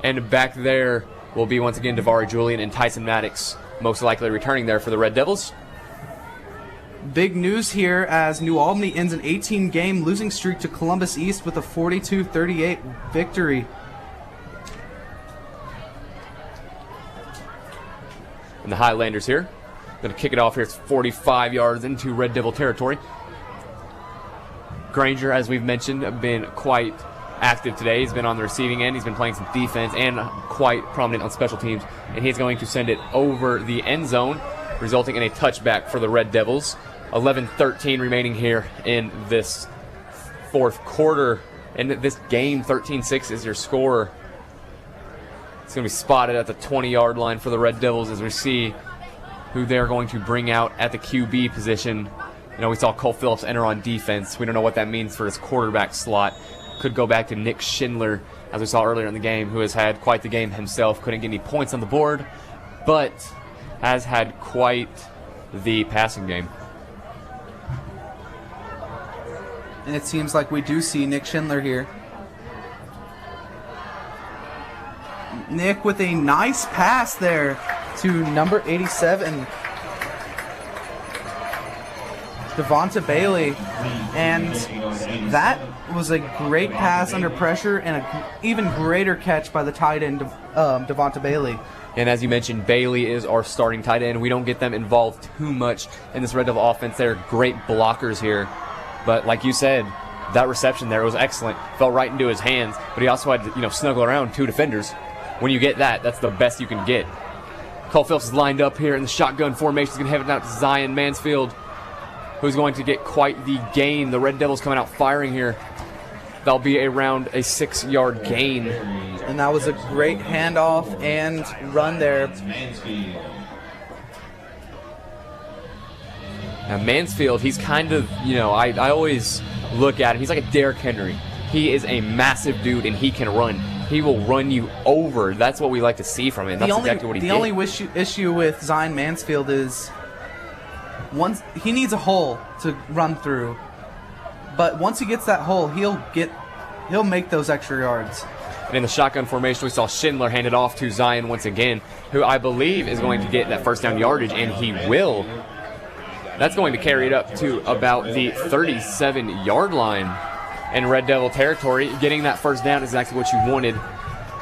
And back there will be once again Davari Julian and Tyson Maddox, most likely returning there for the Red Devils. Big news here as New Albany ends an 18-game losing streak to Columbus East with a 42-38 victory. And the Highlanders here, going to kick it off here. It's 45 yards into Red Devil territory. Granger, as we've mentioned, been quite active today. He's been on the receiving end. He's been playing some defense and quite prominent on special teams. And he's going to send it over the end zone, resulting in a touchback for the Red Devils. 11-13 remaining here in this fourth quarter. And this game, 13-6 is your score. It's going to be spotted at the 20-yard line for the Red Devils as we see who they're going to bring out at the QB position. We saw Cole Phillips enter on defense. We don't know what that means for his quarterback slot. Could go back to Nick Schindler as we saw earlier in the game, who has had quite the game himself. Couldn't get any points on the board, but has had quite the passing game. And it seems like we do see Nick Schindler here. Nick with a nice pass there to number 87, Devonta Bailey. And that was a great pass under pressure and an even greater catch by the tight end, Devonta Bailey. And as you mentioned, Bailey is our starting tight end. We don't get them involved too much in this Red Devil offense. They're great blockers here. But like you said, that reception there was excellent. Fell right into his hands. But he also had to, snuggle around two defenders. When you get that, that's the best you can get. Cole Phillips is lined up here in the shotgun formation. He's going to have it out to Zion Mansfield, who's going to get quite the gain. The Red Devils coming out firing here. That'll be around a 6-yard gain. And that was a great handoff and run there. Now Mansfield, he's kind of, I always look at him. He's like a Derrick Henry. He is a massive dude, and he can run. He will run you over. That's what we like to see from him. That's exactly what he did. The only issue with Zion Mansfield is he needs a hole to run through. But once he gets that hole, he'll make those extra yards. And in the shotgun formation, we saw Schindler hand it off to Zion once again, who I believe is going to get that first down yardage, and he will. That's going to carry it up to about the 37-yard line in Red Devil territory. Getting that first down is exactly what you wanted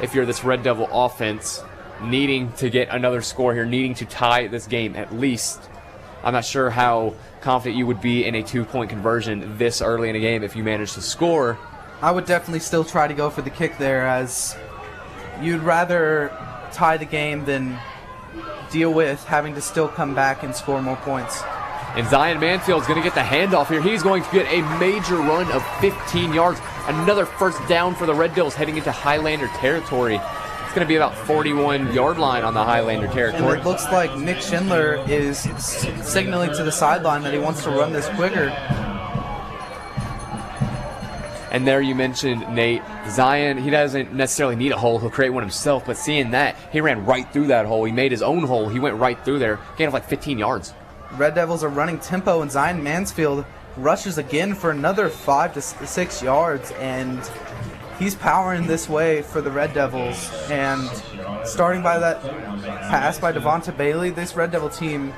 if you're this Red Devil offense, needing to get another score here, needing to tie this game at least. I'm not sure how confident you would be in a 2-point conversion this early in a game if you manage to score. I would definitely still try to go for the kick there, as you'd rather tie the game than deal with having to still come back and score more points. And Zion Mansfield's going to get the handoff here. He's going to get a major run of 15 yards. Another first down for the Red Devils heading into Highlander territory. It's going to be about 41-yard line on the Highlander territory. And it looks like Nick Schindler is signaling to the sideline that he wants to run this quicker. And there you mentioned, Nate, Zion, he doesn't necessarily need a hole. He'll create one himself. But seeing that, he ran right through that hole. He made his own hole. He went right through there. Gain of like 15 yards. Red Devils are running tempo, and Zion Mansfield rushes again for another 5 to 6 yards, and he's powering this way for the Red Devils. And starting by that pass by Devonta Bailey, this Red Devil team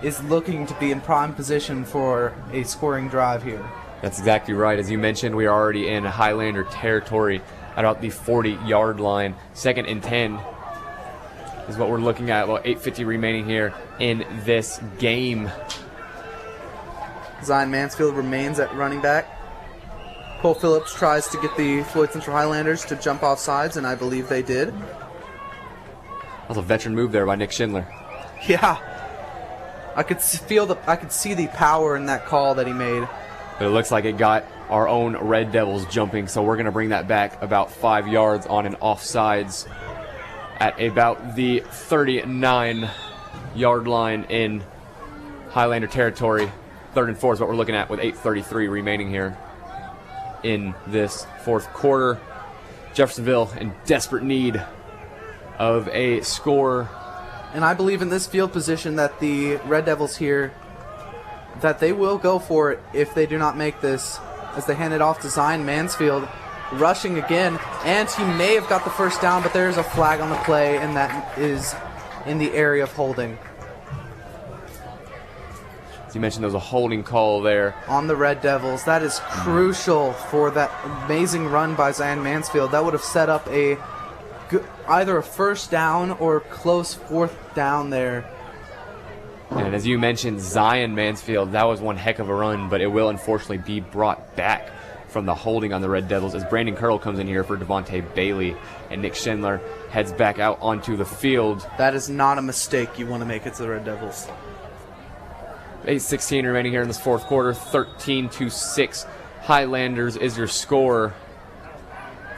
is looking to be in prime position for a scoring drive here. That's exactly right. As you mentioned, we are already in Highlander territory at about the 40-yard line. 2nd and 10 is what we're looking at. About 8:50 remaining here in this game. Zion Mansfield remains at running back. Cole Phillips tries to get the Floyd Central Highlanders to jump off sides, and I believe they did. That was a veteran move there by Nick Schindler. Yeah. I could see the power in that call that he made. But it looks like it got our own Red Devils jumping, so we're going to bring that back about 5 yards on an offsides at about the 39-yard line in Highlander territory. 3rd and 4 is what we're looking at with 8:33 remaining here in this fourth quarter. Jeffersonville in desperate need of a score. And I believe in this field position that the Red Devils here, that they will go for it if they do not make this, as they hand it off to Zion Mansfield, rushing again, and he may have got the first down, but there's a flag on the play, and that is in the area of holding. As you mentioned, there was a holding call there on the Red Devils. That is crucial for that amazing run by Zion Mansfield. That would have set up either a first down or close 4th down there. And as you mentioned, Zion Mansfield, that was one heck of a run, but it will unfortunately be brought back from the holding on the Red Devils as Brandon Curl comes in here for Devonta Bailey, and Nick Schindler heads back out onto the field. That is not a mistake you want to make it to the Red Devils. 8:16 remaining here in this fourth quarter. 13-6 Highlanders is your score.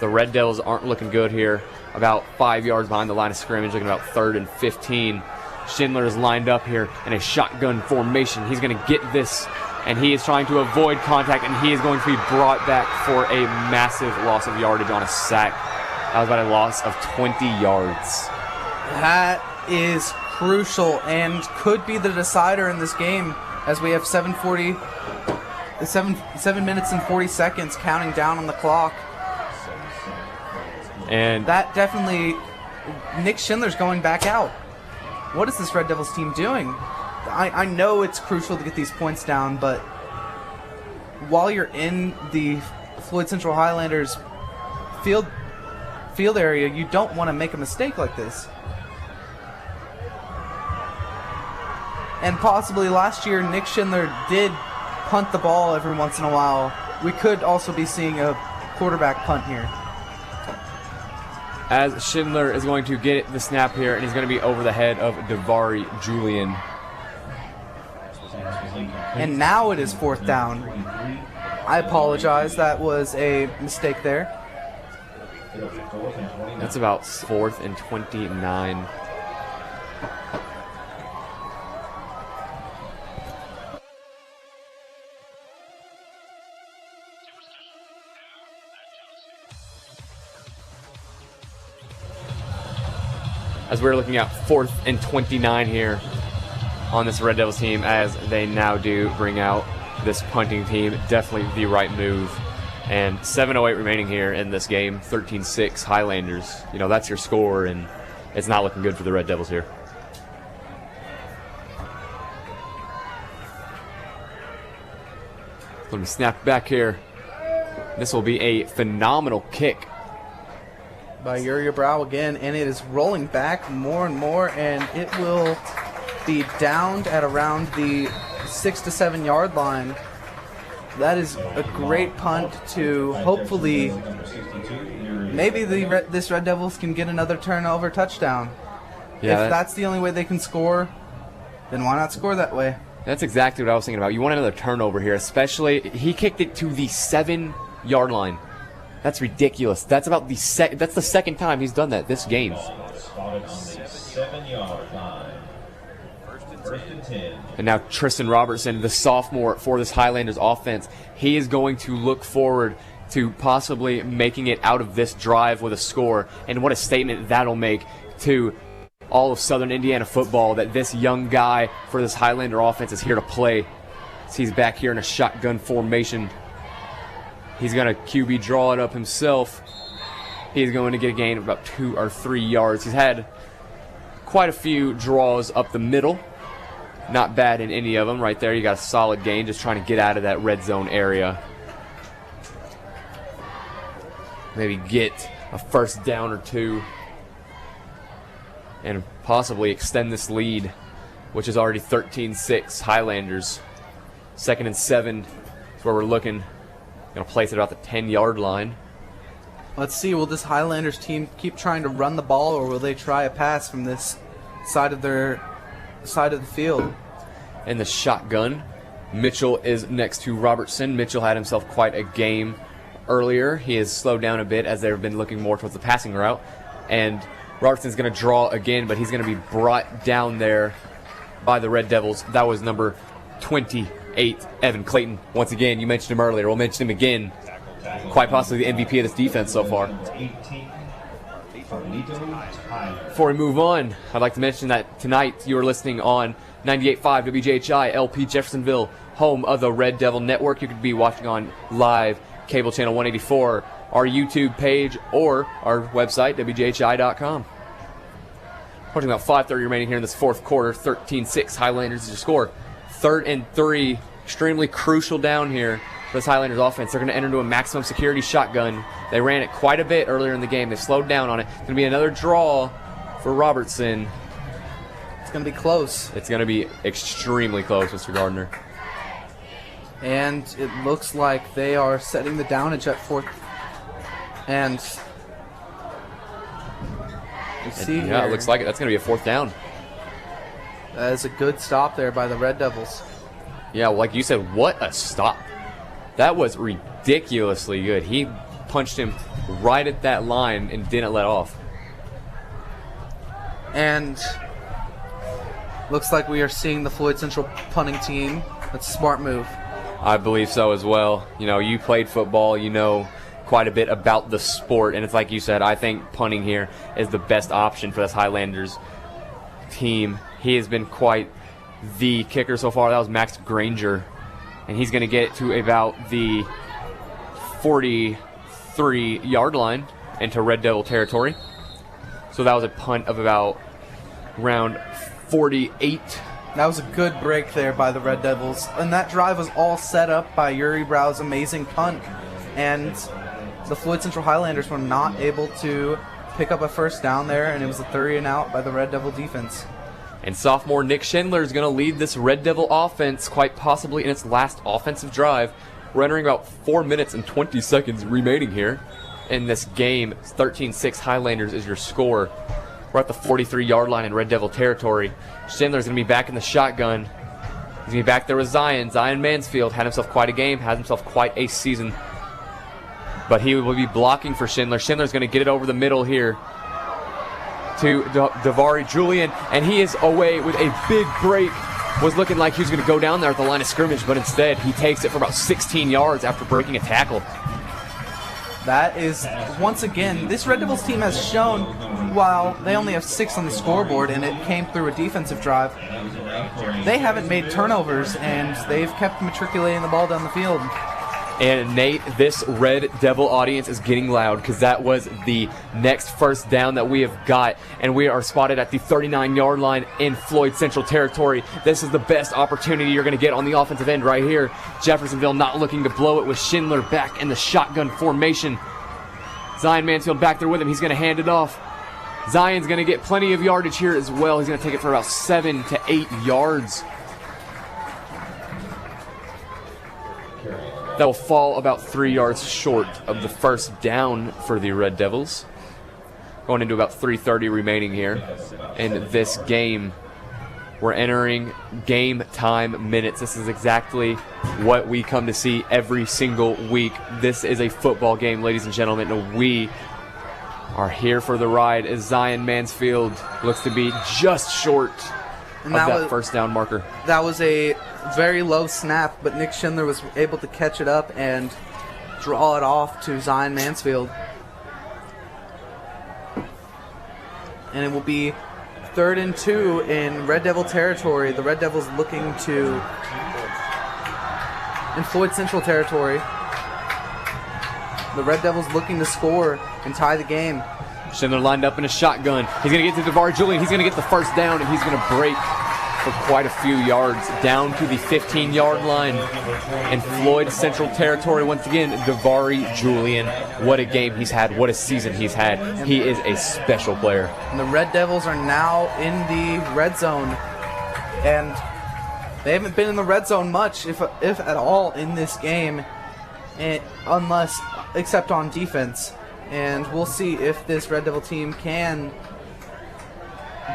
The Red Devils aren't looking good here. About 5 yards behind the line of scrimmage, looking about 3rd and 15. Schindler is lined up here in a shotgun formation. He's going to get this, and he is trying to avoid contact, and he is going to be brought back for a massive loss of yardage on a sack. That was about a loss of 20 yards. That is crucial and could be the decider in this game, as we have 7 minutes and 40 seconds counting down on the clock. And That definitely, Nick Schindler's going back out. What is this Red Devils team doing? I know it's crucial to get these points down, but while you're in the Floyd Central Highlanders field area, you don't want to make a mistake like this. And possibly last year, Nick Schindler did punt the ball every once in a while. We could also be seeing a quarterback punt here. as Schindler is going to get the snap here, and he's going to be over the head of Davari Julian. And now it is 4th down. I apologize. That was a mistake there. That's about 4th and 29. As we're looking at 4th and 29 here on this Red Devils team, as they now do bring out this punting team. Definitely the right move. And 7:08 remaining here in this game. 13-6 Highlanders. You know, that's your score, and it's not looking good for the Red Devils here. Let me snap back here. This will be a phenomenal kick By Uriah Brow again, and it is rolling back more and more, and it will be downed at around the 6 to 7 yard line. That is a great punt to hopefully maybe this Red Devils can get another turnover touchdown. Yeah, If that's the only way they can score, then why not score that way? That's exactly what I was thinking about. You want another turnover here, especially he kicked it to the 7 yard line. That's ridiculous. That's about the that's the second time he's done that this game. Spotted on the 7-yard line. First and 10. And now Tristan Robertson, the sophomore for this Highlanders offense, he is going to look forward to possibly making it out of this drive with a score. And what a statement that'll make to all of Southern Indiana football, that this young guy for this Highlander offense is here to play. So he's back here in a shotgun formation. He's going to QB draw it up himself. He's going to get a gain of about 2 or 3 yards. He's had quite a few draws up the middle. Not bad in any of them. Right there, you got a solid gain, just trying to get out of that red zone area. Maybe get a first down or 2. And possibly extend this lead, which is already 13-6 Highlanders. 2nd and 7 is where we're looking. Going to place it about the 10-yard line. Let's see, will this Highlanders team keep trying to run the ball, or will they try a pass from this side of the field? And the shotgun. Mitchell is next to Robertson. Mitchell had himself quite a game earlier. He has slowed down a bit as they've been looking more towards the passing route. And Robertson's going to draw again, but he's going to be brought down there by the Red Devils. That was number 28, Evan Clayton. Once again, you mentioned him earlier. We'll mention him again. Quite possibly the MVP of this defense so far. Before we move on, I'd like to mention that tonight you are listening on 98.5 WJHI LP Jeffersonville, home of the Red Devil Network. You could be watching on live cable channel 184, our YouTube page, or our website, WJHI.com. Talking about 5:30 remaining here in this 4th quarter. 13-6 Highlanders is your score. 3rd and 3, extremely crucial down here for this Highlanders offense. They're going to enter into a maximum security shotgun. They ran it quite a bit earlier in the game. They slowed down on it. It's going to be another draw for Robertson. It's going to be close. It's going to be extremely close, Mr. Gardner. And it looks like they are setting the downage at 4th. And you see Yeah, here, it looks like it. That's going to be a 4th down. that is a good stop there by the Red Devils. Yeah, well, like you said, what a stop. That was ridiculously good. He punched him right at that line and didn't let off. And looks like we are seeing the Floyd Central punting team. That's a smart move. I believe so as well. You know, you played football. You know quite a bit about the sport. And it's like you said, I think punting here is the best option for this Highlanders team. He has been quite the kicker so far. That was Max Granger. And he's going to get to about the 43-yard line into Red Devil territory. So that was a punt of about around 48. That was a good break there by the Red Devils. And that drive was all set up by Yuri Brau's amazing punt. And the Floyd Central Highlanders were not able to pick up a first down there, and it was a 30-and-out by the Red Devil defense. And sophomore Nick Schindler is going to lead this Red Devil offense quite possibly in its last offensive drive. We're entering about 4 minutes and 20 seconds remaining here in this game. 13-6 Highlanders is your score. We're at the 43-yard line in Red Devil territory. Schindler's going to be back in the shotgun. He's going to be back there with Zion. Zion Mansfield had himself quite a game, has himself quite a season. But he will be blocking for Schindler. Schindler's going to get it over the middle here to Davari Julian, and he is away with a big break. Was looking like he was going to go down there at the line of scrimmage, but instead he takes it for about 16 yards after breaking a tackle. That is, once again, this Red Devils team has shown, while they only have 6 on the scoreboard and it came through a defensive drive, they haven't made turnovers and they've kept matriculating the ball down the field. And Nate, this Red Devil audience is getting loud because that was the next first down that we have got. And we are spotted at the 39-yard line in Floyd Central territory. This is the best opportunity you're going to get on the offensive end right here. Jeffersonville not looking to blow it with Schindler back in the shotgun formation. Zion Mansfield back there with him. He's going to hand it off. Zion's going to get plenty of yardage here as well. He's going to take it for about 7 to 8 yards. That will fall about 3 yards short of the first down for the Red Devils. Going into about 3:30 remaining here in this game. We're entering game time minutes. This is exactly what we come to see every single week. This is a football game, ladies and gentlemen, and we are here for the ride as Zion Mansfield looks to be just short of that first down marker. That was a very low snap, but Nick Schindler was able to catch it up and draw it off to Zion Mansfield. And it will be 3rd and 2 in Red Devil territory. The Red Devils looking to, in Floyd Central territory, the Red Devils looking to score and tie the game. Schindler lined up in a shotgun. He's going to get to Davari Julian. He's going to get the first down, and he's going to break for quite a few yards down to the 15-yard line in Floyd Central territory. Once again, Davari Julian. What a game he's had. What a season he's had. He is a special player. And the Red Devils are now in the red zone, and they haven't been in the red zone much, if at all, in this game, except on defense. And we'll see if this Red Devil team can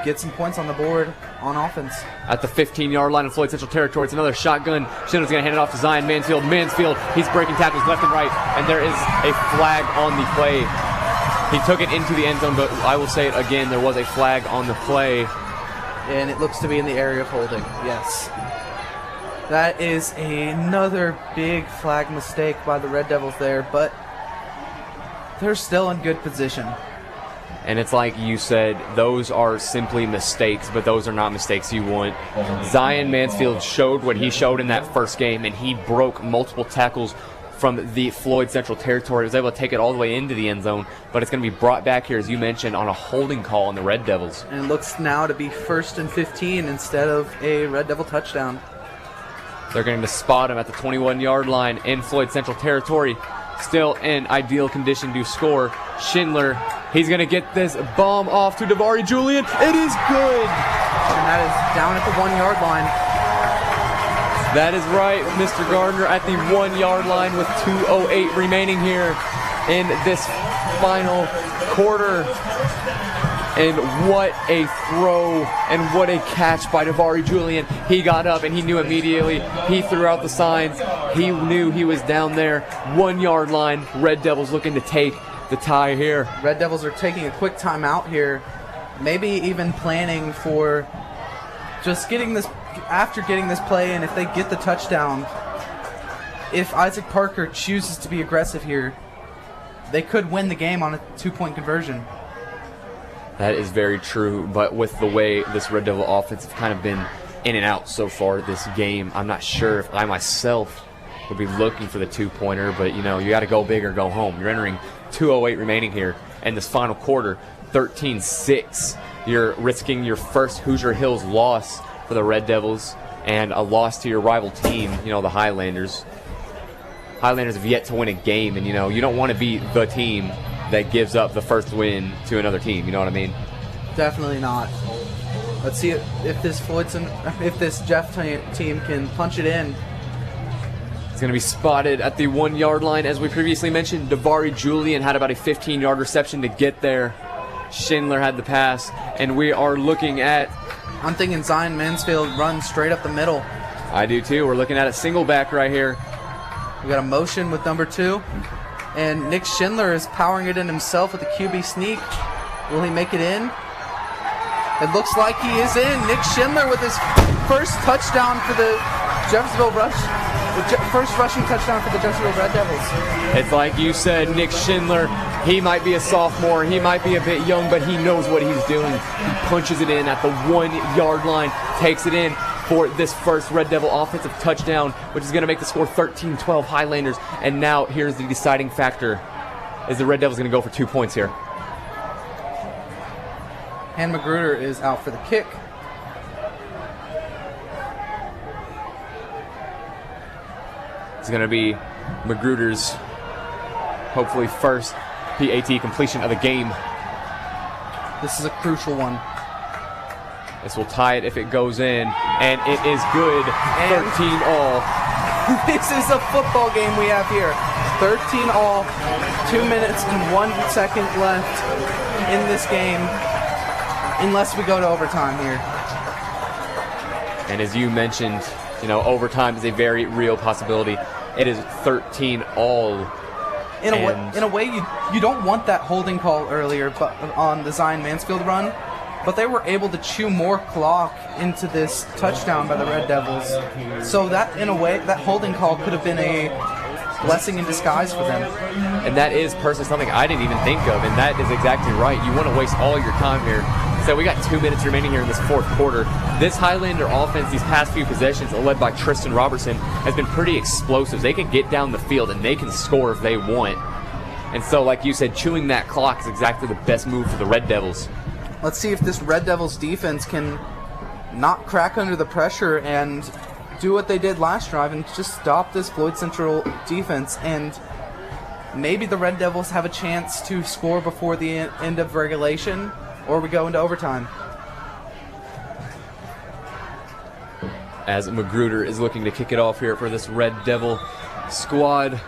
get some points on the board on offense. At the 15-yard line of Floyd Central territory, it's another shotgun. Schindler's going to hand it off to Zion Mansfield. Mansfield, he's breaking tackles left and right, and there is a flag on the play. He took it into the end zone, but I will say it again, there was a flag on the play. And it looks to be in the area of holding, yes. That is another big flag mistake by the Red Devils there, but they're still in good position. And it's like you said, those are simply mistakes, but those are not mistakes you want. Zion Mansfield showed what he showed in that first game, and he broke multiple tackles from the Floyd Central territory. He was able to take it all the way into the end zone, but it's going to be brought back here, as you mentioned, on a holding call on the Red Devils. And it looks now to be 1st and 15 instead of a Red Devil touchdown. They're going to spot him at the 21-yard line in Floyd Central territory. Still in ideal condition to score. Schindler, he's going to get this bomb off to Davari Julian. It is good. And that is down at the 1-yard line. That is right, Mr. Gardner at the 1-yard line with 2:08 remaining here in this final quarter. And what a throw and what a catch by Davari Julian. He got up and he knew immediately. He threw out the signs. He knew he was down there. 1-yard line. Red Devils looking to take the tie here. Red Devils are taking a quick timeout here. Maybe even planning for just getting this, after getting this play, and if they get the touchdown, if Isaac Parker chooses to be aggressive here, they could win the game on a 2-point conversion. That is very true, but with the way this Red Devil offense have kind of been in and out so far this game, I'm not sure if I myself would be looking for the 2-pointer, but you got to go big or go home. You're entering 2:08 remaining here in this final quarter, 13-6. You're risking your first Hoosier Hills loss for the Red Devils and a loss to your rival team, the Highlanders. Highlanders have yet to win a game, and you don't want to be the team that gives up the first win to another team. You know what I mean? Definitely not. Let's see if this Jeff team can punch it in. It's going to be spotted at the 1-yard line. As we previously mentioned, Davari Julian had about a 15-yard reception to get there. Schindler had the pass, and we are looking at... I'm thinking Zion Mansfield runs straight up the middle. I do too. We're looking at a single back right here. We got a motion with number 2. And Nick Schindler is powering it in himself with a QB sneak. Will he make it in? It looks like he is in. Nick Schindler with his first touchdown for the Jeffersonville Rush. First rushing touchdown for the Jeffersonville Red Devils. It's like you said, Nick Schindler, he might be a sophomore, he might be a bit young, but he knows what he's doing. He punches it in at the 1-yard line, takes it in for this first Red Devil offensive touchdown, which is going to make the score 13-12 Highlanders. And now here's the deciding factor. Is the Red Devils going to go for 2 points here? Han Magruder is out for the kick. It's going to be Magruder's hopefully first PAT completion of the game. This is a crucial one. This will tie it if it goes in, and it is good. 13-all. This is a football game we have here. 13-all, 2 minutes and 1 second left in this game, unless we go to overtime here. And as you mentioned, overtime is a very real possibility. It is 13-all. In a way, you don't want that holding call earlier, but on the Zion Mansfield run, but they were able to chew more clock into this touchdown by the Red Devils. So that, in a way, that holding call could have been a blessing in disguise for them. And that is personally something I didn't even think of, and that is exactly right. You want to waste all your time here. So we got 2 minutes remaining here in this fourth quarter. This Highlander offense, these past few possessions, led by Tristan Robertson, has been pretty explosive. They can get down the field and they can score if they want. And so, like you said, chewing that clock is exactly the best move for the Red Devils. Let's see if this Red Devils defense can not crack under the pressure and do what they did last drive and just stop this Floyd Central defense. And maybe the Red Devils have a chance to score before the end of regulation, or we go into overtime. As Magruder is looking to kick it off here for this Red Devil squad.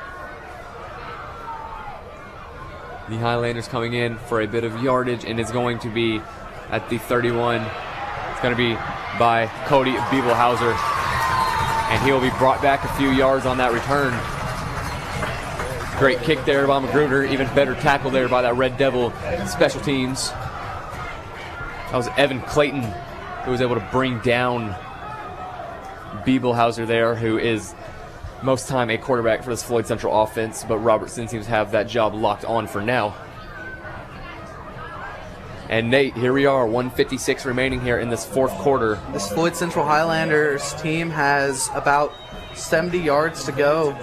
The Highlanders coming in for a bit of yardage, and it's going to be at the 31. It's going to be by Cody Biebelhauser, and he will be brought back a few yards on that return. Great kick there by Magruder. Even better tackle there by that Red Devil special teams. That was Evan Clayton who was able to bring down Biebelhauser there, who is most time a quarterback for this Floyd Central offense, but Robertson seems to have that job locked on for now. And Nate, here we are, 1:56 remaining here in this fourth quarter. This Floyd Central Highlanders team has about 70 yards to go.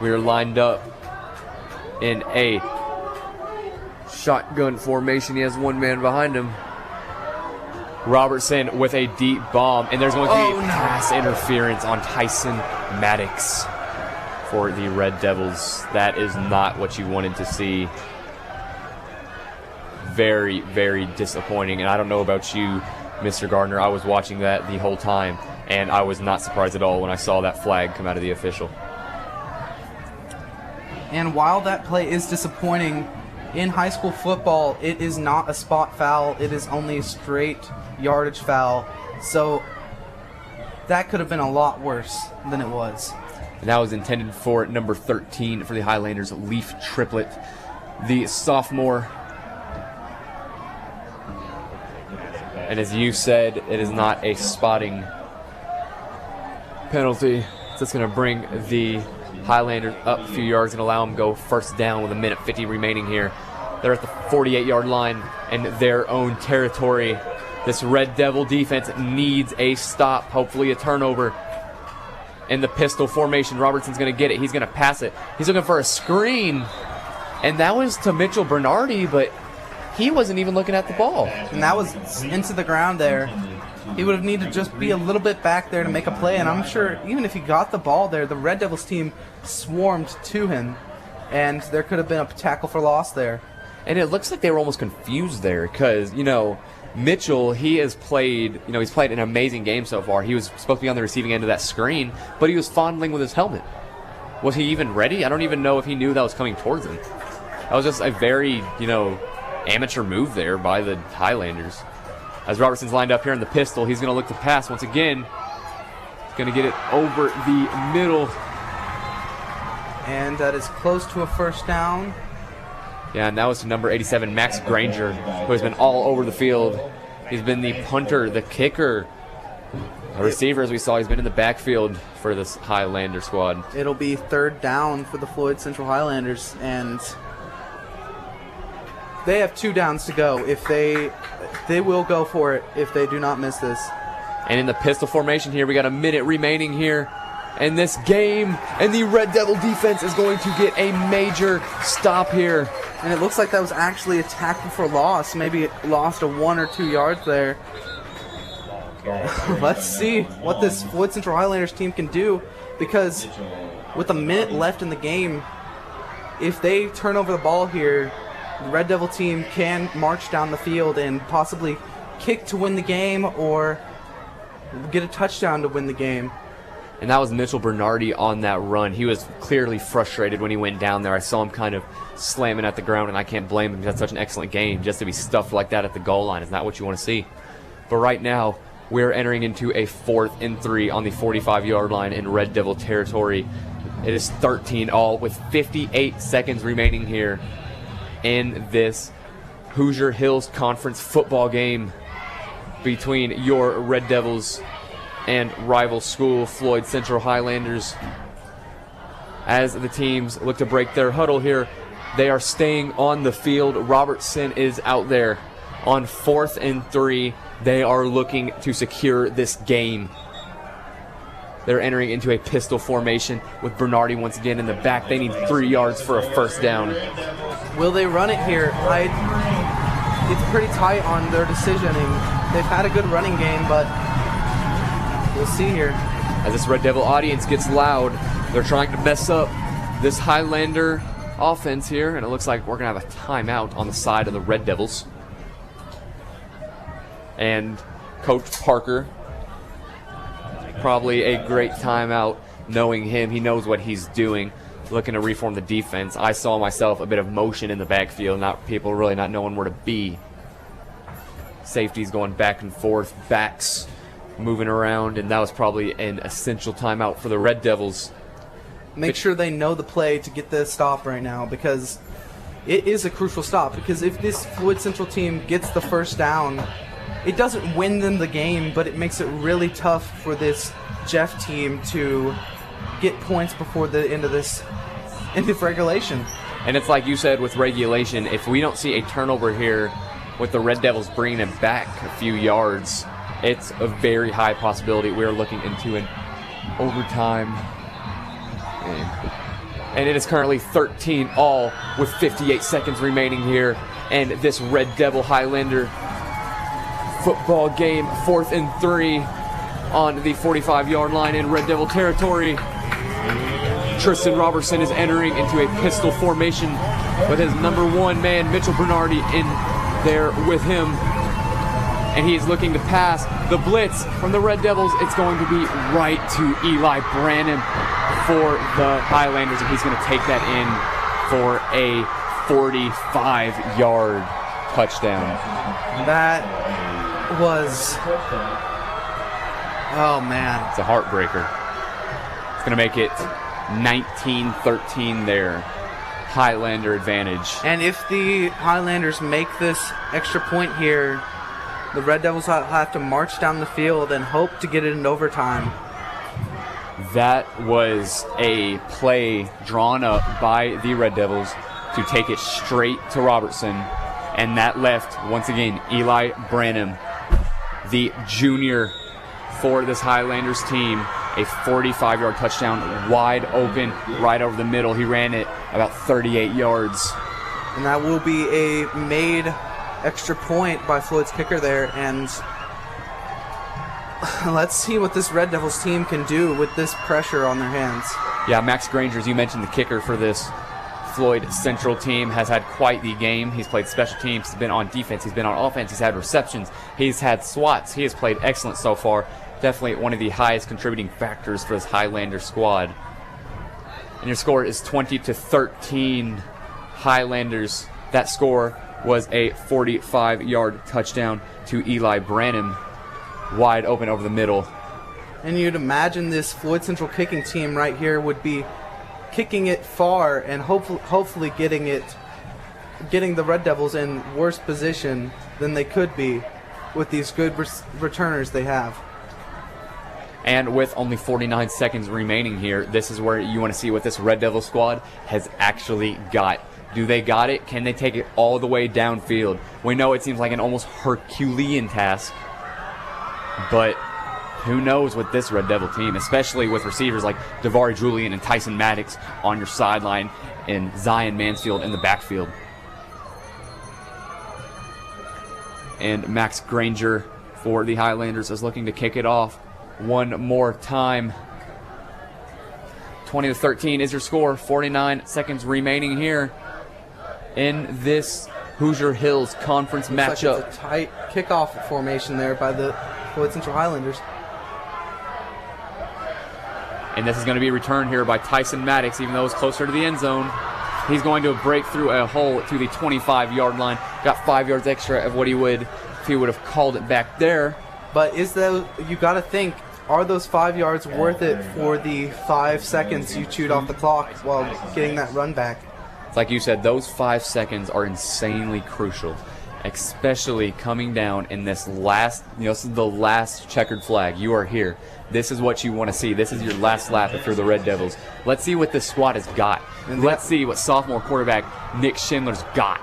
We are lined up in a shotgun formation. He has one man behind him. Robertson with a deep bomb, and there's going to be pass interference on Tyson Maddox for the Red Devils. That is not what you wanted to see. Very, very disappointing, and I don't know about you, Mr. Gardner. I was watching that the whole time, and I was not surprised at all when I saw that flag come out of the official. And while that play is disappointing, in high school football, it is not a spot foul. It is only a straight yardage foul. So that could have been a lot worse than it was. And that was intended for number 13 for the Highlanders, Leaf Triplett, the sophomore. And as you said, it is not a spotting penalty. So it's going to bring the Highlanders up a few yards and allow them to go first down with 1:50 remaining here. They're at the 48-yard line in their own territory. This Red Devil defense needs a stop, hopefully a turnover. In the pistol formation, Robertson's going to get it. He's going to pass it. He's looking for a screen. And that was to Mitchell Bernardi, but he wasn't even looking at the ball. And that was into the ground there. He would have needed to just be a little bit back there to make a play. And I'm sure even if he got the ball there, the Red Devils team swarmed to him. And there could have been a tackle for loss there. And it looks like they were almost confused there because, Mitchell, he has played, he's played an amazing game so far. He was supposed to be on the receiving end of that screen, but he was fondling with his helmet. Was he even ready? I don't even know if he knew that was coming towards him. That was just a very, amateur move there by the Highlanders. As Robertson's lined up here in the pistol, he's going to look to pass once again. He's going to get it over the middle. And that is close to a first down. Yeah, and that was to number 87, Max Granger, who has been all over the field. He's been the punter, the kicker, a receiver, as we saw. He's been in the backfield for this Highlander squad. It'll be third down for the Floyd Central Highlanders, and they have 2 downs to go. If they will go for it if they do not miss this. And in the pistol formation here, we got a minute remaining here in this game, and the Red Devil defense is going to get a major stop here. And it looks like that was actually a tackle for loss. Maybe it lost a 1 or 2 yards there. Let's see what this Floyd Central Highlanders team can do, because with a minute left in the game, if they turn over the ball here, the Red Devil team can march down the field and possibly kick to win the game or get a touchdown to win the game. And that was Mitchell Bernardi on that run. He was clearly frustrated when he went down there. I saw him kind of slamming at the ground, and I can't blame him. He had such an excellent game. Just to be stuffed like that at the goal line is not what you want to see. But right now, we're entering into a 4th and 3 on the 45-yard line in Red Devil territory. It is 13-all with 58 seconds remaining here in this Hoosier Hills Conference football game between your Red Devils and rival school Floyd Central Highlanders. As the teams look to break their huddle here, they are staying on the field. Robertson is out there on 4th and 3. They are looking to secure this game. They're entering into a pistol formation with Bernardi once again in the back. They need 3 yards for a first down. Will they run it here? It's pretty tight on their decisioning. They've had a good running game, but we'll see here. As this Red Devil audience gets loud, they're trying to mess up this Highlander offense here, and it looks like we're going to have a timeout on the side of the Red Devils. And Coach Parker, probably a great timeout. Knowing him, he knows what he's doing, looking to reform the defense. I saw myself a bit of motion in the backfield, not people really not knowing where to be. Safeties going back and forth, backs moving around, and that was probably an essential timeout for the Red Devils. Make sure they know the play to get the stop right now, because it is a crucial stop. Because if this Floyd Central team gets the first down, it doesn't win them the game, but it makes it really tough for this Jeff team to get points before the end of this regulation. And it's like you said with regulation, if we don't see a turnover here with the Red Devils bringing it back a few yards, it's a very high possibility we're looking into an overtime. And it is currently 13-all with 58 seconds remaining here. And this Red Devil Highlander football game, 4th and 3 on the 45-yard line in Red Devil territory. Tristan Robertson is entering into a pistol formation with his number 1 man, Mitchell Bernardi, in there with him. And he is looking to pass the blitz from the Red Devils. It's going to be right to Eli Branham for the Highlanders, and he's going to take that in for a 45-yard touchdown. That was, oh man, it's a heartbreaker. It's going to make it 19-13 there. Highlander advantage. And if the Highlanders make this extra point here, the Red Devils will have to march down the field and hope to get it in overtime. that was a play drawn up by the Red Devils to take it straight to Robertson. And that left, once again, Eli Branham, the junior for this Highlanders team, a 45-yard touchdown, wide open, right over the middle. He ran it about 38 yards. And that will be a made extra point by Floyd's kicker there. And let's see what this Red Devils team can do with this pressure on their hands. Yeah, Max Granger, as you mentioned, the kicker for this Floyd Central team, has had quite the game. He's played special teams, he's been on defense, he's been on offense, he's had receptions, he's had swats. He has played excellent so far. Definitely one of the highest contributing factors for this Highlander squad. And your score is 20-13 Highlanders. That score was a 45-yard touchdown to Eli Branham, wide open over the middle. And you'd imagine this Floyd Central kicking team right here would be kicking it far and hopefully getting the Red Devils in worse position than they could be with these good returners they have. And with only 49 seconds remaining here, this is where you want to see what this Red Devil squad has actually got. Do they got it? Can they take it all the way downfield? We know it seems like an almost Herculean task, but who knows with this Red Devil team, especially with receivers like Davari Julian and Tyson Maddox on your sideline and Zion Mansfield in the backfield. And Max Granger for the Highlanders is looking to kick it off one more time. 20-13 is your score. 49 seconds remaining here in this Hoosier Hills Conference matchup. Like it's a tight kickoff formation there by the Floyd Central Highlanders. And this is going to be returned here by Tyson Maddox, even though it's closer to the end zone. He's going to break through a hole to the 25-yard line. Got 5 yards extra of what he would if he would have called it back there. But you got to think, are those 5 yards worth it for the 5 seconds you chewed off the clock while getting that run back? It's like you said, those 5 seconds are insanely crucial, especially coming down in this last, this is the last checkered flag. You are here. This is what you want to see. This is your last lap if you're the Red Devils. Let's see what this squad has got. Let's see what sophomore quarterback Nick Schindler's got.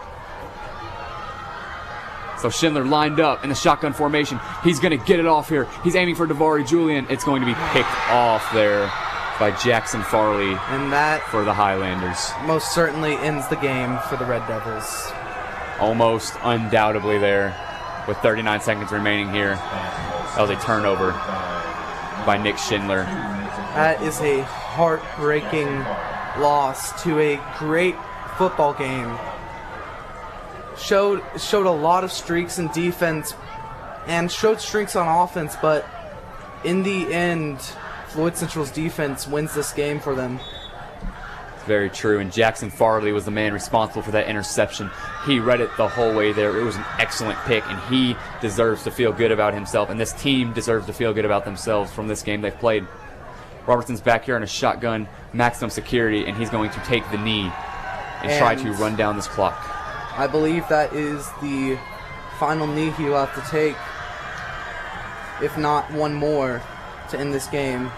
So Schindler lined up in the shotgun formation. He's going to get it off here. He's aiming for Davari Julian. It's going to be picked off there by Jackson Farley, and that for the Highlanders most certainly ends the game for the Red Devils. Almost undoubtedly there with 39 seconds remaining here. That was a turnover by Nick Schindler. That is a heartbreaking loss to a great football game. Showed a lot of streaks in defense and showed streaks on offense, but in the end, Floyd Central's defense wins this game for them. Very true, and Jackson Farley was the man responsible for that interception. He read it the whole way there. It was an excellent pick, and he deserves to feel good about himself, and this team deserves to feel good about themselves from this game they've played. Robertson's back here in a shotgun, maximum security, and he's going to take the knee and try to run down this clock. I believe that is the final knee he will have to take, if not one more, to end this game.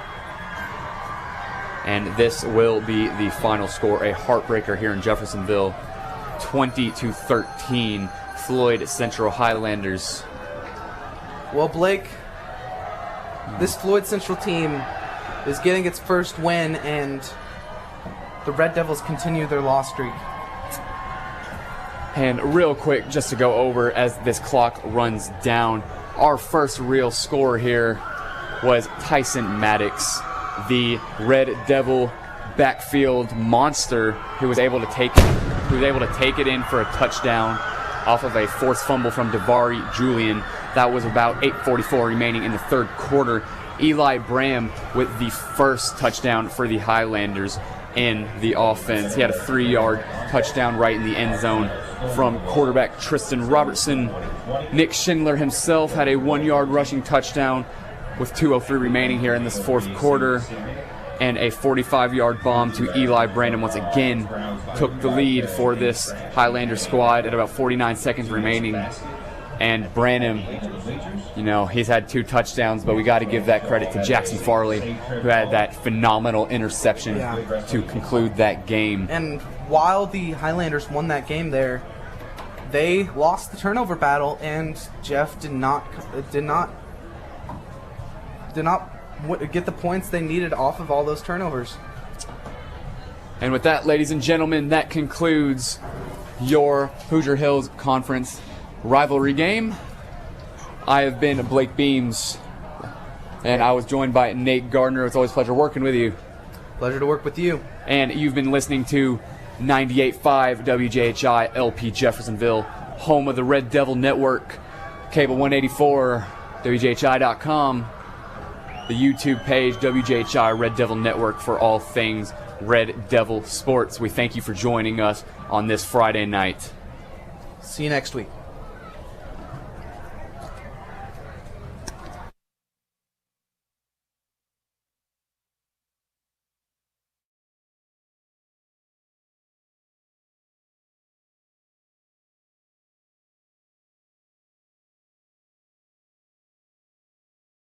And this will be the final score, a heartbreaker here in Jeffersonville. 20-13, Floyd Central Highlanders. Well, Blake, this Floyd Central team is getting its first win, and the Red Devils continue their loss streak. And real quick, just to go over as this clock runs down, our first real score here was Tyson Maddox, the Red Devil backfield monster who was able to take it in for a touchdown off of a forced fumble from Davari Julian. That was about 8:44 remaining in the third quarter. Eli Branham with the first touchdown for the Highlanders in the offense. He had a 3-yard touchdown right in the end zone from quarterback Tristan Robertson. Nick Schindler himself had a 1-yard rushing touchdown with 2:03 remaining here in this fourth quarter, and a 45-yard bomb to Eli Branham once again took the lead for this Highlander squad at about 49 seconds remaining. And Branham, you know, he's had 2 touchdowns, but we got to give that credit to Jackson Farley, who had that phenomenal interception to conclude that game. And while the Highlanders won that game there, they lost the turnover battle, and Jeff did not get the points they needed off of all those turnovers. And with that, ladies and gentlemen, that concludes your Hoosier Hills Conference rivalry game. I have been Blake Beams, and I was joined by Nate Gardner. It's always a pleasure working with you. Pleasure to work with you. And you've been listening to 98.5 WJHI LP Jeffersonville, home of the Red Devil Network, Cable 184, WJHI.com, the YouTube page, WJHI Red Devil Network, for all things Red Devil sports. We thank you for joining us on this Friday night. See you next week.